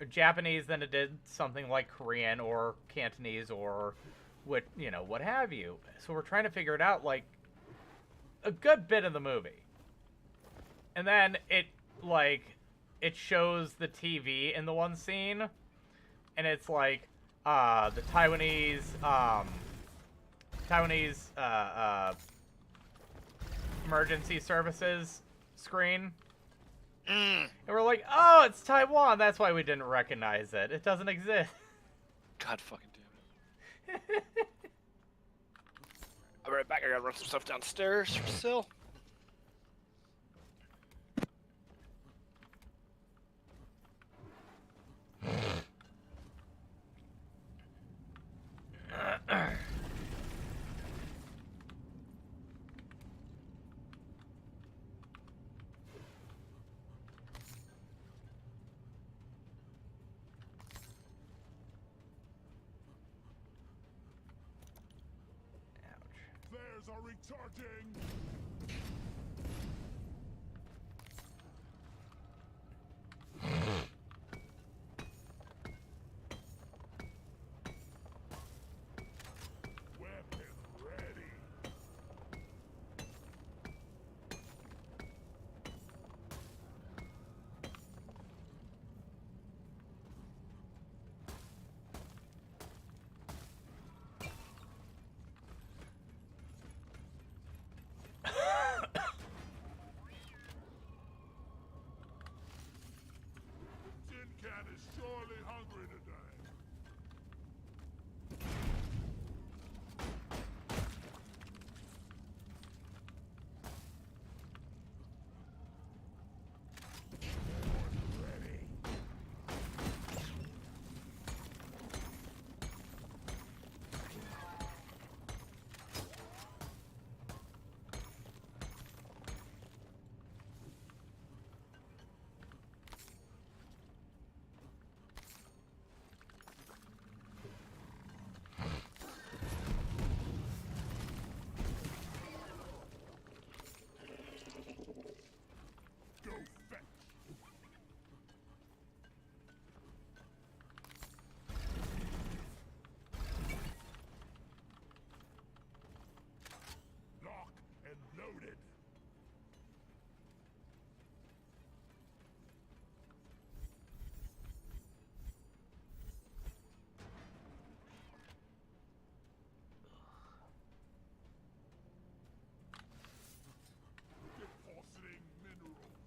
Japanese than it did something like Korean or Cantonese or what have you. So we're trying to figure it out like a good bit of the movie. And then it shows the TV in the one scene and it's like the Taiwanese emergency services screen.
Mm.
And we're like, oh, it's Taiwan. That's why we didn't recognize it. It doesn't exist.
God fucking damn it. I'll be right back. I gotta run some stuff downstairs for Sil.
Flares are recharging. Weapon ready. Tin Can is surely hungry today. Ready. Go fetch. Lock and loaded. Depositing minerals.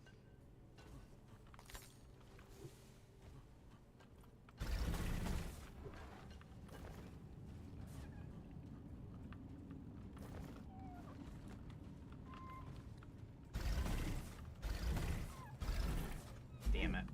Damn it.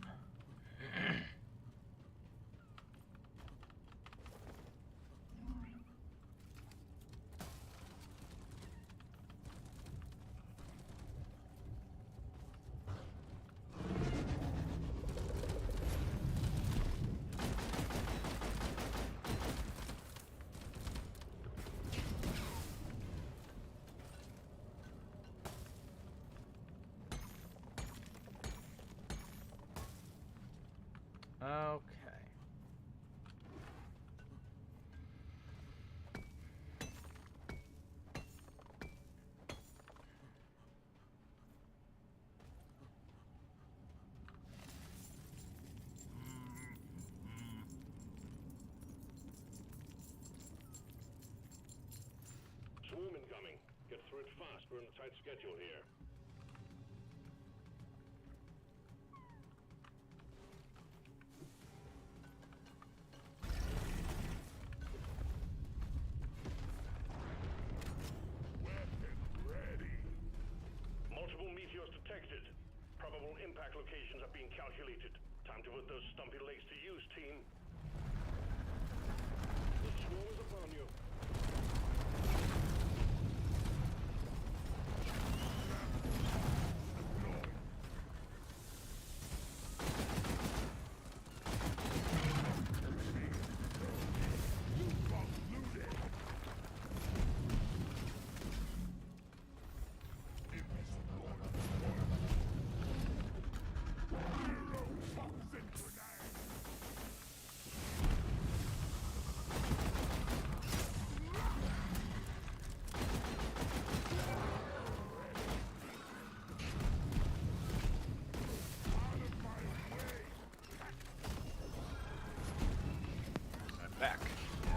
Okay.
Swarm incoming. Get through it fast. We're on a tight schedule here.
Weapon ready.
Multiple meteors detected. Probable impact locations are being calculated. Time to put those stumpy legs to use, team. The swarm is upon you.
Back.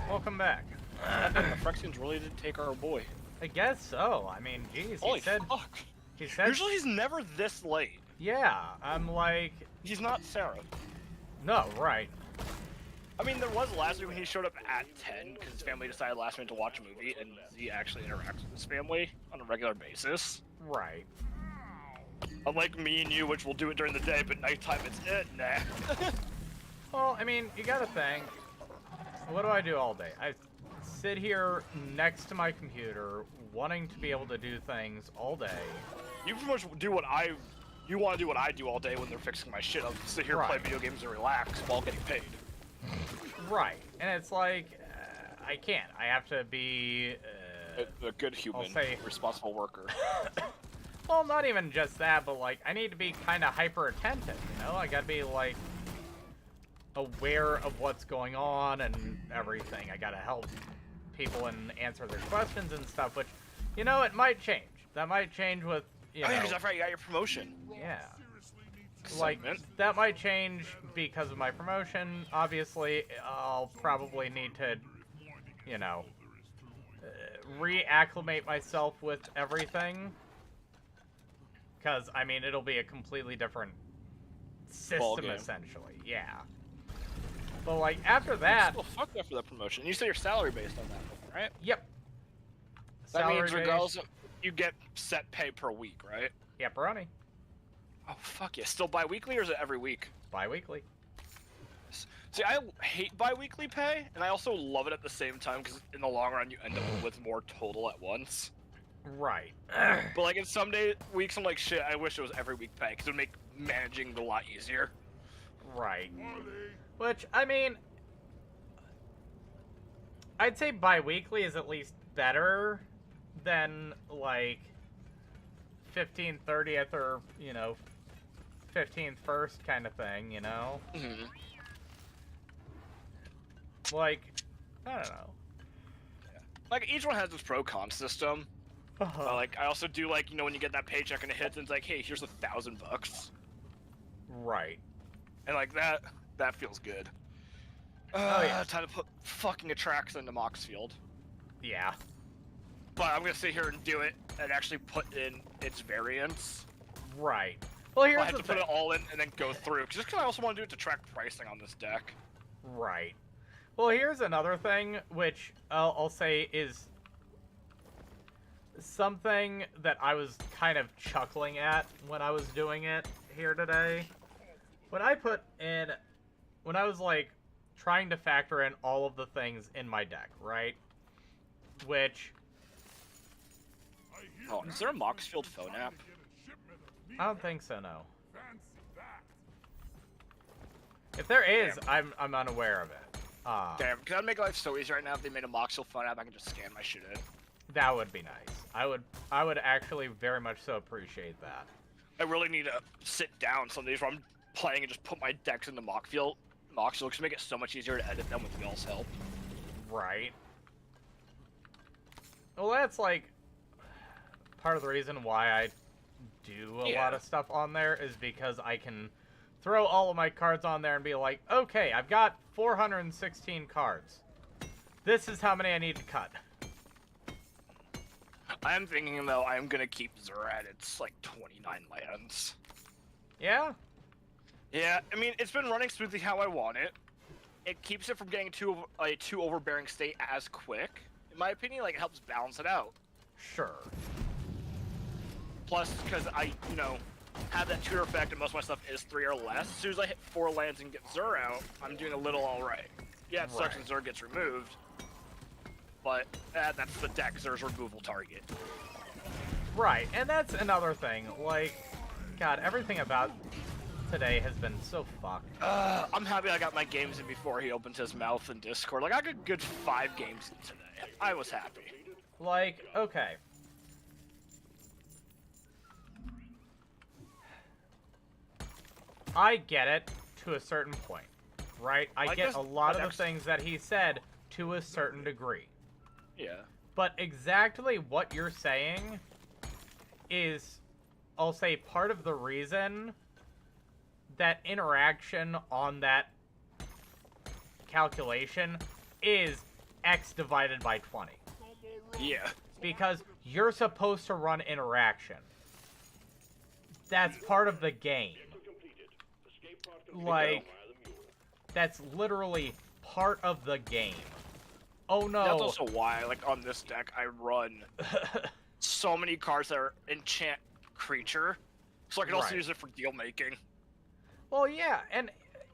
Welcome back.
The Phyrexians really did take our boy.
I guess so. I mean, geez,
Holy
he said
fuck.
He said.
Usually he's never this late.
Yeah, I'm like.
He's not Sarah.
No, right.
I mean, there was last week when he showed up at 10 because his family decided last minute to watch a movie, and he actually interacts with his family on a regular basis.
Right.
Unlike me and you, which will do it during the day, but nighttime it's nah.
Well, I mean, you gotta think. What do I do all day? I sit here next to my computer, wanting to be able to do things all day.
You pretty much do what you want to do what I do all day when they're fixing my shit. I'll sit here, play
Right.
video games, and relax while getting paid.
Right. And it's like, I can't. I have to be...
A good human,
say-
responsible worker.
Well, not even just that, but like, I need to be kind of hyper attentive, you know? I gotta be like, aware of what's going on and everything. I gotta help people and answer their questions and stuff, which, you know, it might change. That might change with, you
Oh,
know...
yeah, 'cause that's right, you got your promotion.
Yeah. Like, that might change because of my promotion. Obviously, I'll probably need to, you know, reacclimate myself with everything. Because, I mean, it'll be a completely different system, essentially. Yeah. But, like, after that...
Well, fuck that for the promotion. You say you're salary based on that, right?
Yep.
That means
Salary-based.
regardless of, you get set pay per week, right?
Yep, Ronnie.
Oh, fuck yeah. Still bi-weekly, or is it every week?
Bi-weekly.
See, I hate bi-weekly pay, and I also love it at the same time, because in the long run, you end up with more total at once.
Right.
But, like, in some weeks, I'm like, shit, I wish it was every week pay, because it would make managing a lot easier.
Right. Which, I mean... I'd say bi-weekly is at least better than, like, 15th, 30th, or, you know, 15th, 1st kind of thing, you know?
Mm-hmm.
Like, I don't know.
Like, each one has its pro-con system. Like, I also do, like, you know, when you get that paycheck and it hits, and it's like, hey, here's $1,000.
Right.
And, like, that feels good.
Oh, yeah.
Time to put fucking Atraxa into Moxfield.
Yeah.
But I'm gonna sit here and do it and actually put in its variants.
Right. Well, here's
I have
the
to put
thing.
it all in and then go through. Just because I also want to do it to track pricing on this deck.
Right. Well, here's another thing, which I'll say is something that I was kind of chuckling at when I was doing it here today. When I was, like, trying to factor in all of the things in my deck, right? Which...
Oh, is there a Moxfield phone app?
I don't think so, no. If there is, I'm unaware of it.
Damn, because that'd make life so easy right now if they made a Moxfield phone app, I can just scan my shit in.
That would be nice. I would actually very much so appreciate that.
I really need to sit down some days where I'm playing and just put my decks into Moxfield, because make it so much easier to edit them with y'all's help.
Right. Well, that's like part of the reason why I do a lot of stuff on there is because I can throw all of my cards on there and be like, okay, I've got 416 cards. This is how many I need to cut.
I am thinking, though, I am going to keep Zura at its, like, 29 lands.
Yeah?
Yeah, I mean, it's been running smoothly how I want it. It keeps it from getting a too overbearing state as quick. In my opinion, like, it helps balance it out.
Sure.
Plus, because I, you know, have that tutor effect and most of my stuff is 3 or less. As soon as I hit 4 lands and get Zur out, I'm doing a little alright. Yeah, it sucks when Zur gets removed, but that's the deck, Zur's removal target.
Right, and that's another thing. Like, God, everything about today has been so fucked.
I'm happy I got my games in before he opened his mouth in Discord. Like, I got a good 5 games in today. I was happy.
Like, okay. I get it to a certain point, right? I get a lot of the things that he said to a certain degree.
Yeah.
But exactly what you're saying is, I'll say, part of the reason that interaction on that calculation is x divided by 20.
Yeah.
Because you're supposed to run interaction. that's part of the game. Like, that's literally part of the game. Oh no.
That's also why, like, on this deck, I run so many cards that are enchant creature, so I can also
Right.
use it for deal making.
Well, yeah, and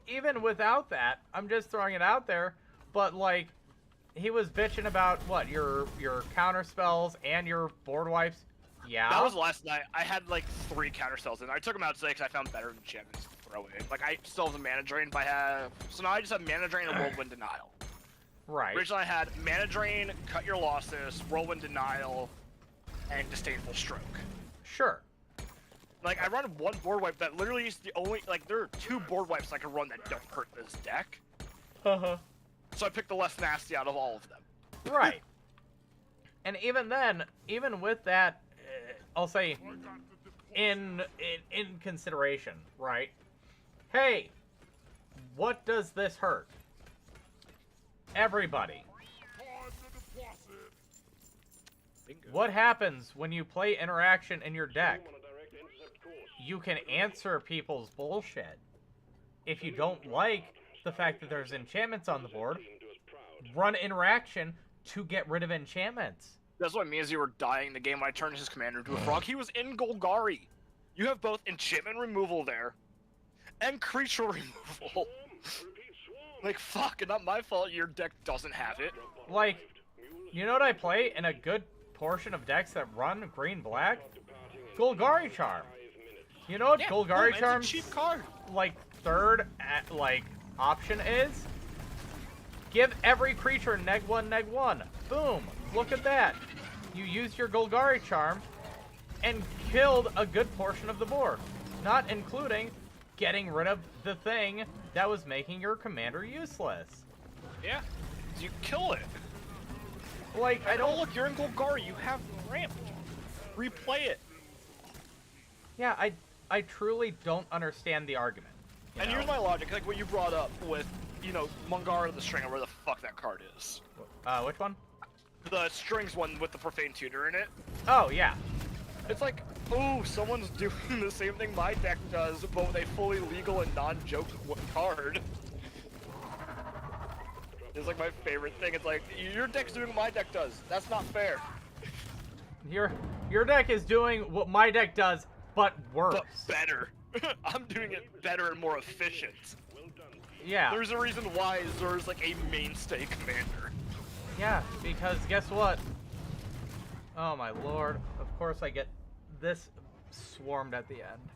even without that, I'm just throwing it out there, but like, he was bitching about what, your counter spells and your board wipes. Yeah.
That was last night. I had like 3 counter spells, and I took them out today because I found better enchantments to throw in. Like, I still have the mana drain, but I have. So now I just have mana drain and whirlwind denial.
Right.
Originally, I had mana drain, cut your losses, whirlwind denial, and disdainful stroke.
Sure.
Like, I run one board wipe that literally is the only. Like, there are 2 board wipes I can run that don't hurt this deck.
Uh-huh.
So I picked the less nasty out of all of them.
Right. And even then, even with that, I'll say, in consideration, right? Hey, what does this hurt? Everybody. What happens when you play interaction in your deck? You can answer people's bullshit. If you don't like the fact that there's enchantments on the board, run interaction to get rid of enchantments.
That's what means you were dying the game when I turned his commander into a frog. He was in Golgari. You have both enchantment removal there and creature removal. Like, fuck, not my fault your deck doesn't have it.
Like, you know what I play in a good portion of decks that run green-black? Golgari Charm. You know what Golgari Charm's
cheap card.
like third option is? Give every creature -1/-1. Boom. Look at that. You used your Golgari Charm and killed a good portion of the board. Not including getting rid of the thing that was making your commander useless.
Yeah, you kill it.
Like, I
Oh,
don't...
look, you're in Golgari. You have ramp. Replay it.
Yeah, I truly don't understand the argument. you
And
know?
here's my logic, like what you brought up with, you know, Mungara the Stringer, where the fuck that card is.
Which one?
The Strings one with the Profane Tutor in it.
Oh, yeah.
It's like, oh, someone's doing the same thing my deck does, but with a fully legal and non-joke card. It's like my favorite thing. It's like, your deck's doing what my deck does. That's not fair.
Your deck is doing what my deck does, but worse.
But better. I'm doing it better and more efficient.
Yeah.
There's a reason why Azur's like a mainstay commander.
Yeah, because guess what? Oh my lord. Of course I get this swarmed at the end.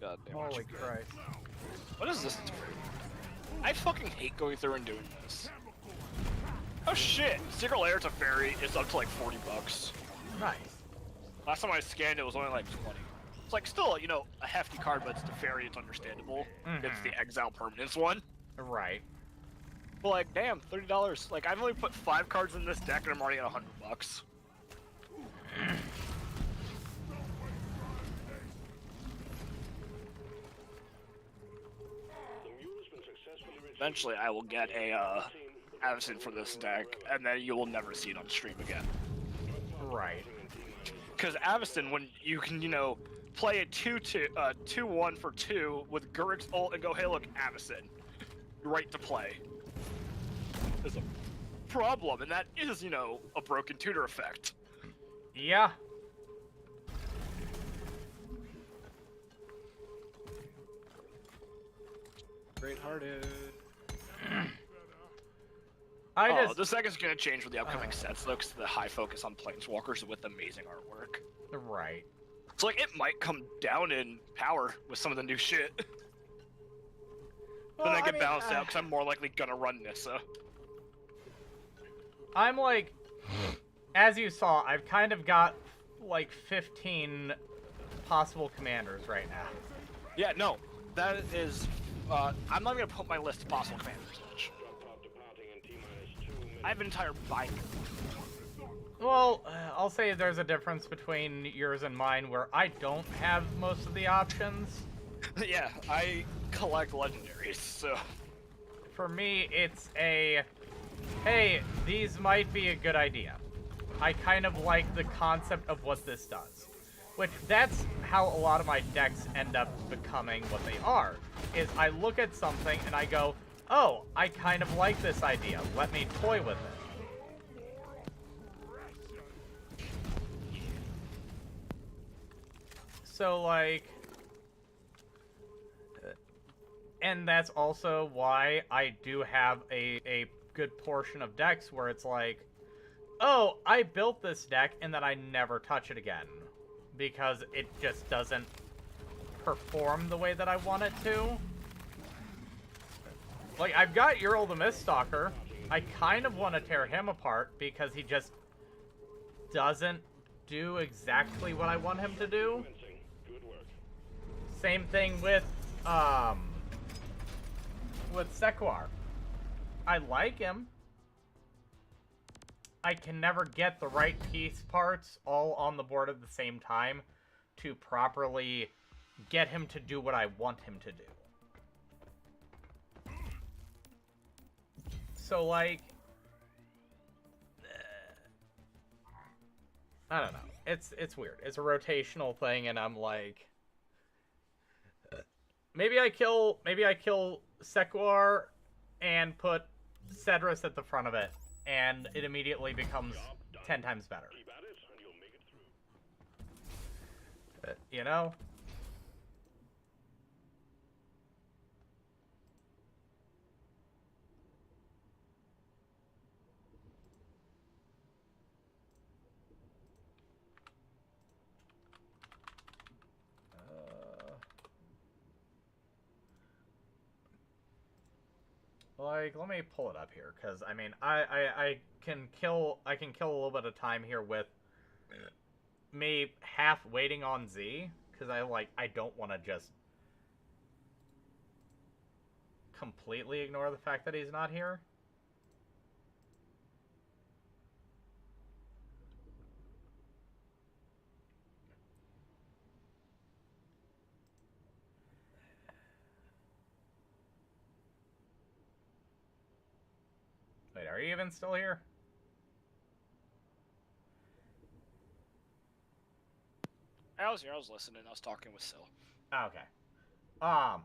God damn.
Holy Christ.
What is this? I fucking hate going through and doing this. Oh shit! Secret Lair to Fairy is up to like $40.
Nice.
Last time I scanned it was only like 20. It's like still, you know, a hefty card, but it's the Fairy, it's understandable. It's the Exile Permanence one.
Right.
But like, damn, $30. Like, I've only put 5 cards in this deck and I'm already at $100. Eventually, I will get a Avacyn for this deck, and then you will never see it on stream again.
Right.
Because Avacyn, when you can, you know, play a 2-1 for 2 with Gurik's ult and go, hey, look, Avacyn, right to play. There's a problem, and that is, you know, a broken tutor effect.
Yeah.
Great-hearted.
This
deck is gonna change with the upcoming sets, though, because the high focus on Planeswalkers with amazing artwork.
Right.
So, like, it might come down in power with some of the new shit.
Well,
then I
I
get
mean,
balanced out, because I'm more likely gonna run Nissa.
I'm like, as you saw, I've kind of got like 15 possible commanders right now.
Yeah, no, that is, I'm not gonna put my list of possible commanders. I have an entire binder.
Well, I'll say there's a difference between yours and mine where I don't have most of the options.
Yeah, I collect legendaries, so.
For me, it's a, hey, these might be a good idea. I kind of like the concept of what this does. Which, that's how a lot of my decks end up becoming what they are. Is I look at something and I go, oh, I kind of like this idea. Let me toy with it. So, like... And that's also why I do have a good portion of decks where it's like, oh, I built this deck and then I never touch it again. Because it just doesn't perform the way that I want it to. Like, I've got Ural the Miststalker. I kind of want to tear him apart because he just doesn't do exactly what I want him to do. Same thing with Sequar. I like him. I can never get the right piece parts all on the board at the same time to properly get him to do what I want him to do. So, like... I don't know. It's weird. It's a rotational thing, and I'm like... Maybe I kill Sequar and put Cedrus at the front of it, and it immediately becomes 10 times better. You know? Like, let me pull it up here, because, I mean, I can kill a little bit of time here with me half waiting on Z, because I don't want to just completely ignore the fact that he's not here. Wait, are you even still here?
I was here. I was listening. I was talking with Sil.
Okay.
But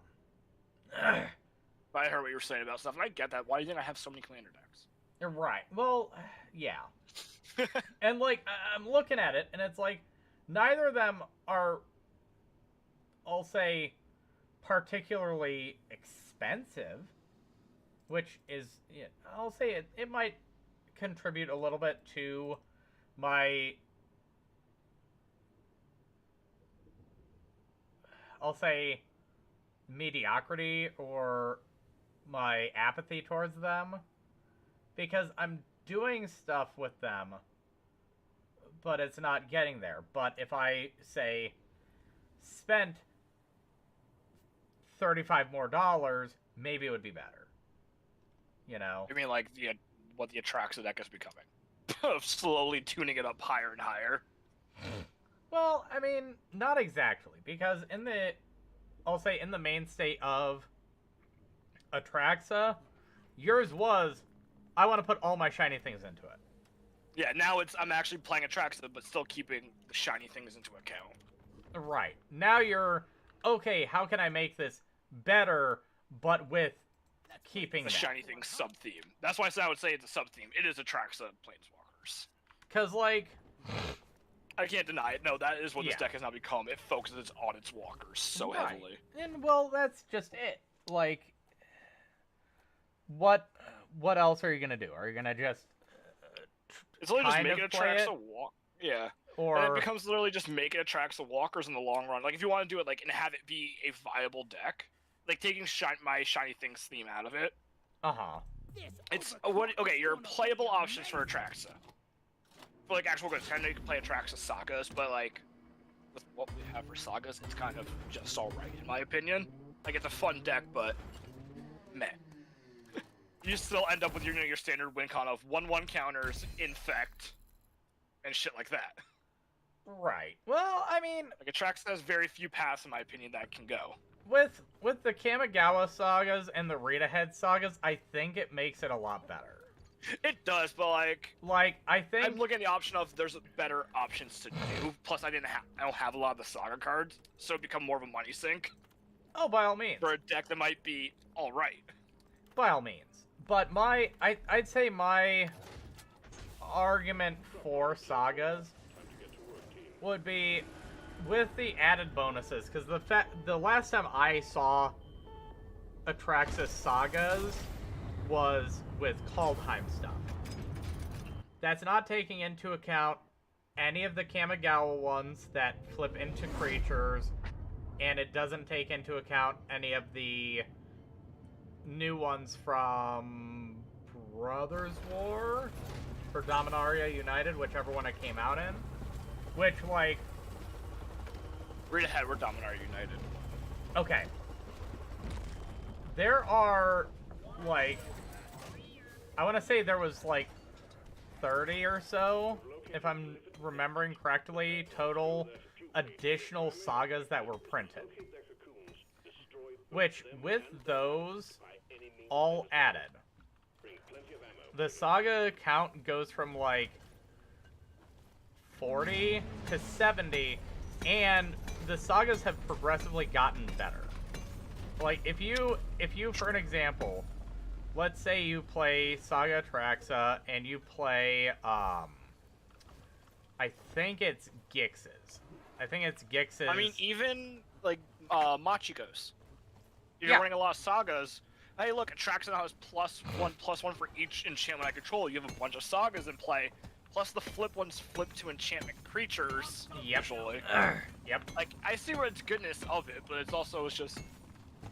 I heard what you were saying about stuff, and I get that. Why didn't I have so many commander decks?
You're right. Well, yeah. And, like, I'm looking at it, and it's like, neither of them are, I'll say, particularly expensive, which is, yeah, I'll say it might contribute a little bit to my, I'll say, mediocrity or my apathy towards them, because I'm doing stuff with them, but it's not getting there. But if I, say, spent $35 more, maybe it would be better. You know?
You mean like what the Atraxa deck is becoming? Of slowly tuning it up higher and higher.
Well, I mean, not exactly, because I'll say in the mainstay of Atraxa, yours was, I want to put all my shiny things into it.
Yeah, now I'm actually playing Atraxa, but still keeping the shiny things into account.
Right. Now you're, okay, how can I make this better, but with keeping
the
that?
Shiny things sub-theme. That's why I would say it's a sub-theme. It is Atraxa Planeswalkers.
Because, like...
I can't deny it. No, that is what this
Yeah.
deck has now become. It focuses on its walkers so
Right.
heavily.
And, well, that's just it. Like, what else are you going to do? Are you going to just
It's literally just
kind
making
of play
Atraxa
it?
walk. Yeah.
Or...
And it becomes literally just making Atraxa walkers in the long run. Like, if you want to do it, like, and have it be a viable deck, like, taking my Shiny Things theme out of it.
Uh-huh.
It's, okay, your playable options for Atraxa. For, like, actual goods. I know you can play Atraxa Sagas, but, like, with what we have for Sagas, it's kind of just alright, in my opinion. Like, it's a fun deck, but meh. You still end up with your standard win con of 1/1 counters, infect, and shit like that.
Right. Well, I mean...
Like, Atraxa has very few paths, in my opinion, that can go.
With the Kamigawa sagas and the Rita Head sagas, I think it makes it a lot better.
It does, but like
I
I'm
think
looking at the option of there's better options to do. Plus, I don't have a lot of the saga cards, so it become more of a money sink
oh, by all means.
for a deck that might be all right.
By all means. But I'd say my argument for sagas would be with the added bonuses, because the last time I saw Atraxas sagas was with Kaldheim stuff. That's not taking into account any of the Kamigawa ones that flip into creatures, and it doesn't take into account any of the new ones from Brothers War for Dominaria United, whichever one it came out in. Which, like...
Read ahead, we're Dominaria United.
Okay. There are, like... I want to say there was, like, 30 or so, if I'm remembering correctly, total additional sagas that were printed. Which, with those all added, the saga count goes from, like, 40 to 70, and the sagas have progressively gotten better. Like, if you, for an example, let's say you play Saga Atraxa, and you play, I think it's Gix's. I think it's Gix's.
I mean, even, like, Machikos. If you're
Yeah.
running a lot of sagas, hey, look, Atraxa now has +1/+1 for each enchantment I control. You have a bunch of sagas in play, plus the flip ones flip to enchantment creatures,
Yep.
usually.
Yep.
Like, I see what it's goodness of it, but it's also, it's just...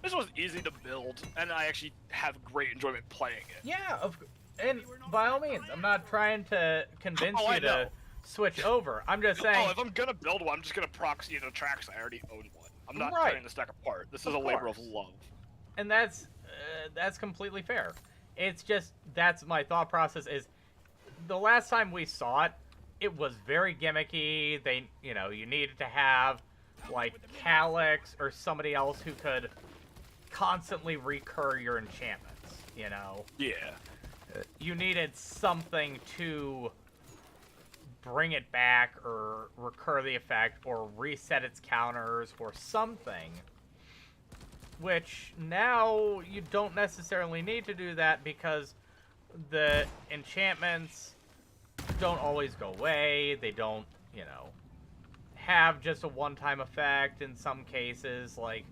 This was easy to build, and I actually have great enjoyment playing it.
Yeah, and by all means, I'm not trying to convince
Oh, I
you to
know.
switch over. I'm just saying...
Oh, if I'm gonna build one, I'm just gonna proxy an Atraxa. I already own one. I'm not
Right.
tearing this deck apart. This is
Of
a labor of
course.
love.
And that's completely fair. It's just, that's my thought process is, the last time we saw it, it was very gimmicky. They, you know, you needed to have, like, Calyx or somebody else who could constantly recur your enchantments, you know?
Yeah.
You needed something to bring it back or recur the effect or reset its counters or something. Which now you don't necessarily need to do that because the enchantments don't always go away. They don't, you know, have just a one-time effect in some cases. Like,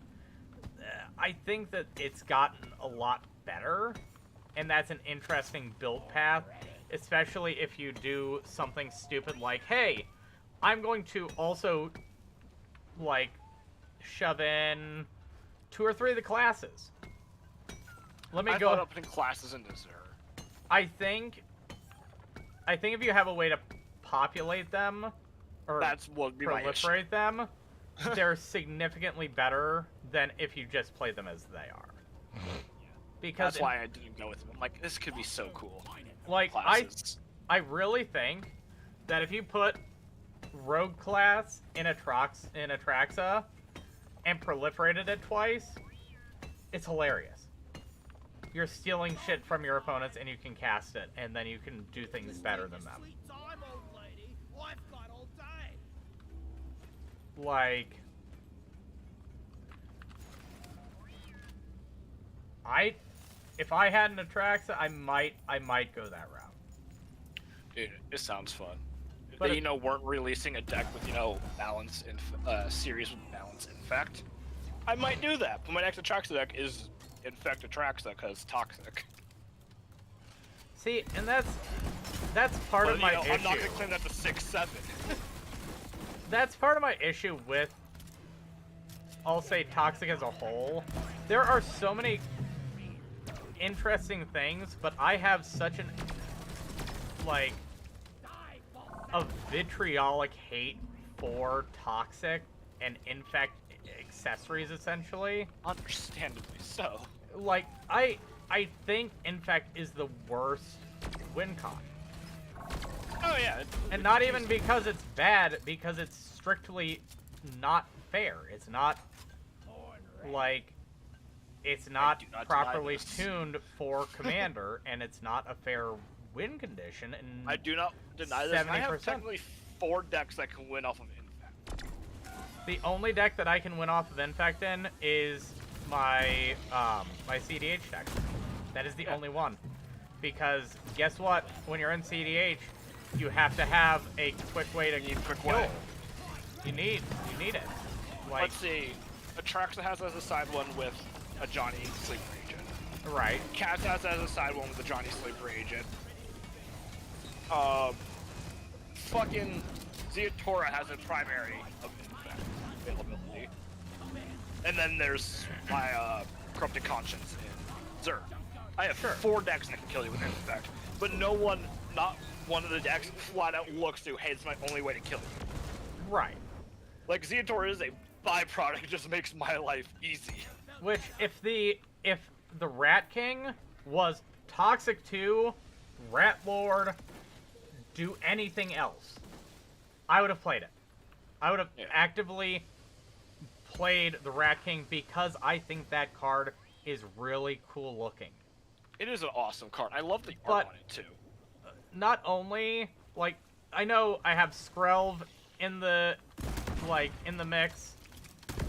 I think that it's gotten a lot better, and that's an interesting build path, especially if you do something stupid like, hey, I'm going to also, like, shove in 2 or 3 of the classes. Let me
I
go.
thought of putting classes into Zerg.
I think if you have a way to populate them or
That's what would be my issue.
proliferate them, they're significantly better than if you just play them as they are. Because
That's why I didn't go with them. I'm like, this could be so cool.
like
Classes.
I really think that if you put Rogue class in Atraxa and proliferated it twice, it's hilarious. You're stealing shit from your opponents and you can cast it, and then you can do things better than them. Like, if I had an Atraxa, I might go that route.
Dude, it sounds fun. If
But
they, weren't releasing a deck with, balance and series with balance infect, I might do that. But my next Atraxa deck is Infect Atraxa because toxic.
See, and that's part
But,
of my
I'm not
issue.
gonna claim that's a 6/7.
That's part of my issue with, I'll say, Toxic as a whole. There are so many interesting things, but I have such an, like, a vitriolic hate for Toxic and Infect accessories, essentially.
Understandably so.
Like, I think Infect is the worst win con.
Oh yeah.
And not even because it's bad, because it's strictly not fair. It's not, like, it's not
do not deny
properly
this.
tuned for Commander, and it's not a fair win condition, and
I do not deny this. I have
70%.
technically 4 decks that can win off of Infect.
the only deck that I can win off of Infect in is my my CDH deck. That is the only one. Because guess what? When you're in CDH, you have to have a quick way to kill. You need it. Like,
Let's see. Atraxa has as a side one with a Johnny Sleeper Agent.
right.
Cat has as a side one with a Johnny Sleeper Agent. Fucking Zeatora has a primary of Infect availability. And then there's my Corrupted Conscience in Zerg. I have 4 decks that can kill you with Infect, but not one of the decks flat out looks to, hey, it's my only way to kill you.
Right.
Like, Zeatora is a byproduct, it just makes my life easy.
Which, if the Rat King was Toxic 2, Rat Lord, do anything else, I would have played it. I would have actively played the Rat King because I think that card is really cool looking.
It is an awesome card. I love the art on it, too.
Not only, like, I know I have Skrelv in the mix,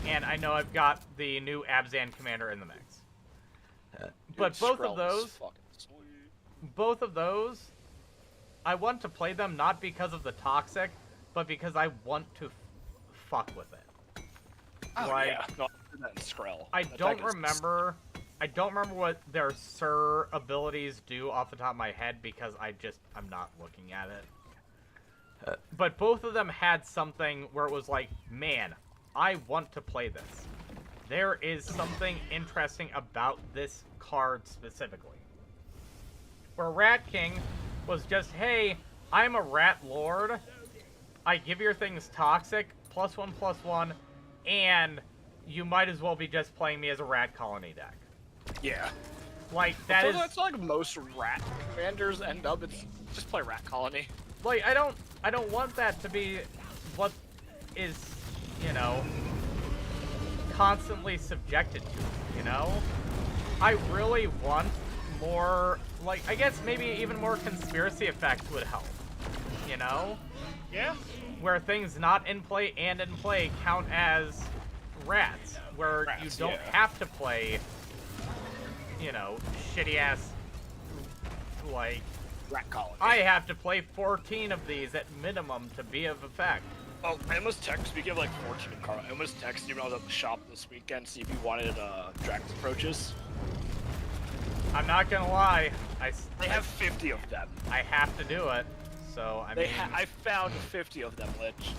and I know I've got the new Abzan Commander in the mix. But both of those, I want to play them not because of the Toxic, but because I want to fuck with it.
Oh,
like,
yeah. No, that in Skrell.
I don't remember what their Sir abilities do off the top of my head because I'm not looking at it. But both of them had something where it was like, man, I want to play this. There is something interesting about this card specifically. Where Rat King was just, hey, I'm a Rat Lord. I give your things Toxic, +1/+1, and you might as well be just playing me as a Rat Colony deck.
Yeah.
Like, that's
like most Rat commanders end up, it's just play Rat Colony.
Like, I don't want that to be what is, you know, constantly subjected to, you know? I really want more, like, I guess maybe even more conspiracy effects would help, you know?
Yeah.
Where things not in play and in play count as rats, where you don't have to play, you know, shitty-ass, like,
Rat Colony.
I have to play 14 of these at minimum to be of effect.
Oh, I almost texted, speaking of like 14 and Carl, I almost texted you when I was at the shop this weekend, see if you wanted Dragon's Approaches.
I'm not gonna lie,
They have 50 of them.
I have to do it, so I mean...
I found 50 of them, Lich.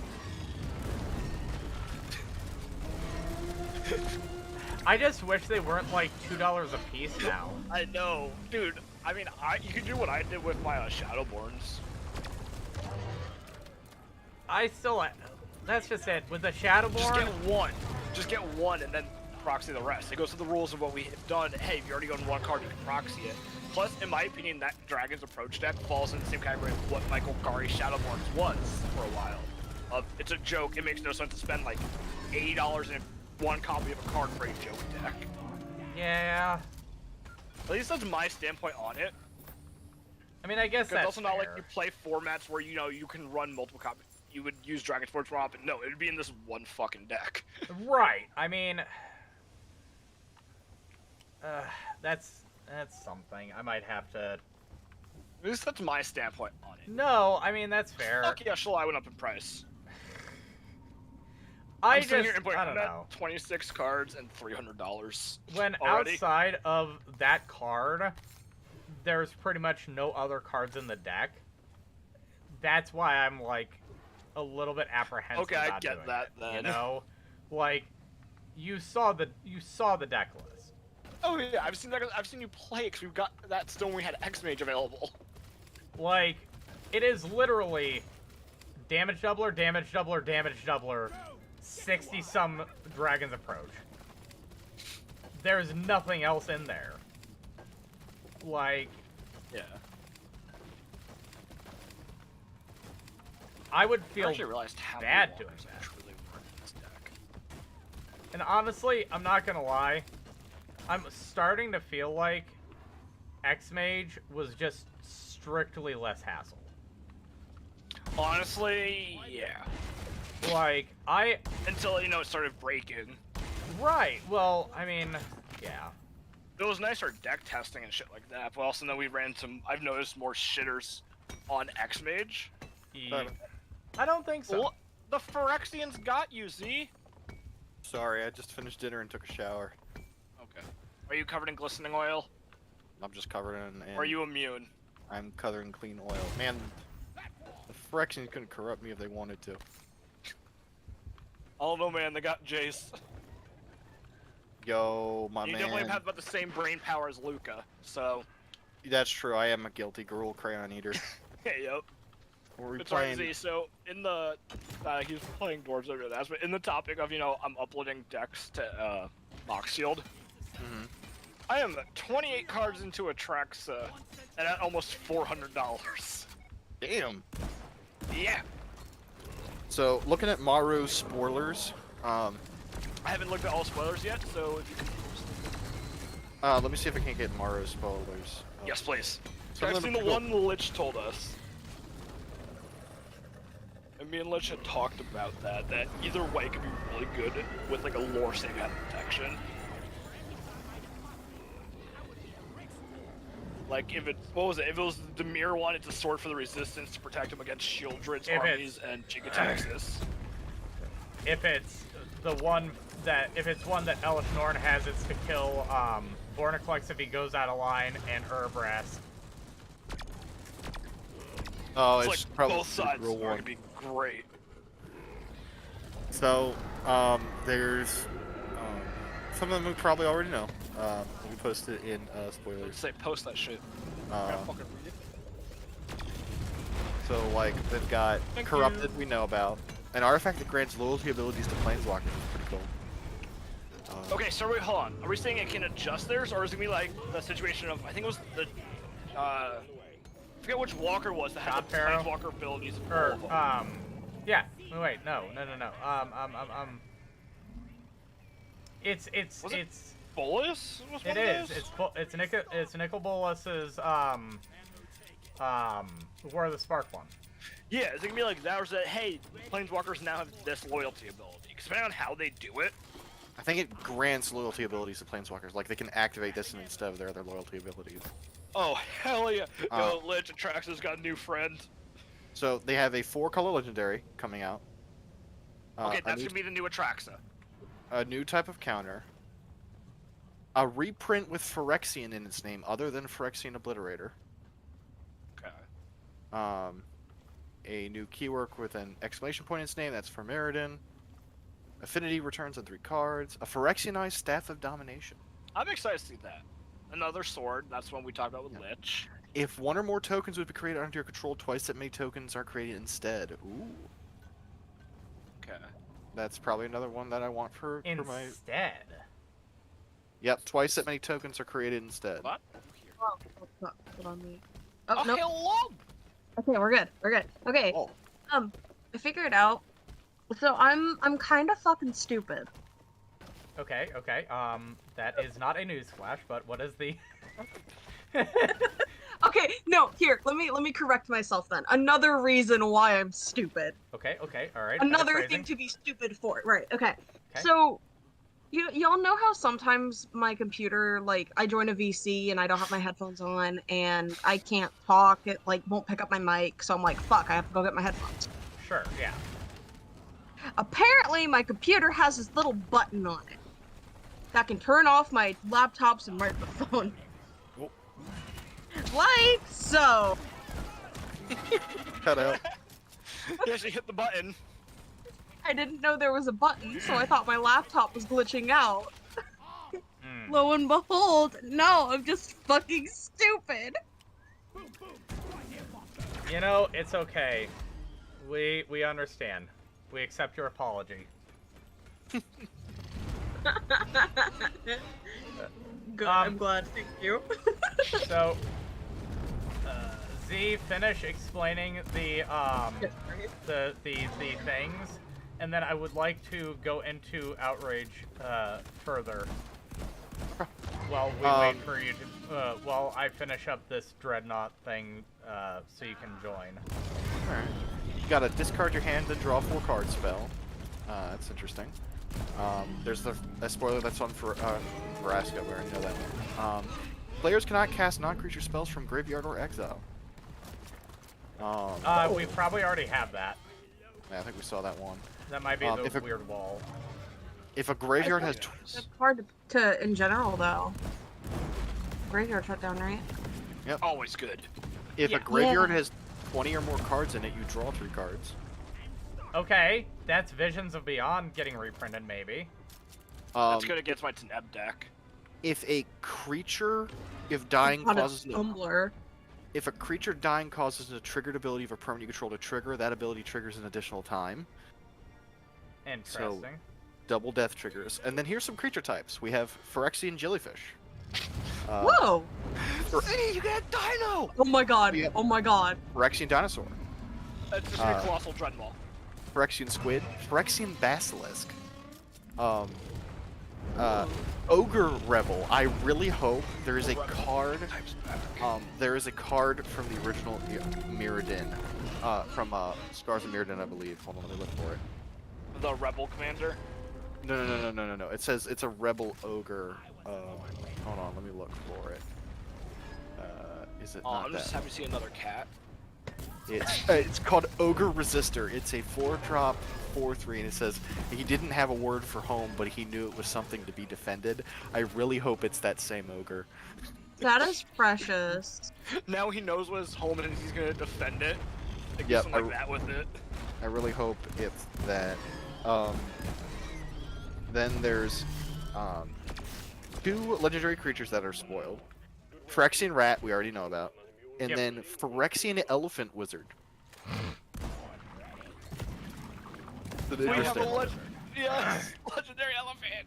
I just wish they weren't like $2 a piece now.
I know, dude. I mean, you could do what I did with my Shadowborns.
I still... That's just it. With the Shadowborn...
Just get one. Just get one and then proxy the rest. It goes to the rules of what we have done. Hey, if you already own one card, you can proxy it. Plus, in my opinion, that Dragon's Approach deck falls in the same category of what Michael Kari's Shadowborns was for a while. It's a joke. It makes no sense to spend like $80 in one copy of a card for a joke deck.
Yeah.
At least that's my standpoint on it.
I mean, I guess that's
It's also not
fair.
like you play formats where, you know, you can run multiple copies. You would use Dragon Sports more often. No, it would be in this one fucking deck.
Right. I mean... that's something. I might have to...
At least that's my standpoint on it.
No, I mean, that's fair.
Fuck yeah, Shalai went up in price.
I
don't
don't know.
26 cards and $300.
When
already.
outside of that card, there's pretty much no other cards in the deck. That's why I'm like a little bit apprehensive.
Okay, I
about
get
doing
that
it,
then.
You know, like you saw the deck list.
Oh yeah, I've seen you play because we've got that still when we had X-Mage available.
Like, it is literally damage doubler, damage doubler, damage doubler, 60-some Dragon's Approach. There's nothing else in there. Like,
Yeah.
I would
I
feel
actually realized how
bad
many
doing
walkers
that.
truly work in this deck.
And honestly, I'm not gonna lie, I'm starting to feel like X-Mage was just strictly less hassle.
Honestly, yeah.
Like,
Until, it started breaking.
Right, well, I mean, yeah.
It was nice for deck testing and shit like that, but also then we ran some, I've noticed more shitters on X-Mage.
I don't think so.
Well, the Phyrexians got you, Z.
Sorry, I just finished dinner and took a shower.
Okay. Are you covered in glistening oil?
I'm just covered in.
Or are you immune?
I'm covered in clean oil. Man, the Phyrexians couldn't corrupt me if they wanted to.
I don't know, man. They got Jace.
Yo, my
You
man.
definitely have about the same brain power as Luca, so.
That's true. I am a guilty gruel crayon eater.
Hey, yo.
Were we
It's
playing?
Z. So in the, he's playing Dwarves over that, but in the topic of I'm uploading decks to Mox Shield.
Mhm.
I am 28 cards into Atraxa, and at almost $400.
Damn.
Yeah.
So looking at Maru's spoilers,
I haven't looked at all spoilers yet, so if you can.
let me see if I can't get Maru's spoilers.
Yes, please.
Some
I've
of them
seen
are
the
cool.
one Lich told us. And me and Lich had talked about that either way could be really good with like a lore save out protection. Like if it, what was it? If it was the Demir one, it's a sword for the resistance to protect him against Shieldred's armies and Jigataxis.
If it's one that Elish Norn has, it's to kill Borniclex if he goes out of line, and Urbrast.
Oh,
It's
it's
like
probably
both sides
real
are
one.
gonna be great.
So, there's some of them we probably already know. We posted in spoilers.
Say post that shit.
Uh,
Gotta fucking read it.
So, like, they've got
Thank
Corrupted,
you.
we know about. An artifact that grants loyalty abilities to Planeswalkers is pretty cool.
Okay, so wait, hold on. Are we saying it can adjust theirs, or is it gonna be like the situation of, I think it was the, I forget which walker was that had the
Pharaoh?
Planeswalker abilities. of
Or,
all of them.
yeah. Wait, no. It's
Was it Bolus was one
It
of
is.
those?
It's Nicol Bolas's War of the Spark one.
Yeah, is it gonna be like that, or is it, hey, Planeswalkers now have this loyalty ability? Because depending on how they do it,
I think it grants loyalty abilities to Planeswalkers. Like, they can activate this instead of their other loyalty abilities.
oh, hell yeah.
Uh.
Yo, Lich Atraxa's got a new friend.
So, they have a 4-color legendary coming out.
Okay, that's gonna be the new Atraxa.
A new type of counter. A reprint with Phyrexian in its name, other than Phyrexian Obliterator.
Okay.
A new keywork with an exclamation point in its name, that's for Meriden. Affinity returns on 3 cards. A Phyrexianized Staff of Domination.
I'm excited to see that. Another sword, that's one we talked about with Lich.
If one or more tokens would be created under your control, twice that many tokens are created instead. Ooh.
Okay.
That's probably another one that I want for my...
Instead.
Yep, twice that many tokens are created instead.
What?
Oh, put on me.
Oh,
Oh, no.
hello!
Okay, we're good. We're good. Okay.
Oh.
I figured it out. So I'm kind of fucking stupid.
Okay. That is not a newsflash, but what is the?
Okay, no, here, let me correct myself then. Another reason why I'm stupid.
Okay. All right.
Another
paraphrasing.
thing to be stupid for. Right, okay.
Okay.
So y'all know how sometimes my computer, like, I join a VC and I don't have my headphones on and I can't talk, it like won't pick up my mic, so I'm like, fuck, I have to go get my headphones.
Sure. Yeah.
Apparently my computer has this little button on it that can turn off my laptops and microphone. Like so.
Cut out.
You actually hit the button.
I didn't know there was a button, so I thought my laptop was glitching out. Lo and behold, no, I'm just fucking stupid.
You know, it's okay. We understand. We accept your apology.
Good, I'm glad, thank you.
So, Z, finish explaining the things, and then I would like to go into Outrage further. While we wait for you to, while I finish up this dreadnought thing, so you can join.
Alright. You gotta discard your hand, then draw a 4-card spell. That's interesting. There's a spoiler that's on for Vraska, we already know that one. Players cannot cast non-creature spells from graveyard or exile.
We probably already have that.
Yeah, I think we saw that one.
That might be the weird wall.
If a graveyard has...
It's hard to in general, though. Graveyard shut down, right?
Yep.
Always good.
If a graveyard has 20 or more cards in it, you draw 3 cards.
Okay, that's Visions of Beyond getting reprinted, maybe.
That's good against my Teneb deck.
If a creature, if dying causes... If a creature dying causes a triggered ability of a permanent you control to trigger, that ability triggers an additional time.
Interesting.
So, double death triggers. And then here's some creature types. We have Phyrexian Jellyfish.
Whoa!
Hey, you got Dino!
Oh my god, oh my god.
Phyrexian Dinosaur.
That's just a Colossal Dreadmaw.
Phyrexian Squid. Phyrexian Basilisk. Ogre Rebel. I really hope there is a card. There is a card from the original Mirrodin, from Scars of Mirrodin, I believe. Hold on, let me look for it.
The Rebel Commander.
No. It says it's a Rebel Ogre. Hold on, let me look for it. Is it not
I'm just happy to see another cat.
It's called Ogre Resistor. It's a 4-drop 4/3, and it says he didn't have a word for home, but he knew it was something to be defended. I really hope it's that same ogre.
That is precious.
Now he knows what his home is and he's gonna defend it. Like,
Yep,
something like that with it.
I really hope it's that. Then there's 2 legendary creatures that are spoiled. Phyrexian Rat, we already know about. And then Phyrexian Elephant Wizard.
We have a legendary elephant.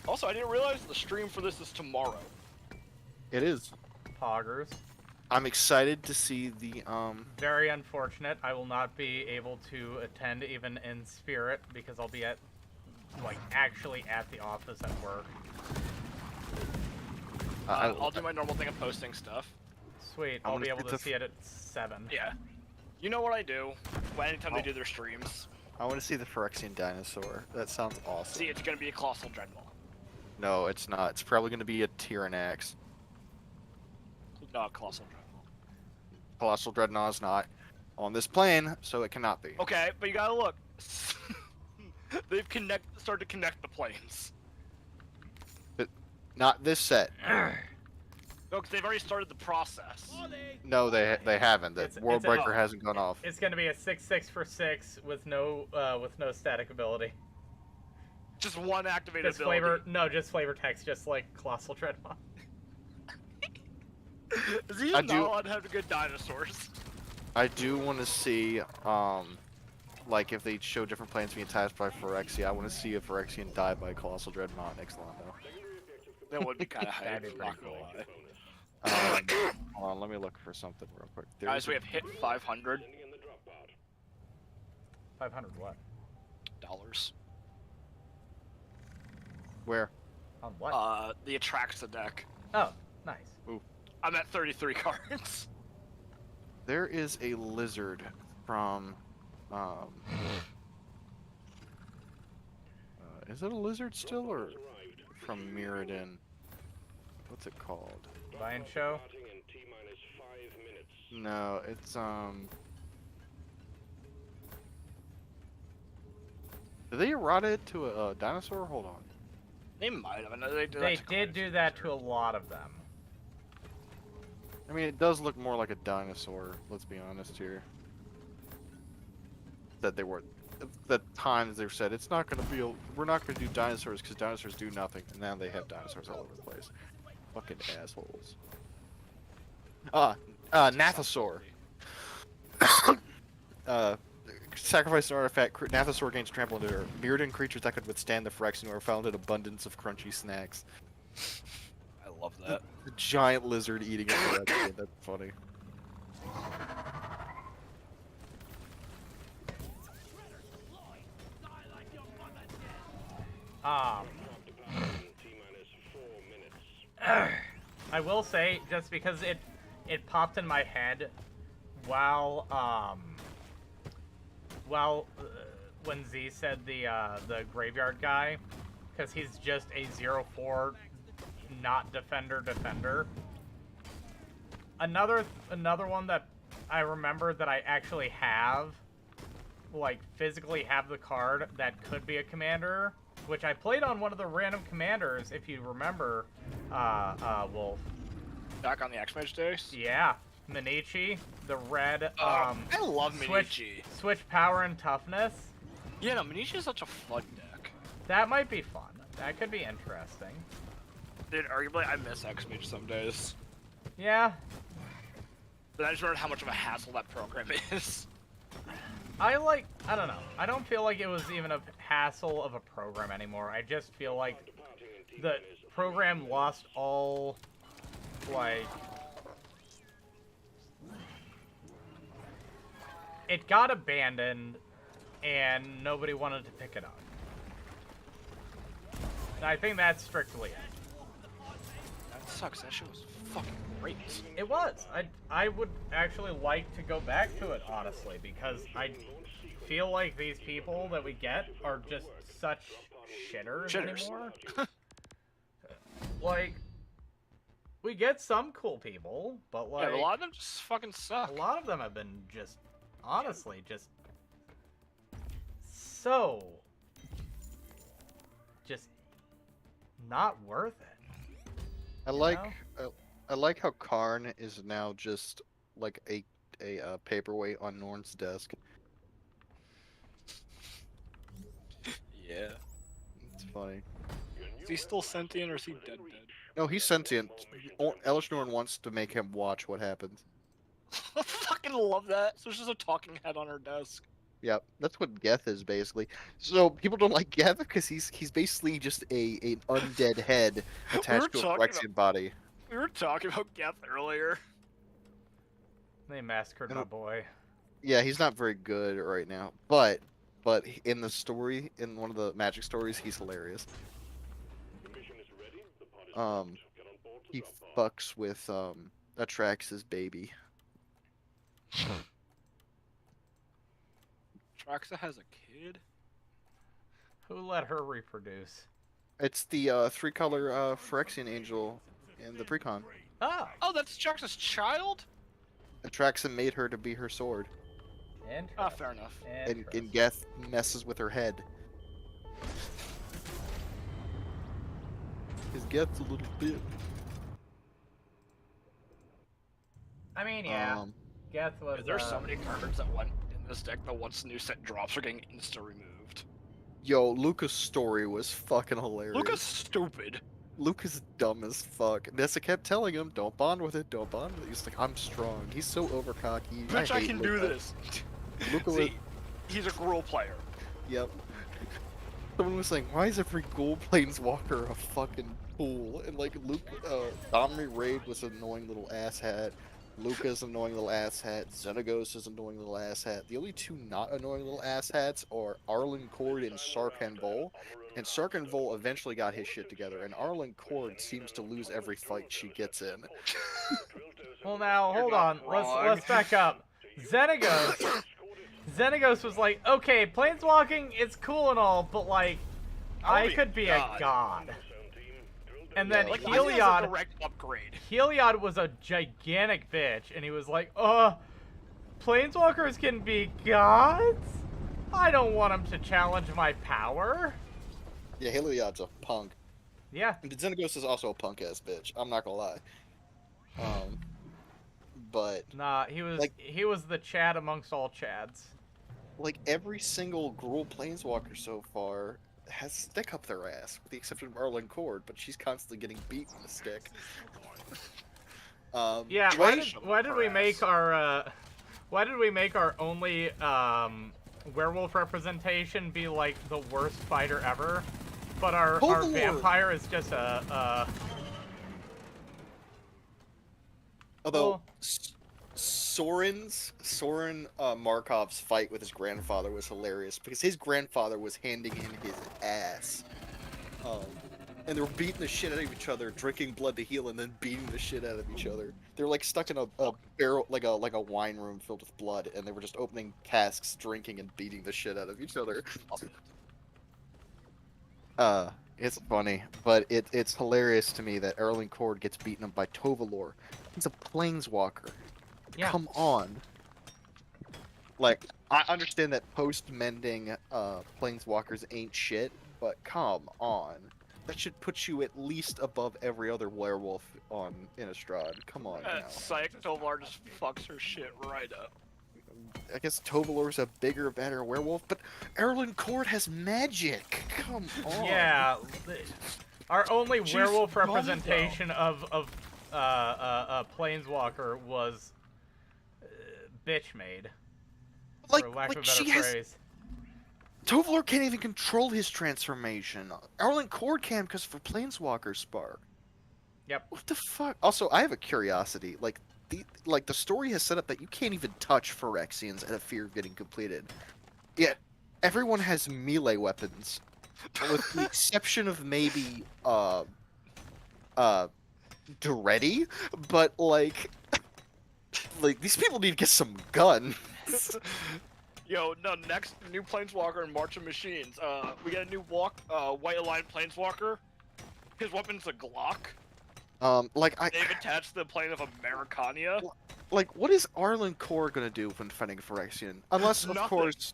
Also, I didn't realize the stream for this is tomorrow.
It is.
Poggers.
I'm excited to see the
Very unfortunate. I will not be able to attend even in spirit because I'll be at, like, actually at the office at work.
I'll do my normal thing of posting stuff.
Sweet. I'll be able to see it at 7.
Yeah. You know what I do anytime they do their streams.
I want to see the Phyrexian Dinosaur. That sounds awesome.
See, it's gonna be a Colossal Dreadmaw.
No, it's not. It's probably going to be a Tyrannax.
No, Colossal Dreadmaw.
Colossal Dreadnought is not on this plane, so it cannot be.
Okay, but you gotta look. They've started to connect the planes.
But not this set.
No, because they've already started the process.
No, they haven't. The Worldbreaker hasn't gone off.
It's gonna be a 6/6 for 6 with no static ability.
Just one activated ability.
Just flavor text, just like Colossal Dreadmaw.
Is he not allowed to have good dinosaurs?
I do want to see, like if they show different planes being attacked by Phyrexia, I want to see a Phyrexian die by Colossal Dreadnought next Londo.
That would be kind of hype. Not gonna lie.
Hold on, let me look for something real quick.
Guys, we have hit 500.
500 what?
Dollars.
Where?
On what?
The Atraxa deck.
Oh, nice.
Ooh.
I'm at 33 cards.
There is a lizard from, is it a lizard still, or from Mirrodin? What's it called?
Lion Show?
No, it's, did they errata it to a dinosaur? Hold on.
They might have. I know they
did do that to a lot of them.
I mean, it does look more like a dinosaur, let's be honest here. That they were, the times they've said, it's not going to be, we're not going to do dinosaurs because dinosaurs do nothing, and now they have dinosaurs all over the place. Fucking assholes. Nathosaur. Sacrifice an artifact, Nathosaur gains trample into her. Mirrodin creatures that could withstand the Phyrexian are found in abundance of crunchy snacks.
I love that.
The giant lizard eating a Phyrexian, that's funny.
I will say, just because it popped in my head while when Z said the graveyard guy, because he's just a 0-4 not defender. Another one that I remember that I actually have, like physically have the card that could be a commander, which I played on one of the random commanders, if you remember, Wolf.
Back on the X-Mage days?
Yeah, Minichi, the red,
I love Minichi.
Switch power and toughness.
Yeah, no, Minichi is such a fun deck.
That might be fun. That could be interesting.
Dude, arguably, I miss X-Mage some days.
Yeah.
But I just remembered how much of a hassle that program is.
I don't know. I don't feel like it was even a hassle of a program anymore. I just feel like the program lost all, like... It got abandoned, and nobody wanted to pick it up. I think that's strictly it.
That sucks. That shit was fucking great.
It was. I would actually like to go back to it, honestly, because I feel like these people that we get are just such shitters. Anymore. Like, we get some cool people, but like...
Yeah, a lot of them just fucking suck.
A lot of them have been just, honestly, just so... just not worth it.
I like how Karn is now just like a paperweight on Norn's desk.
Yeah.
It's funny.
Is he still sentient or is he dead?
No, he's sentient. Elish Norn wants to make him watch what happens.
I fucking love that. So there's just a talking head on her desk.
Yep, that's what Geth is basically. So people don't like Geth because he's basically just an undead head attached to a Phyrexian body.
We were talking about Geth earlier.
They massacred my boy.
Yeah, he's not very good right now, but in the story, in one of the Magic stories, he's hilarious. He fucks with Atrax's baby.
Traxa has a kid?
Who let her reproduce?
It's the 3-color Phyrexian angel in the precon.
Oh!
Oh, that's Traxa's child?
Atraxa made her to be her sword.
Ah, fair enough.
And Geth messes with her head. His Geth's a little bit.
I mean, yeah. Geth was.
There's so many cards that went in this deck that once new set drops are getting insta removed.
Yo, Luca's story was fucking hilarious.
Luca's stupid.
Luca's dumb as fuck. Nessa kept telling him, "Don't bond with it. Don't bond with it." He's like, "I'm strong." He's so overcocky.
Bitch, I can do this.
Luca was...
He's a Gruul player.
Yep. Someone was saying, "Why is every Ghoul Planeswalker a fucking fool?" And like Luke, Domri Raid was an annoying little asshat. Luca's annoying little asshat. Xenagos is annoying little asshat. The only two not annoying little asshats are Arlen Cord and Sarkhan Vol. And Sarkhan Vol eventually got his shit together, and Arlen Cord seems to lose every fight she gets in.
Well, now hold on. Let's back up. Xenagos was like, okay, planeswalking, it's cool and all, but like, I could be a god. And then
like,
Heliod,
direct upgrade.
Heliod was a gigantic bitch, and he was like, planeswalkers can be gods? I don't want them to challenge my power.
Yeah, Heliod's a punk.
Yeah.
And Xenagos is also a punk-ass bitch. I'm not gonna lie. But...
Nah, he was the Chad amongst all Chads.
Like, every single Gruul Planeswalker so far has stick up their ass, with the exception of Arlen Cord, but she's constantly getting beat with a stick.
Yeah, why did we make our only werewolf representation be like the worst fighter ever, but our vampire is just a
Although Soren Markov's fight with his grandfather was hilarious because his grandfather was handing in his ass. and they were beating the shit out of each other, drinking blood to heal, and then beating the shit out of each other. They were like stuck in a barrel, like a wine room filled with blood, and they were just opening casks, drinking, and beating the shit out of each other. It's funny, but it's hilarious to me that Erling Kord gets beaten up by Tovalor. He's a planeswalker.
Yeah.
Come on. Like, I understand that post-mending planeswalkers ain't shit, but come on. That should put you at least above every other werewolf on Innistrad. Come on now.
Psych Tovar just fucks her shit right up.
I guess Tovalor's a bigger, better werewolf, but Erlen Kord has magic. Come on.
Yeah. Our only
She's
werewolf
gone,
representation of Planeswalker was bitch made.
Like,
For lack of a
she
better
has.
phrase.
Tovalor can't even control his transformation. Erlen Kord can because for Planeswalker Spark.
Yep.
What the fuck? Also, I have a curiosity. Like the story has set up that you can't even touch Phyrexians out of fear of getting completed. Yet everyone has melee weapons, with the exception of maybe Duretti. But like these people need to get some guns.
Yo, no, next new Planeswalker in March of Machines. We got a new White Aligned Planeswalker. His weapon's a Glock. They've attached the plane of Americania.
Like, what is Erlen Kord gonna do when fighting Phyrexian? Unless, of course,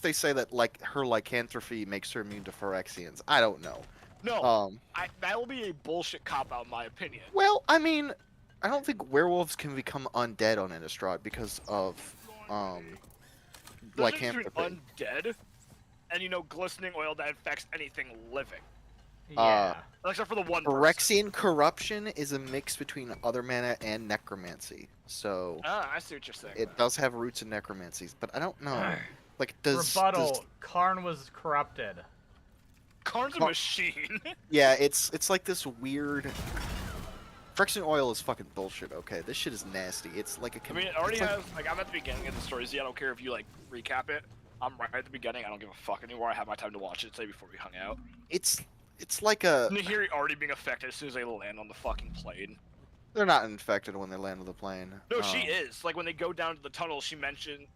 they say that like her lycanthropy makes her immune to Phyrexians. I don't know.
No, that will be a bullshit cop-out, in my opinion.
Well, I mean, I don't think werewolves can become undead on Innistrad because of lycanthropy.
Undead, and glistening oil that infects anything living.
Yeah.
Except for the one
Phyrexian corruption is a mix between other mana and necromancy. So
I see what you're saying.
it does have roots in necromancies, but I don't know. Like, does
Karn was corrupted.
Karn's a machine.
Yeah, it's like this weird. Phyrexian oil is fucking bullshit. Okay, this shit is nasty. It's like a.
I mean, it already has. Like, I'm at the beginning of the story. See, I don't care if you recap it. I'm right at the beginning. I don't give a fuck anymore. I have my time to watch it today before we hung out.
It's like a.
Nahiri already being affected as soon as they land on the fucking plane.
They're not infected when they land on the plane.
No, she is. Like, when they go down to the tunnel, she mentioned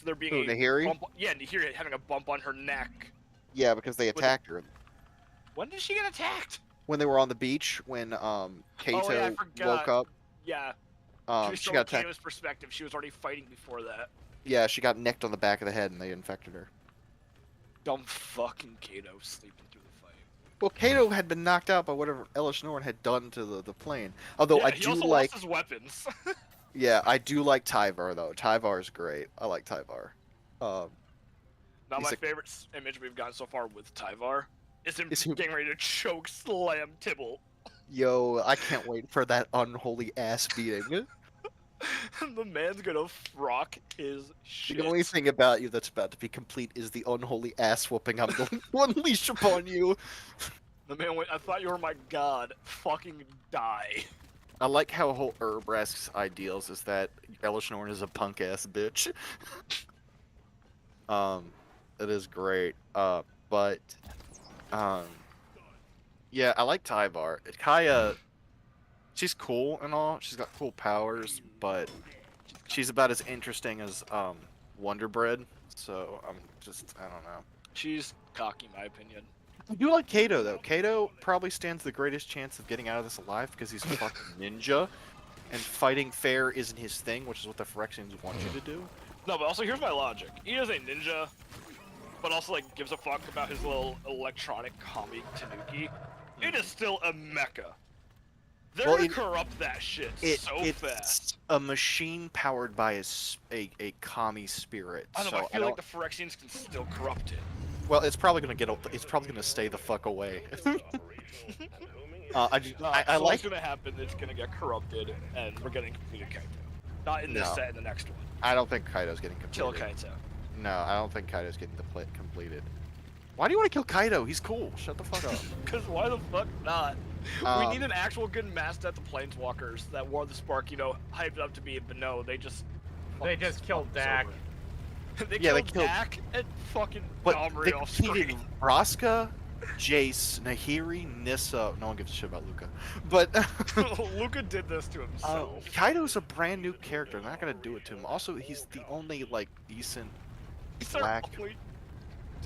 there being a
Nahiri?
bump. Yeah, Nahiri having a bump on her neck.
Yeah, because they attacked her.
When did she get attacked?
When they were on the beach, when Kato woke up.
Yeah.
She got attacked.
Kato's perspective. She was already fighting before that.
Yeah, she got nicked on the back of the head and they infected her.
Dumb fucking Kato sleeping through the fight.
Well, Kato had been knocked out by whatever Elish Norn had done to the plane. Although I
he
do
also
like
lost his weapons.
Yeah, I do like Tyvar though. Tyvar is great. I like Tyvar.
Now my favorite image we've gotten so far with Tyvar is him getting ready to choke slam Tibble.
Yo, I can't wait for that unholy ass beating.
The man's gonna frock his shit.
The only thing about you that's about to be complete is the unholy ass whooping I'm going to unleash upon you.
The man went, I thought you were my god. Fucking die.
I like how whole Urbrask's ideals is that Elish Norn is a punk ass bitch. It is great. Yeah, I like Tyvar. Kaya, she's cool and all. She's got cool powers, but she's about as interesting as Wonderbread. So I don't know.
She's cocky, in my opinion.
I do like Kato though. Kato probably stands the greatest chance of getting out of this alive because he's a fucking ninja, and fighting fair isn't his thing, which is what the Phyrexians want you to do.
No, but also here's my logic. He is a ninja, but also gives a fuck about his little electronic commie Tanuki. It is still a mecha. They're gonna corrupt that shit so
it's
fast.
A machine powered by a commie spirit.
I don't know, but I feel like the Phyrexians can still corrupt it.
Well, it's probably gonna stay the fuck away. I like.
What's gonna happen? It's gonna get corrupted, and we're getting completed Kaito. Not in this set, in the next one.
I don't think Kaito's getting completed.
Kill Kaito.
No, I don't think Kaito's getting completed. Why do you want to kill Kaito? He's cool. Shut the fuck up.
Because why the fuck not? We need an actual good master at the Planeswalkers that wore the spark, hyped up to be, but no, they just
killed Dak.
They killed Dak and fucking Domri off screen.
Vraska Jace, Nahiri, Nissa. No one gives a shit about Luca, but
Luca did this to himself.
Kaido's a brand new character. They're not gonna do it to him. Also, he's the only like decent
He's
black.
our only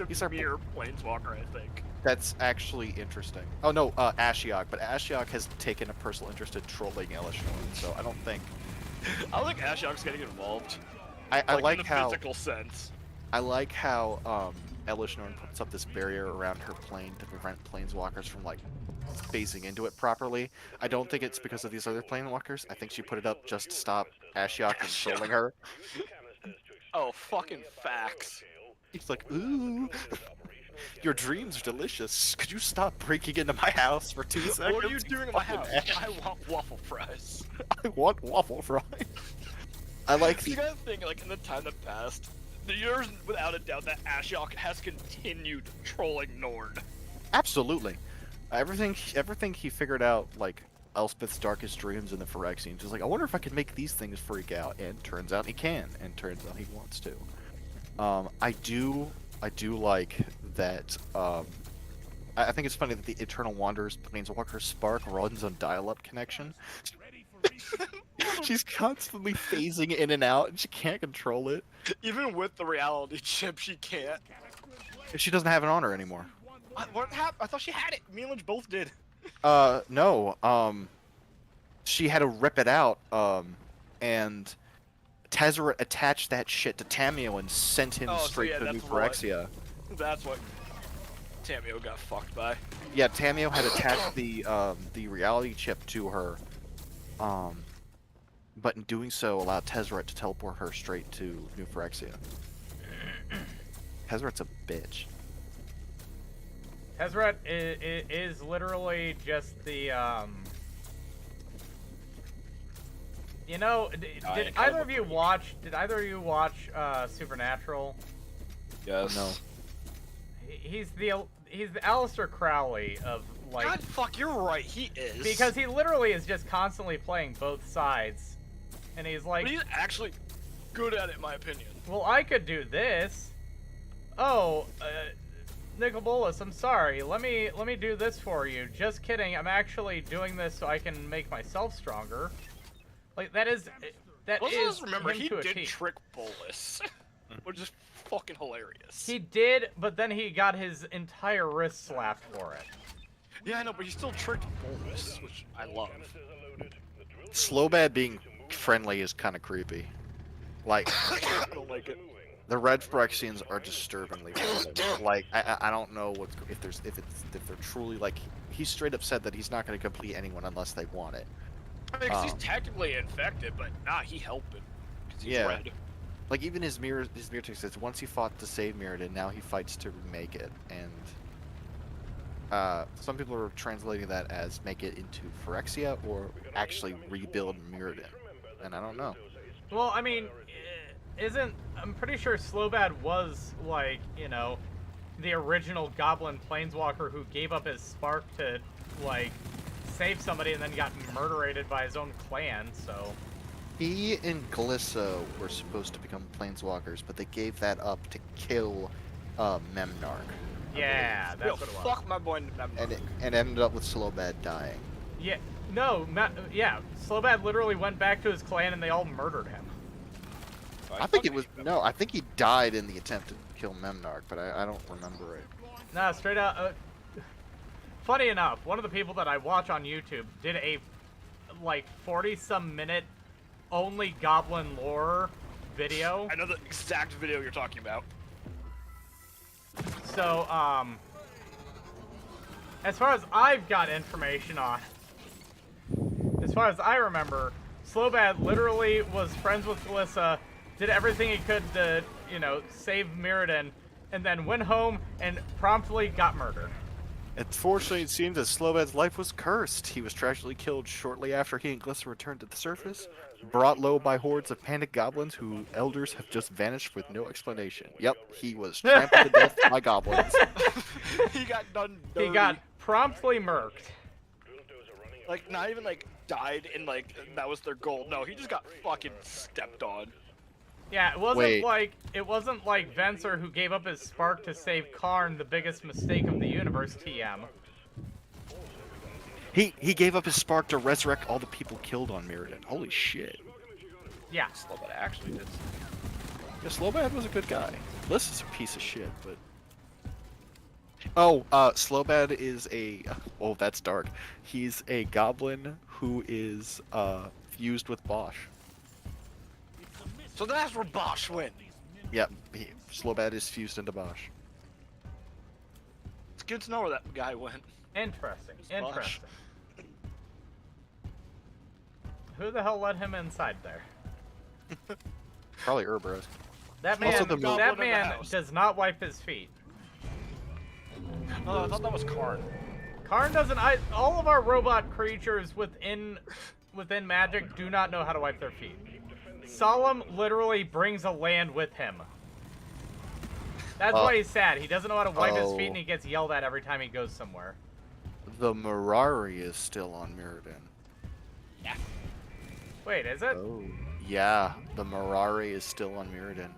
He's our
mere planeswalker, I think.
That's actually interesting. Oh no, Ashiok, but Ashiok has taken a personal interest in trolling Elish Norn, so I don't think.
I don't think Ashiok's getting involved.
I like
in the
how
physical sense.
I like how Elish Norn puts up this barrier around her plane to prevent planeswalkers from like phasing into it properly. I don't think it's because of these other planeswalkers. I think she put it up just to stop Ashiok from trolling her.
Oh, fucking facts.
He's like, ooh, your dreams are delicious. Could you stop breaking into my house for 2 seconds?
What are you doing in my house?
Ash?
I want waffle fries.
I want waffle fries. I like
You
the.
gotta think, like, in the time that passed, there's without a doubt that Ashiok has continued trolling Nord.
Absolutely. Everything he figured out, like Elspeth's darkest dreams and the Phyrexians, just like, I wonder if I can make these things freak out, and turns out he can, and turns out he wants to. I do like that. I think it's funny that the Eternal Wanderer's Planeswalker Spark runs on dial-up connection. She's constantly phasing in and out, and she can't control it.
Even with the reality chip, she can't.
She doesn't have it on her anymore.
What happened? I thought she had it. Me and Lynch both did.
No. She had to rip it out. And Tezzeret attached that shit to Tamio and sent him straight to New Phyrexia.
That's what Tamio got fucked by.
Yeah, Tamio had attached the reality chip to her. But in doing so, allowed Tezzeret to teleport her straight to New Phyrexia. Tezzeret's a bitch.
Tezzeret is literally just the You know, did either of you watch Supernatural?
Yes.
No.
He's the Aleister Crowley of like.
God, fuck, you're right. He is.
Because he literally is just constantly playing both sides, and he's like.
But he's actually good at it, in my opinion.
Well, I could do this. Oh, Nicobolus, I'm sorry. Let me do this for you. Just kidding. I'm actually doing this so I can make myself stronger. Like that is
Let's
is
just remember
him
he
to a
did
T.
trick Bolus, which is fucking hilarious.
He did, but then he got his entire wrist slapped for it.
Yeah, I know, but he still tricked Bolus, which I love.
Slowbad being friendly is kind of creepy. Like,
I don't like it.
the red Phyrexians are disturbingly friendly. Like, I don't know if they're truly like. He straight up said that he's not going to complete anyone unless they want it.
I mean, 'cause he's technically infected, but he helped it. 'Cause he's red.
Like even his mirror text says once he fought to save Mirrodin, now he fights to remake it, and some people are translating that as make it into Phyrexia or actually rebuild Mirrodin, and I don't know.
Well, I mean, I'm pretty sure Slowbad was like, you know, the original Goblin Planeswalker who gave up his spark to like save somebody and then got murderated by his own clan. So.
He and Glissa were supposed to become planeswalkers, but they gave that up to kill Memnarch.
Yeah, that's what it was.
Fuck my boy Memnarch.
And ended up with Slowbad dying.
Yeah, no, Slowbad literally went back to his clan and they all murdered him.
I think it was I think he died in the attempt to kill Memnarch, but I don't remember it.
Nah, straight up. Funny enough, one of the people that I watch on YouTube did a like 40-some minute only Goblin lore video.
I know the exact video you're talking about.
So, as far as I've got information on, as far as I remember, Slowbad literally was friends with Glissa, did everything he could to, you know, save Mirrodin, and then went home and promptly got murdered.
Unfortunately, it seems that Slowbad's life was cursed. He was tragically killed shortly after he and Glissa returned to the surface, brought low by hordes of panicked goblins whose elders have just vanished with no explanation. Yep, he was trampled to death by goblins.
He got done dirty.
He got promptly murked.
Like, not even, like, died and, like, that was their goal. No, he just got fucking stepped on.
Yeah,
Wait.
it wasn't like Venser who gave up his spark to save Karn, the biggest mistake of the universe. TM.
He gave up his spark to resurrect all the people killed on Mirrodin. Holy shit.
Yeah.
Slowbad actually did.
Yeah, Slowbad was a good guy. Bliss is a piece of shit, but... Oh, Slowbad is a... Oh, that's dark. He's a goblin who is, fused with Bosch.
So that's where Bosch went.
Yeah, Slowbad is fused into Bosch.
It's good to know where that guy went.
Interesting.
Bosch.
Interesting. Who the hell let him inside there?
Probably Urberus.
That man,
Also the
that
goblin in the
man
house.
does not wipe his feet.
Oh, I thought that was Karn.
Karn doesn't. All of our robot creatures within Magic do not know how to wipe their feet. Solemn literally brings a land with him. That's why he's sad. He doesn't know how to wipe his feet, and he gets yelled at every time he goes somewhere.
The Mirari is still on Mirrodin.
Wait, is it?
Oh. Yeah, the Mirari is still on Mirrodin.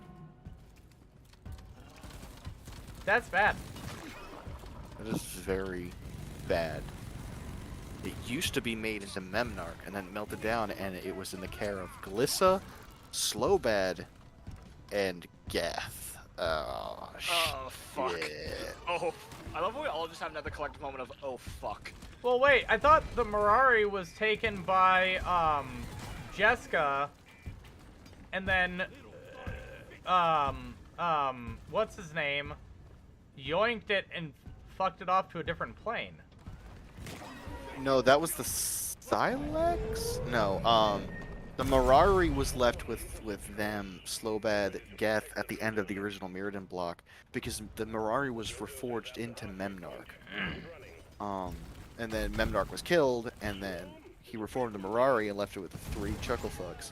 That's bad.
That is very bad. It used to be made into Memnarch, and then melted down, and it was in the care of Glissa, Slowbad, and Geth. Oh,
Oh, fuck.
shit.
Oh, I love how we all just have another collective moment of, oh, fuck.
Well, wait. I thought the Mirari was taken by Jessica, and then what's his name? Yoinked it and fucked it off to a different plane.
No, that was the Silex? No, the Mirari was left with them, Slowbad, Geth, at the end of the original Mirrodin block, because the Mirari was reforged into Memnarch. And then Memnarch was killed, and then he reformed the Mirari and left it with the 3 Chucklefucks.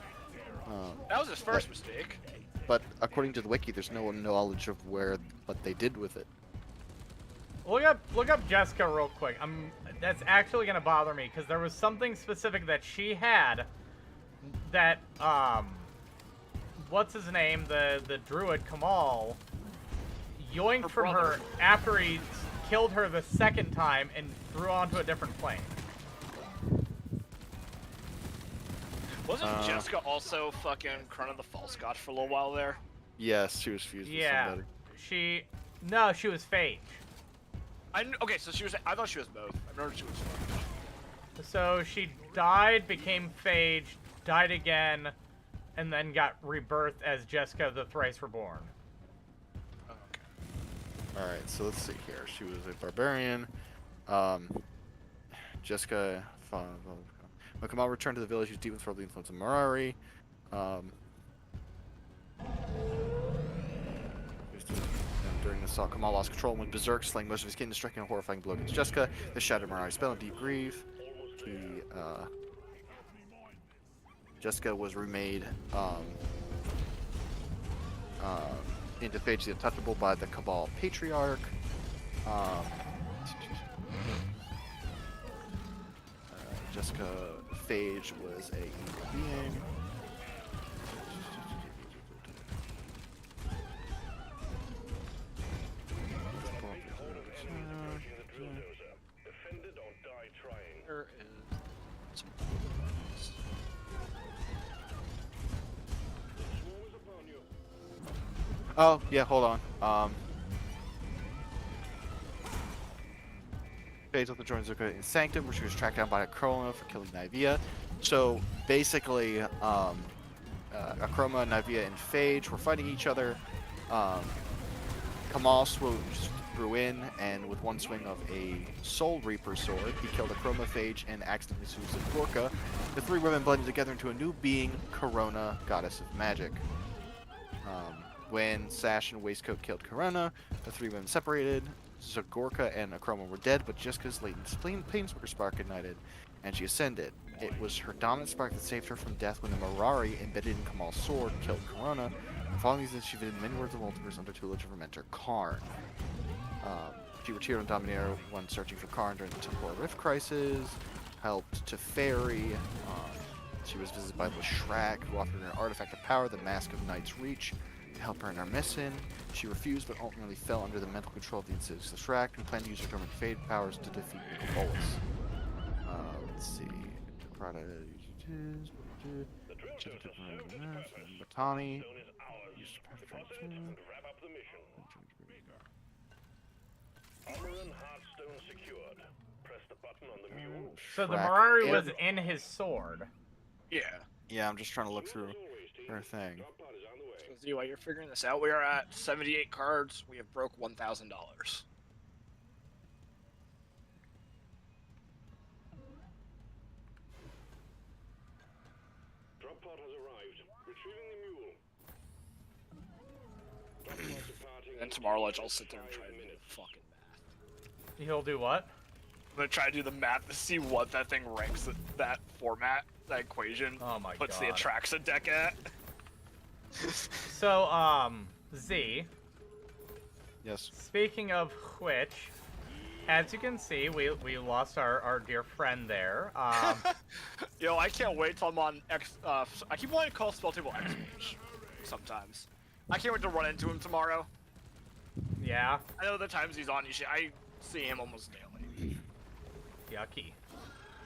That was his first mistake.
But according to the wiki, there's no knowledge of what they did with it.
Look up Jessica real quick. That's actually gonna bother me because there was something specific that she had that what's his name, the druid Kamal yoinked from her after he killed her the second time and threw onto a different plane.
Wasn't Jessica also fucking Crown of the False God for a little while there?
Yes, she was fused with somebody.
she was Phage.
Okay, so she was. I thought she was both. I remember she was both.
So she died, became Phage, died again, and then got rebirthed as Jessica the Thrice Reborn.
Oh, okay.
Alright, so let's see here. She was a barbarian. Jessica... When Kamal returned to the village, he was deep with the influence of Mirari. During the assault, Kamal lost control and went berserk, slaying most of his kin and striking a horrifying blow against Jessica. This shattered Mirari's spell in deep grief. Jessica was remade into Phage the Untouchable by the Cabal Patriarch. Jessica Phage was a evil being.
There is.
Oh, yeah, hold on. Phage left the joins Zuka in Sanctum, where she was tracked down by Akroma for killing Nivea. So basically, Akroma, Nivea, and Phage were fighting each other. Kamal threw in, and with one swing of a Soul Reaper sword, he killed Akroma, Phage, and accidentally suicided Gorka. The 3 women blended together into a new being, Corona, Goddess of Magic. When Sash and Waistcoat killed Corona, the 3 women separated. Zagorka and Akroma were dead, but Jessica's latent Planeswalker spark ignited, and she ascended. It was her dominant spark that saved her from death when the Mirari, embedded in Kamal's sword, killed Corona. Following these events, she visited many worlds of multiverse under tutelage of her mentor, Karn. She cheered on Dominator when searching for Karn during the Temporal Rift Crisis, helped to ferry She was visited by Leshrac, who offered her an artifact of power, the Mask of Knight's Reach, to help her in her mission. She refused, but ultimately fell under the mental control of the insidious Leshrac, and planned to use her dormant fade powers to defeat Bolus. Let's see. Batani.
Armor and Hearthstone secured. Press the button on the mule.
So the
Track
Mirari
in.
was in his sword.
Yeah.
Yeah, I'm just trying to look through her thing.
Drop pod is on the way.
So Z, while you're figuring this out, we are at 78 cards. We have broke $1,000.
Drop pod has arrived. Retrieving the mule. Drop pod departing.
And tomorrow, I'll sit there and try to do the fucking math.
He'll do what?
I'm gonna try to do the math to see what that thing ranks that format, that equation,
Oh my
puts the
God.
Atraxa deck at.
So, Z,
Yes.
speaking of which, as you can see, we lost our dear friend there.
Yo, I can't wait till I'm on X. I keep wanting to call Spell Table X sometimes. I can't wait to run into him tomorrow.
Yeah,
I know the times he's on, I see him almost daily.
yucky.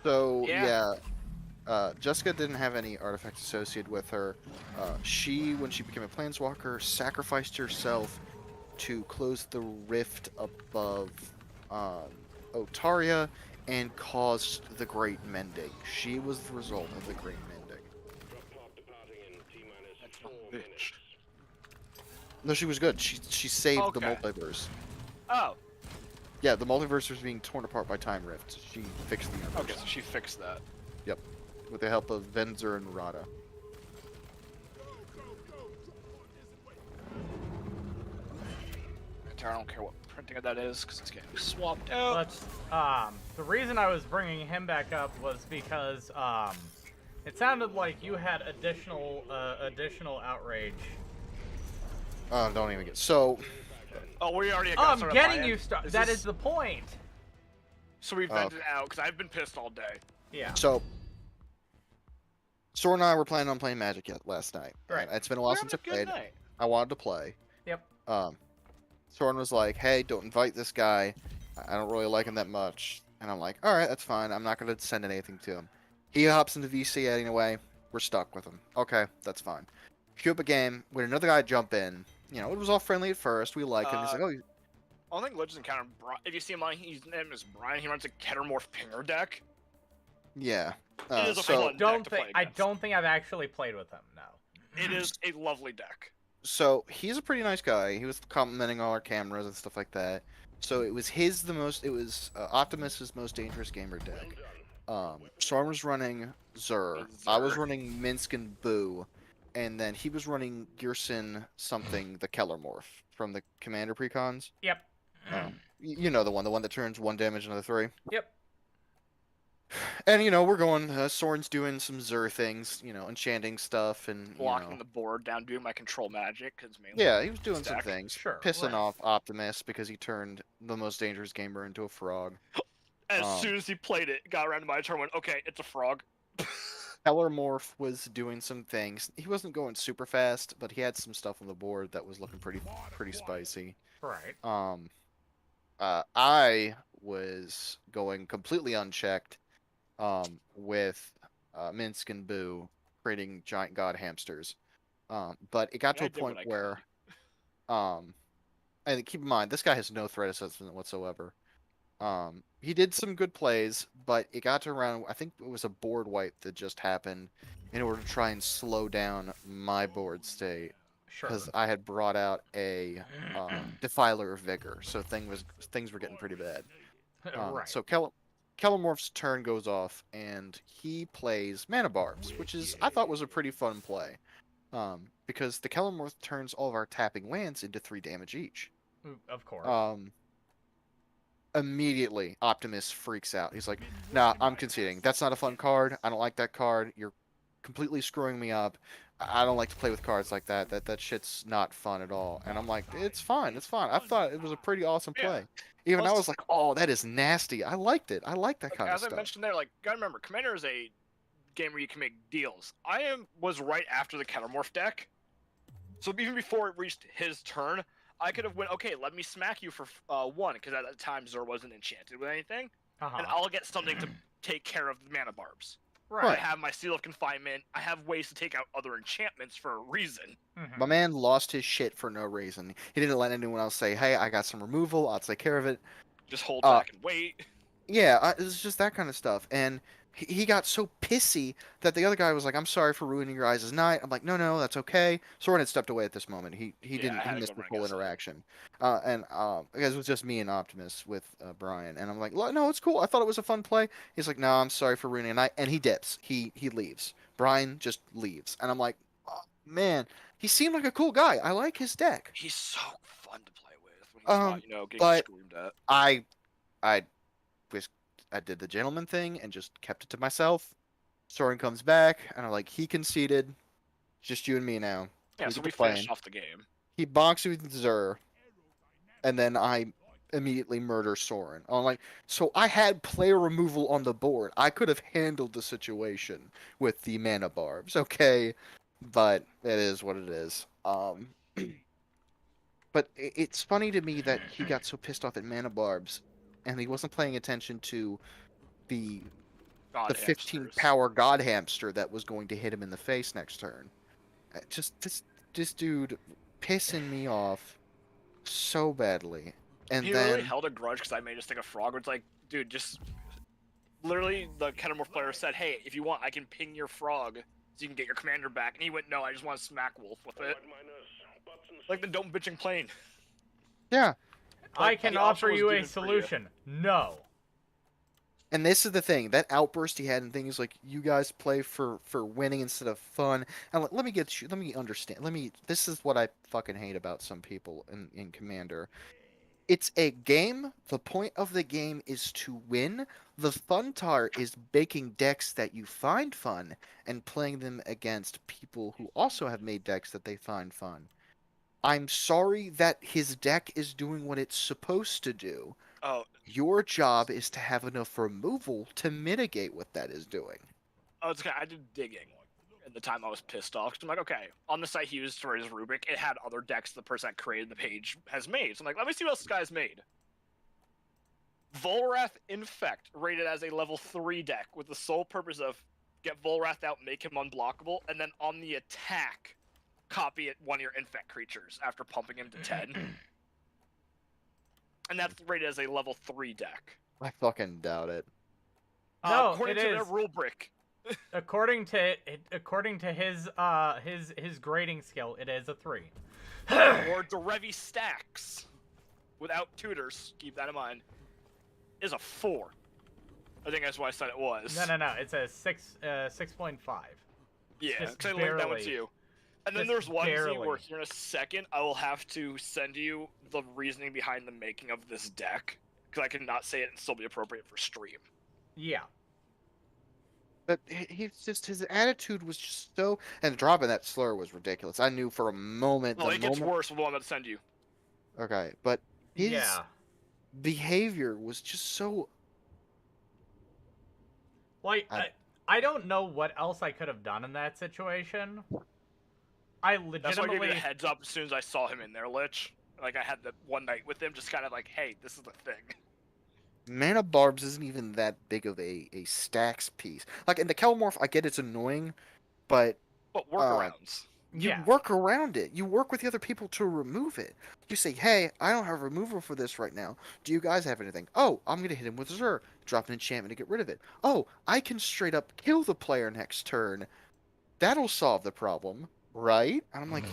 So
Yeah.
Jessica didn't have any artifacts associated with her. When she became a planeswalker, sacrificed herself to close the rift above Otaria and caused the Great Mending. She was the result of the Great Mending.
Drop pod departing in T-minus
That's
4
bitch.
minutes.
No, she was good. She saved the
Okay.
multiverse.
Oh,
Yeah, the multiverse was being torn apart by time rifts. She fixed the universe.
okay, so she fixed that.
Yep, with the help of Venzer and Rada.
I don't care what printing that is, because it's getting swapped out.
Let's. The reason I was bringing him back up was because it sounded like you had additional outrage.
Oh, don't even get so.
Oh, we already got
I'm
started
getting
buying.
you started. That is the point.
So we vented out, because I've been pissed all day.
Yeah.
So, Sora and I were planning on playing Magic last night.
Right.
It's been a while
We're
since I
having a good
played.
night.
I wanted to play.
Yep.
Soren was like, "Hey, don't invite this guy. I don't really like him that much." And I'm like, "All right, that's fine. I'm not gonna send anything to him." He hops into VC anyway. We're stuck with him. Okay, that's fine. Queue up a game. When another guy jump in, you know, it was all friendly at first. We like him. He's like, "Oh,
I don't think Legends encounter if you see him on, his name is Brian. He runs a Kettermorph Pinger deck.
yeah."
It is a
So,
fun deck to play
I
against.
don't think I've actually played with him. No.
It is a lovely deck.
so he's a pretty nice guy. He was complimenting all our cameras and stuff like that. So it was Optimus's most dangerous gamer deck. Storm was running Zur. I was
Zur.
running Minsk and Boo, and then he was running Gearson something, the Kellermorph from the Commander precons.
Yep.
You know the one that turns 1 damage into 3.
Yep.
And you know we're going. Soren's doing some Zur things, you know, enchanting stuff and
Blocking the board down, doing my control magic. Cause mainly
yeah, he was doing some
stack.
things,
Sure,
pissing
right.
off Optimus because he turned the most dangerous gamer into a frog.
As soon as he played it, got around to my turn, went, okay, it's a frog.
Kellermorph was doing some things. He wasn't going super fast, but he had some stuff on the board that was looking pretty spicy.
Right.
I was going completely unchecked, with Minsk and Boo creating giant god hamsters. But it got to
I
a
did what
point
I
where, and keep in mind this guy has no threat assessment whatsoever. He did some good plays, but it got to around, I think it was a board wipe that just happened in order to try and slow down my board state.
Sure.
Because I had brought out a Defiler of Vigor, so things were getting pretty bad.
Right.
So Kellermorph's turn goes off, and he plays Mana Barbs, which I thought was a pretty fun play. Because the Kellermorph turns all of our tapping lands into 3 damage each.
Of course.
Immediately, Optimus freaks out. He's like, "Nah, I'm conceding. That's not a fun card. I don't like that card. You're completely screwing me up. I don't like to play with cards like that. That shit's not fun at all." And I'm like, "It's fine. It's fine. I thought it was a pretty awesome play." Even I was like, "Oh, that is nasty. I liked it. I like that kind of
As I
stuff."
mentioned there, like, gotta remember, Commander is a game where you can make deals. Was right after the Ketamorph deck, so even before it reached his turn, I could have went, okay, let me smack you for 1, because at that time Zur wasn't enchanted with anything, and I'll get something to take care of the mana barbs.
Right.
I have my Seal of Confinement. I have ways to take out other enchantments for a reason.
My man lost his shit for no reason. He didn't let anyone else say, "Hey, I got some removal. I'll take care of it."
Just hold back and wait.
Yeah, it's just that kind of stuff. And he got so pissy that the other guy was like, "I'm sorry for ruining your guys' night." I'm like, "No, that's okay." Soren had stepped away at this moment. He didn't. He missed the whole interaction. Because it was just me and Optimus with Brian, and I'm like, "No, it's cool. I thought it was a fun play." He's like, "No, I'm sorry for ruining a night," and he dips. He leaves. Brian just leaves, and I'm like, oh, "Man, he seemed like a cool guy. I like his deck."
He's so fun to play with when he's not, getting
but
screamed at.
I did the gentleman thing and just kept it to myself. Soren comes back, and I'm like, he conceded. Just you and me now.
Yeah, so we finished off the game.
He boxed with Zur, and then I immediately murder Soren. I'm like, so I had player removal on the board. I could have handled the situation with the mana barbs, okay? But it is what it is. But it's funny to me that he got so pissed off at mana barbs, and he wasn't paying attention to the 15 power god hamster that was going to hit him in the face next turn. Just this dude pissing me off so badly. And
he
then
really held a grudge because I made us take a frog. It's like, dude, just literally the Ketamorph player said, "Hey, if you want, I can ping your frog so you can get your commander back." And he went, "No, I just want to smack Wolf with it." Like the don't bitching plane.
Yeah.
I can offer you a solution. No.
And this is the thing, that outburst he had and things like, you guys play for winning instead of fun. And let me understand. This is what I fucking hate about some people in Commander. It's a game. The point of the game is to win. The fun part is baking decks that you find fun and playing them against people who also have made decks that they find fun. I'm sorry that his deck is doing what it's supposed to do.
Oh.
Your job is to have enough removal to mitigate what that is doing.
Oh, it's okay. I did digging at the time I was pissed off. Cause I'm like, okay, on the site he used for his Rubik, it had other decks the person that created the page has made. So I'm like, let me see what else this guy's made. Volrath Infect, rated as a level 3 deck with the sole purpose of get Volrath out, make him unblockable, and then on the attack, copy it one of your Infect creatures after pumping him to 10. And that's rated as a level 3 deck.
I fucking doubt it.
No,
according
it
to
is.
their rule brick.
according to his grading skill, it is a 3.
Or Derevi Stacks, without tutors, keep that in mind, is a 4. I think that's what I said it was.
No. It's a 6.5.
Yeah, because I linked that one to you. And then there's one thing where here in a second, I will have to send you the reasoning behind the making of this deck, because I cannot say it and still be appropriate for stream.
Yeah.
But his attitude was just so, and dropping that slur was ridiculous. I knew for a moment.
Oh, it gets worse with the one I'm about to send you.
Okay, but his behavior was just so.
Like, I don't know what else I could have done in that situation. I legitimately...
That's why I gave you the heads up as soon as I saw him in there, Lich. Like, I had the one night with him, just kind of like, hey, this is the thing.
Mana Barbs isn't even that big of a stacks piece. Like, in the Kelmorph, I get it's annoying, but...
But workarounds.
You work around it. You work with the other people to remove it. You say, hey, I don't have removal for this right now. Do you guys have anything? Oh, I'm going to hit him with Zur. Drop an enchantment to get rid of it. Oh, I can straight up kill the player next turn. That'll solve the problem, right? And I'm like,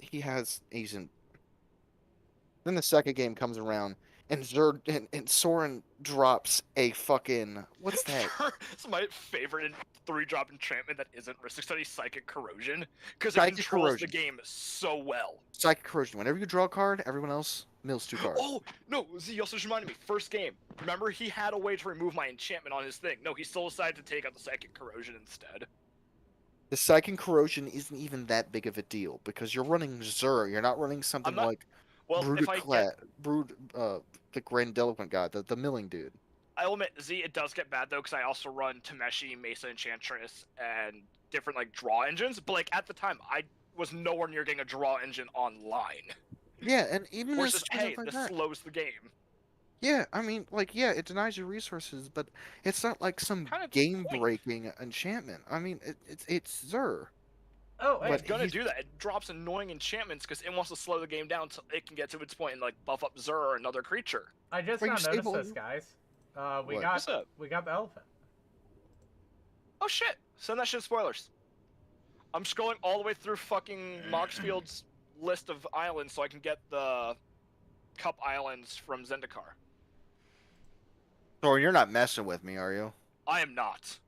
he's in... Then the second game comes around, and Soren drops a fucking... What's that?
It's my favorite 3-drop enchantment that isn't Ristic Study, Psychic Corrosion, because it controls the game so well.
Psychic Corrosion. Whenever you draw a card, everyone else mills 2 cards.
Oh, no, Z, you also just reminded me. First game, remember he had a way to remove my enchantment on his thing. No, he still decided to take out the Psychic Corrosion instead.
The Psychic Corrosion isn't even that big of a deal, because you're running Zur. You're not running something like...
Well,
the Grandiloquent guy, the milling dude.
I'll admit, Z, it does get bad though, because I also run Tameshi, Mesa Enchantress, and different like draw engines. But like at the time, I was nowhere near getting a draw engine online.
Yeah, and even
Or
as
just
stuff
hey,
like
this
that.
slows the game.
Yeah, I mean, like, yeah, it denies you resources, but it's not like some
Kind of the point.
game-breaking enchantment. I mean, it's Zur.
Oh,
It's
hey.
gonna do that. It drops annoying enchantments because it wants to slow the game down so it can get to its point and like buff up Zur or another creature.
I just
Well, you
now noticed
stable-
this, guys. We
What?
got
What's up?
we got the elephant.
Oh shit! Send that shit spoilers. I'm scrolling all the way through fucking Moxfield's list of islands so I can get the Cup Islands from Zendikar.
Thor, you're not messing with me, are you?
I am not.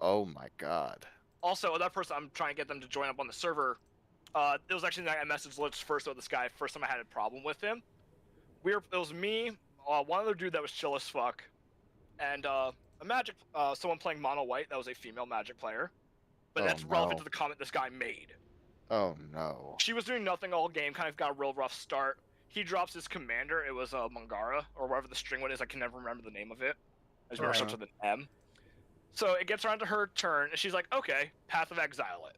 Oh my god.
Also, that person, I'm trying to get them to join up on the server. It was actually the night I messaged Lich first with this guy. First time I had a problem with him. It was me, one other dude that was chill as fuck, and someone playing mono white that was a female magic player. But
Oh,
that's relevant
no.
to the comment this guy made.
Oh no.
She was doing nothing all game, kind of got a real rough start. He drops his commander. It was Mangara, or whatever the string one is. I can never remember the name of it. As well, starts with an M. So it gets around to her turn, and she's like, okay, Path of Exile it.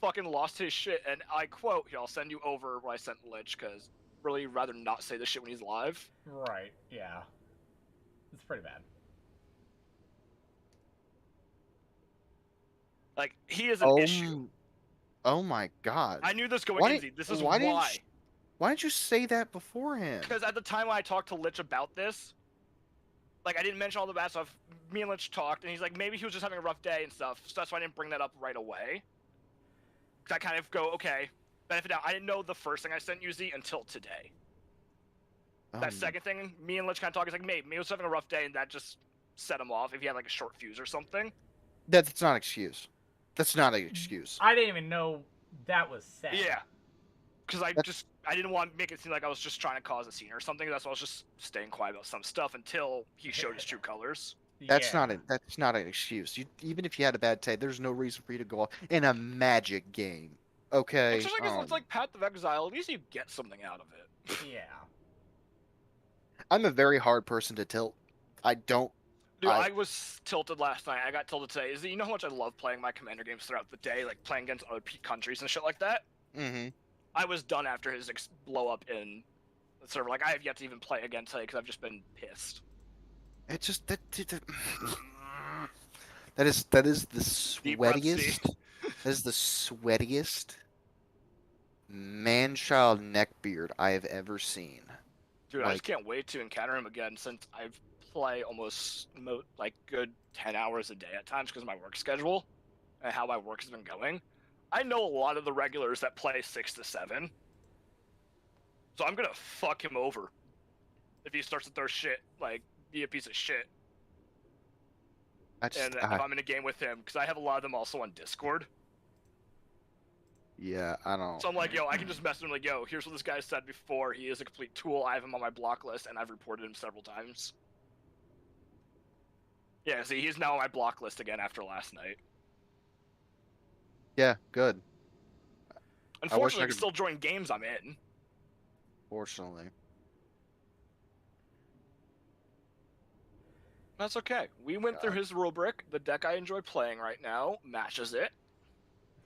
Fucking lost his shit, and I quote, here, I'll send you over what I sent Lich, because really rather not say this shit when he's live.
Right, yeah. It's pretty bad.
Like, he is an issue.
Oh my god.
I knew this going easy. This is why.
Why didn't you say that beforehand?
Because at the time when I talked to Lich about this, like, I didn't mention all the bad stuff. Me and Lich talked, and he's like, maybe he was just having a rough day and stuff, so that's why I didn't bring that up right away. Because I kind of go, okay, benefit out. I didn't know the first thing I sent you, Z, until today. That second thing, me and Lich kind of talk, is like, maybe he was having a rough day, and that just set him off if he had, like, a short fuse or something.
That's not an excuse. That's not an excuse.
I didn't even know that was said.
Yeah. Because I didn't want to make it seem like I was just trying to cause a scene or something. That's why I was just staying quiet about some stuff until he showed his true colors.
That's not an excuse. Even if you had a bad day, there's no reason for you to go off in a Magic game. Okay.
It's just like it's like Path of Exile. At least you get something out of it.
Yeah.
I'm a very hard person to tilt. I don't.
Dude, I was tilted last night. I got tilted today. You know how much I love playing my commander games throughout the day, like playing against other countries and shit like that.
Mm-hmm.
I was done after his blow up in the server. Like, I have yet to even play again today because I've just been pissed.
It's just that is the sweatiest. That is the sweatiest man-child neckbeard I have ever seen.
Dude, I just can't wait to encounter him again since I've play almost like good 10 hours a day at times because of my work schedule and how my work has been going. I know a lot of the regulars that play 6 to 7. So I'm gonna fuck him over if he starts to throw shit, like, be a piece of shit. If I'm in a game with him, because I have a lot of them also on Discord.
Yeah, I don't.
So I'm like, yo, I can just message him like, yo, here's what this guy said before. He is a complete tool. I have him on my block list, and I've reported him several times. Yeah, see, he's now on my block list again after last night.
Yeah, good.
Unfortunately, I can still join games I'm in.
Fortunately.
That's okay. We went through his rubric. The deck I enjoy playing right now matches it.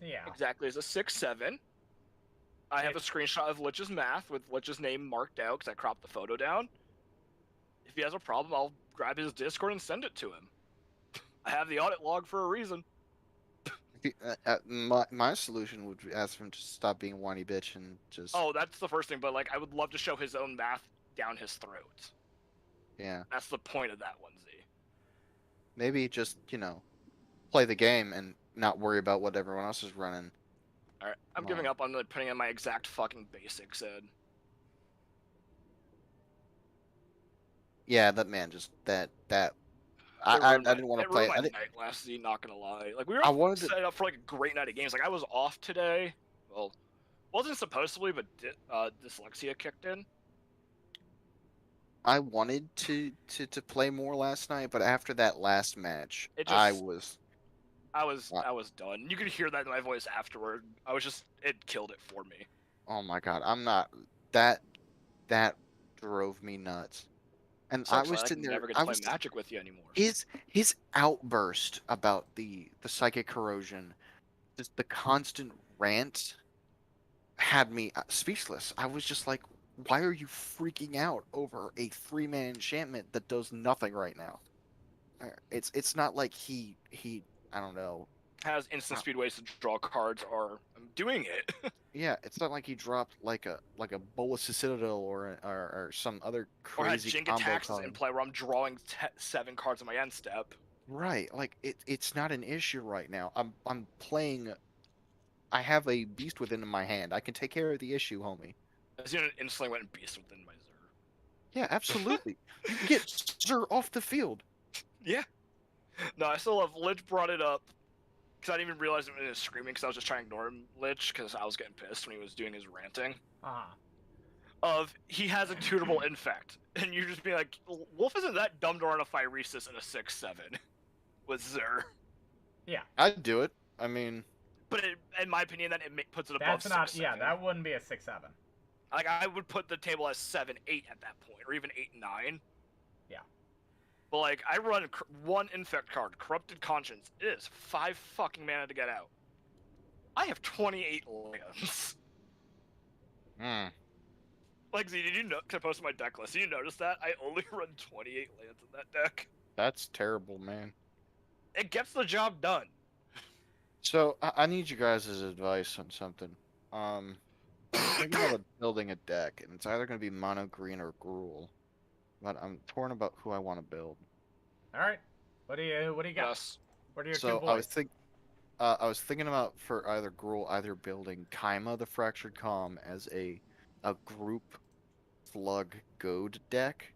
Yeah.
Exactly as a 6/7. I have a screenshot of Lich's math with Lich's name marked out because I cropped the photo down. If he has a problem, I'll grab his Discord and send it to him. I have the audit log for a reason.
My solution would be ask him to stop being a whiny bitch and just.
Oh, that's the first thing, but like I would love to show his own math down his throat.
Yeah.
That's the point of that one, Z.
Maybe just, play the game and not worry about what everyone else is running.
Alright, I'm giving up on putting in my exact fucking basics, Ed.
Yeah, that man just I didn't want to play.
It ruined my night last season, not gonna lie. Like we were set up for like a great night of games. Like I was off today. Well, wasn't supposed to be, but dyslexia kicked in.
I wanted to play more last night, but after that last match, I was
done. You could hear that in my voice afterward. It killed it for me.
Oh my god, I'm not. That drove me nuts. And I
Sucks.
was
I
sitting there.
never get
I
to play
was
Magic with you anymore.
his outburst about the psychic corrosion, just the constant rant, had me speechless. I was just like, why are you freaking out over a 3-man enchantment that does nothing right now? It's not like he I don't know.
Has instant speed ways to draw cards or I'm doing it.
Yeah, it's not like he dropped like a Bolus Citadel or some other
Or had
crazy
Jink
combo
attacks in
card.
play where I'm drawing 7 cards on my end step.
Right, like it's not an issue right now. I'm playing. I have a beast within my hand. I can take care of the issue, homie.
As you know, instantly went beast within my Zer.
Yeah, absolutely. You can get Zer off the field.
Yeah. No, I still love Lich brought it up because I didn't even realize it when he was screaming because I was just trying to ignore him, Lich, because I was getting pissed when he was doing his ranting. Of he has a tunable infect, and you just be like, Wolf isn't that dumb to run a Phyresis and a 6/7 with Zer.
Yeah.
I'd do it. I mean,
but in my opinion, that it puts it above.
That's not.
6/7.
Yeah, that wouldn't be a 6/7.
Like I would put the table as 7/8 at that point, or even 8/9.
Yeah.
But like I run one infect card, Corrupted Conscience. It is 5 fucking mana to get out. I have 28 lands.
Hmm.
Like, Z, did you know? Cause I posted my deck list. Did you notice that? I only run 28 lands in that deck.
That's terrible, man.
It gets the job done.
So I need you guys' advice on something. I'm thinking about building a deck, and it's either going to be mono green or Gruul, but I'm torn about who I want to build.
All right. What do you got?
Yes.
What are your
So
two boys?
I was thinking about for either Gruul, either building Kaima the Fractured Calm as a group slug goad deck,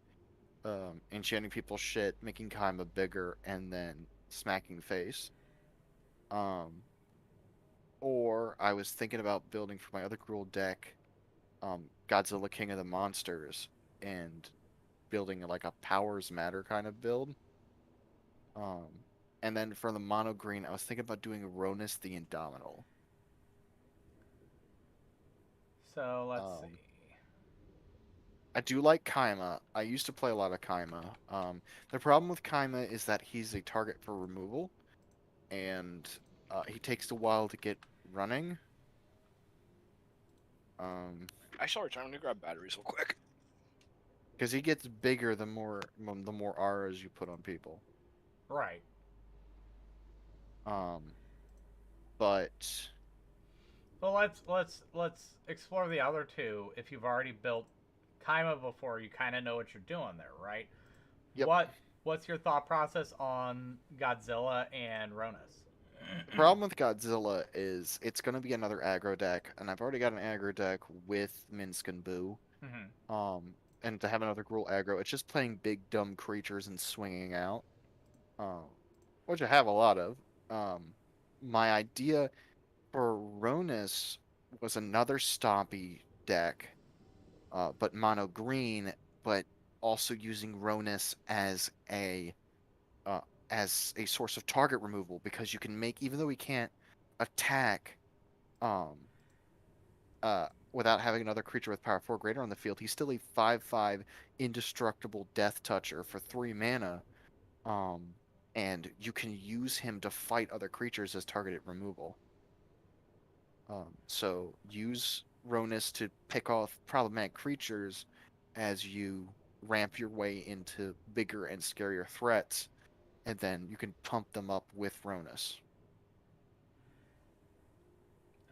enchanting people's shit, making Kaima bigger, and then smacking face. Or I was thinking about building for my other Gruul deck, Godzilla King of the Monsters, and building like a Powers Matter kind of build. And then for the mono green, I was thinking about doing Ronus the Indomitable.
So let's see.
I do like Kaima. I used to play a lot of Kaima. The problem with Kaima is that he's a target for removal, and he takes a while to get running.
I shall return to grab batteries real quick.
Because he gets bigger the more auras you put on people.
Right.
But
Well, let's explore the other two. If you've already built Kaima before, you kind of know what you're doing there, right?
Yep.
What's your thought process on Godzilla and Ronus?
The problem with Godzilla is it's going to be another aggro deck, and I've already got an aggro deck with Minsk and Boo.
Mm-hmm.
And to have another Gruul aggro, it's just playing big dumb creatures and swinging out, which I have a lot of. My idea for Ronus was another Stompy deck, but mono green, but also using Ronus as a source of target removal, because you can make, even though he can't attack without having another creature with power 4 greater on the field, he's still a 5/5 indestructible death toucher for 3 mana. And you can use him to fight other creatures as targeted removal. So use Ronus to pick off problematic creatures as you ramp your way into bigger and scarier threats, and then you can pump them up with Ronus.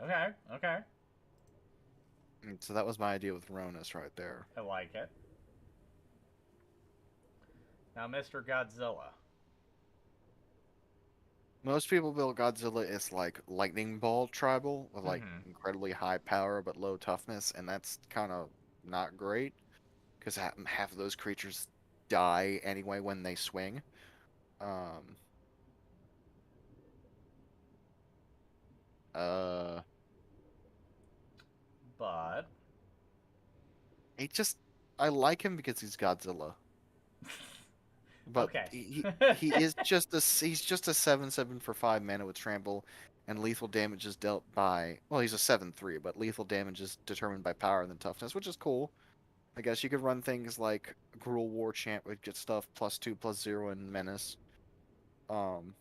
Okay.
And so that was my idea with Ronus right there.
I like it. Now, Mr. Godzilla.
Most people build Godzilla as like lightning ball tribal with like incredibly high power but low toughness, and that's kind of not great because half of those creatures die anyway when they swing.
But
I like him because he's Godzilla. But
okay.
he's just a 7/7 for 5 mana with trample, and lethal damage is dealt by, well, he's a 7/3, but lethal damage is determined by power and then toughness, which is cool. I guess you could run things like Gruul War Chant would get stuff +2/+0 and Menace. And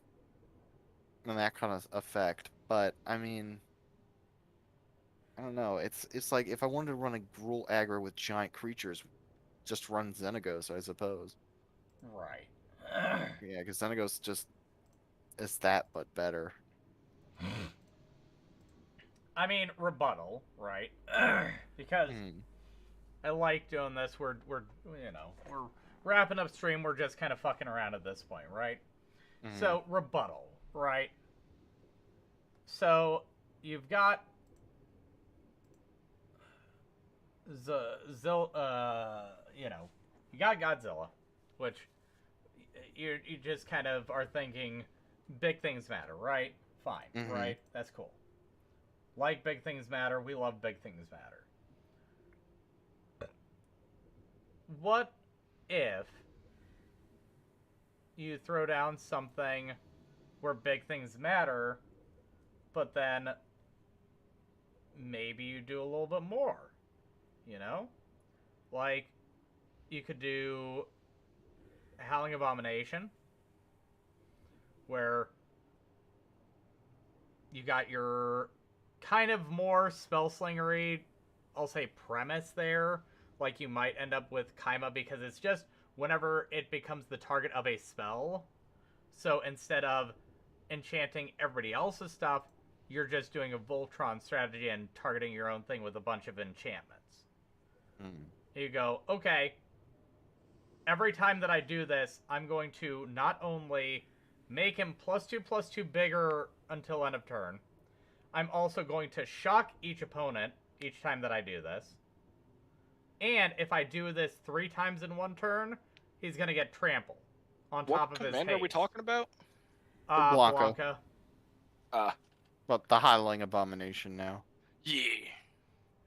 that kind of effect. But I mean, I don't know. It's like if I wanted to run a Gruul aggro with giant creatures, just run Xenagos, I suppose.
Right.
Yeah, because Xenagos just is that, but better.
I mean, rebuttal, right? Because I like doing this. We're wrapping up stream. We're just kind of fucking around at this point, right? So rebuttal, right? So you've got you got Godzilla, which you just kind of are thinking big things matter, right? Fine, right? That's cool. Like big things matter. We love big things matter. What if you throw down something where big things matter, but then maybe you do a little bit more, you know? Like, you could do Howling Abomination, where you got your kind of more spellslingery, I'll say, premise there. Like, you might end up with Kaima because it's just whenever it becomes the target of a spell. So instead of enchanting everybody else's stuff, you're just doing a Voltron strategy and targeting your own thing with a bunch of enchantments. You go, okay, every time that I do this, I'm going to not only make him +2/+2 bigger until end of turn, I'm also going to shock each opponent each time that I do this. And if I do this 3 times in one turn, he's going to get trample on top of his haste.
What commander are we talking about?
Blanca.
But the Howling Abomination now.
Yeah.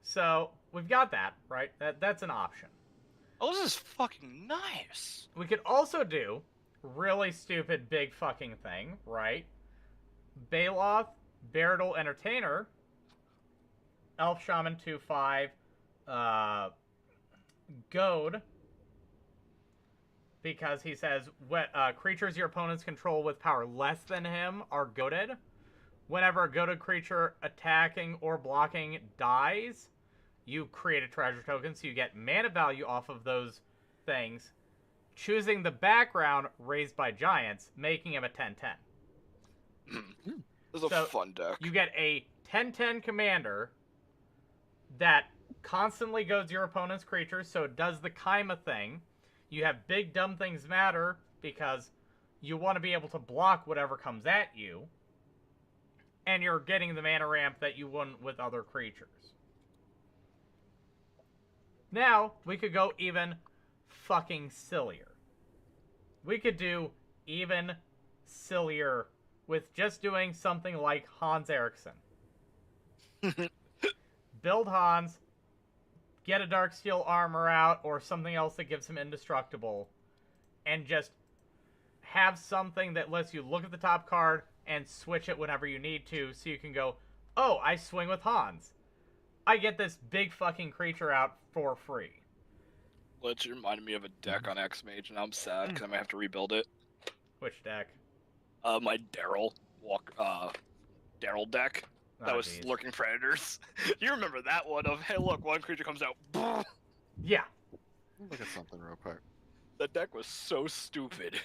So, we've got that, right? That's an option.
Oh, this is fucking nice.
We could also do really stupid big fucking thing, right? Baloth, Barital Entertainer, Elf Shaman 2/5, Goad, because he says creatures your opponents control with power less than him are goaded. Whenever a goaded creature attacking or blocking dies, you create a treasure token, so you get mana value off of those things, choosing the background raised by giants, making him a 10/10.
This is a fun deck.
You get a 10/10 commander that constantly goes your opponent's creatures, so it does the Kaima thing. You have big dumb things matter because you want to be able to block whatever comes at you. And you're getting the mana ramp that you wouldn't with other creatures. Now, we could go even fucking sillier. We could do even sillier with just doing something like Hans Eriksson. Build Hans, get a Darksteel armor out or something else that gives him indestructible, and just have something that lets you look at the top card and switch it whenever you need to, so you can go, oh, I swing with Hans. I get this big fucking creature out for free.
Which reminded me of a deck on X-Mage, and I'm sad because I might have to rebuild it.
Which deck?
My Daryl deck. That was
geez.
Lurking Predators. You remember that one of, hey look, one creature comes out.
Yeah.
Look at something real quick.
That deck was so stupid.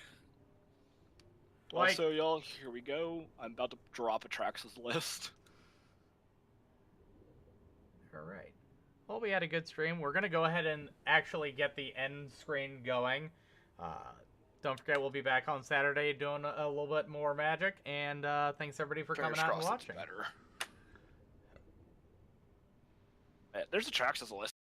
Like,
also, y'all, here we go. I'm about to drop Atrax's list.
Alright. Well, we had a good stream. We're going to go ahead and actually get the end screen going. Don't forget, we'll be back on Saturday doing a little bit more Magic. And thanks, everybody, for coming out and watching.
Better. There's Atrax's list.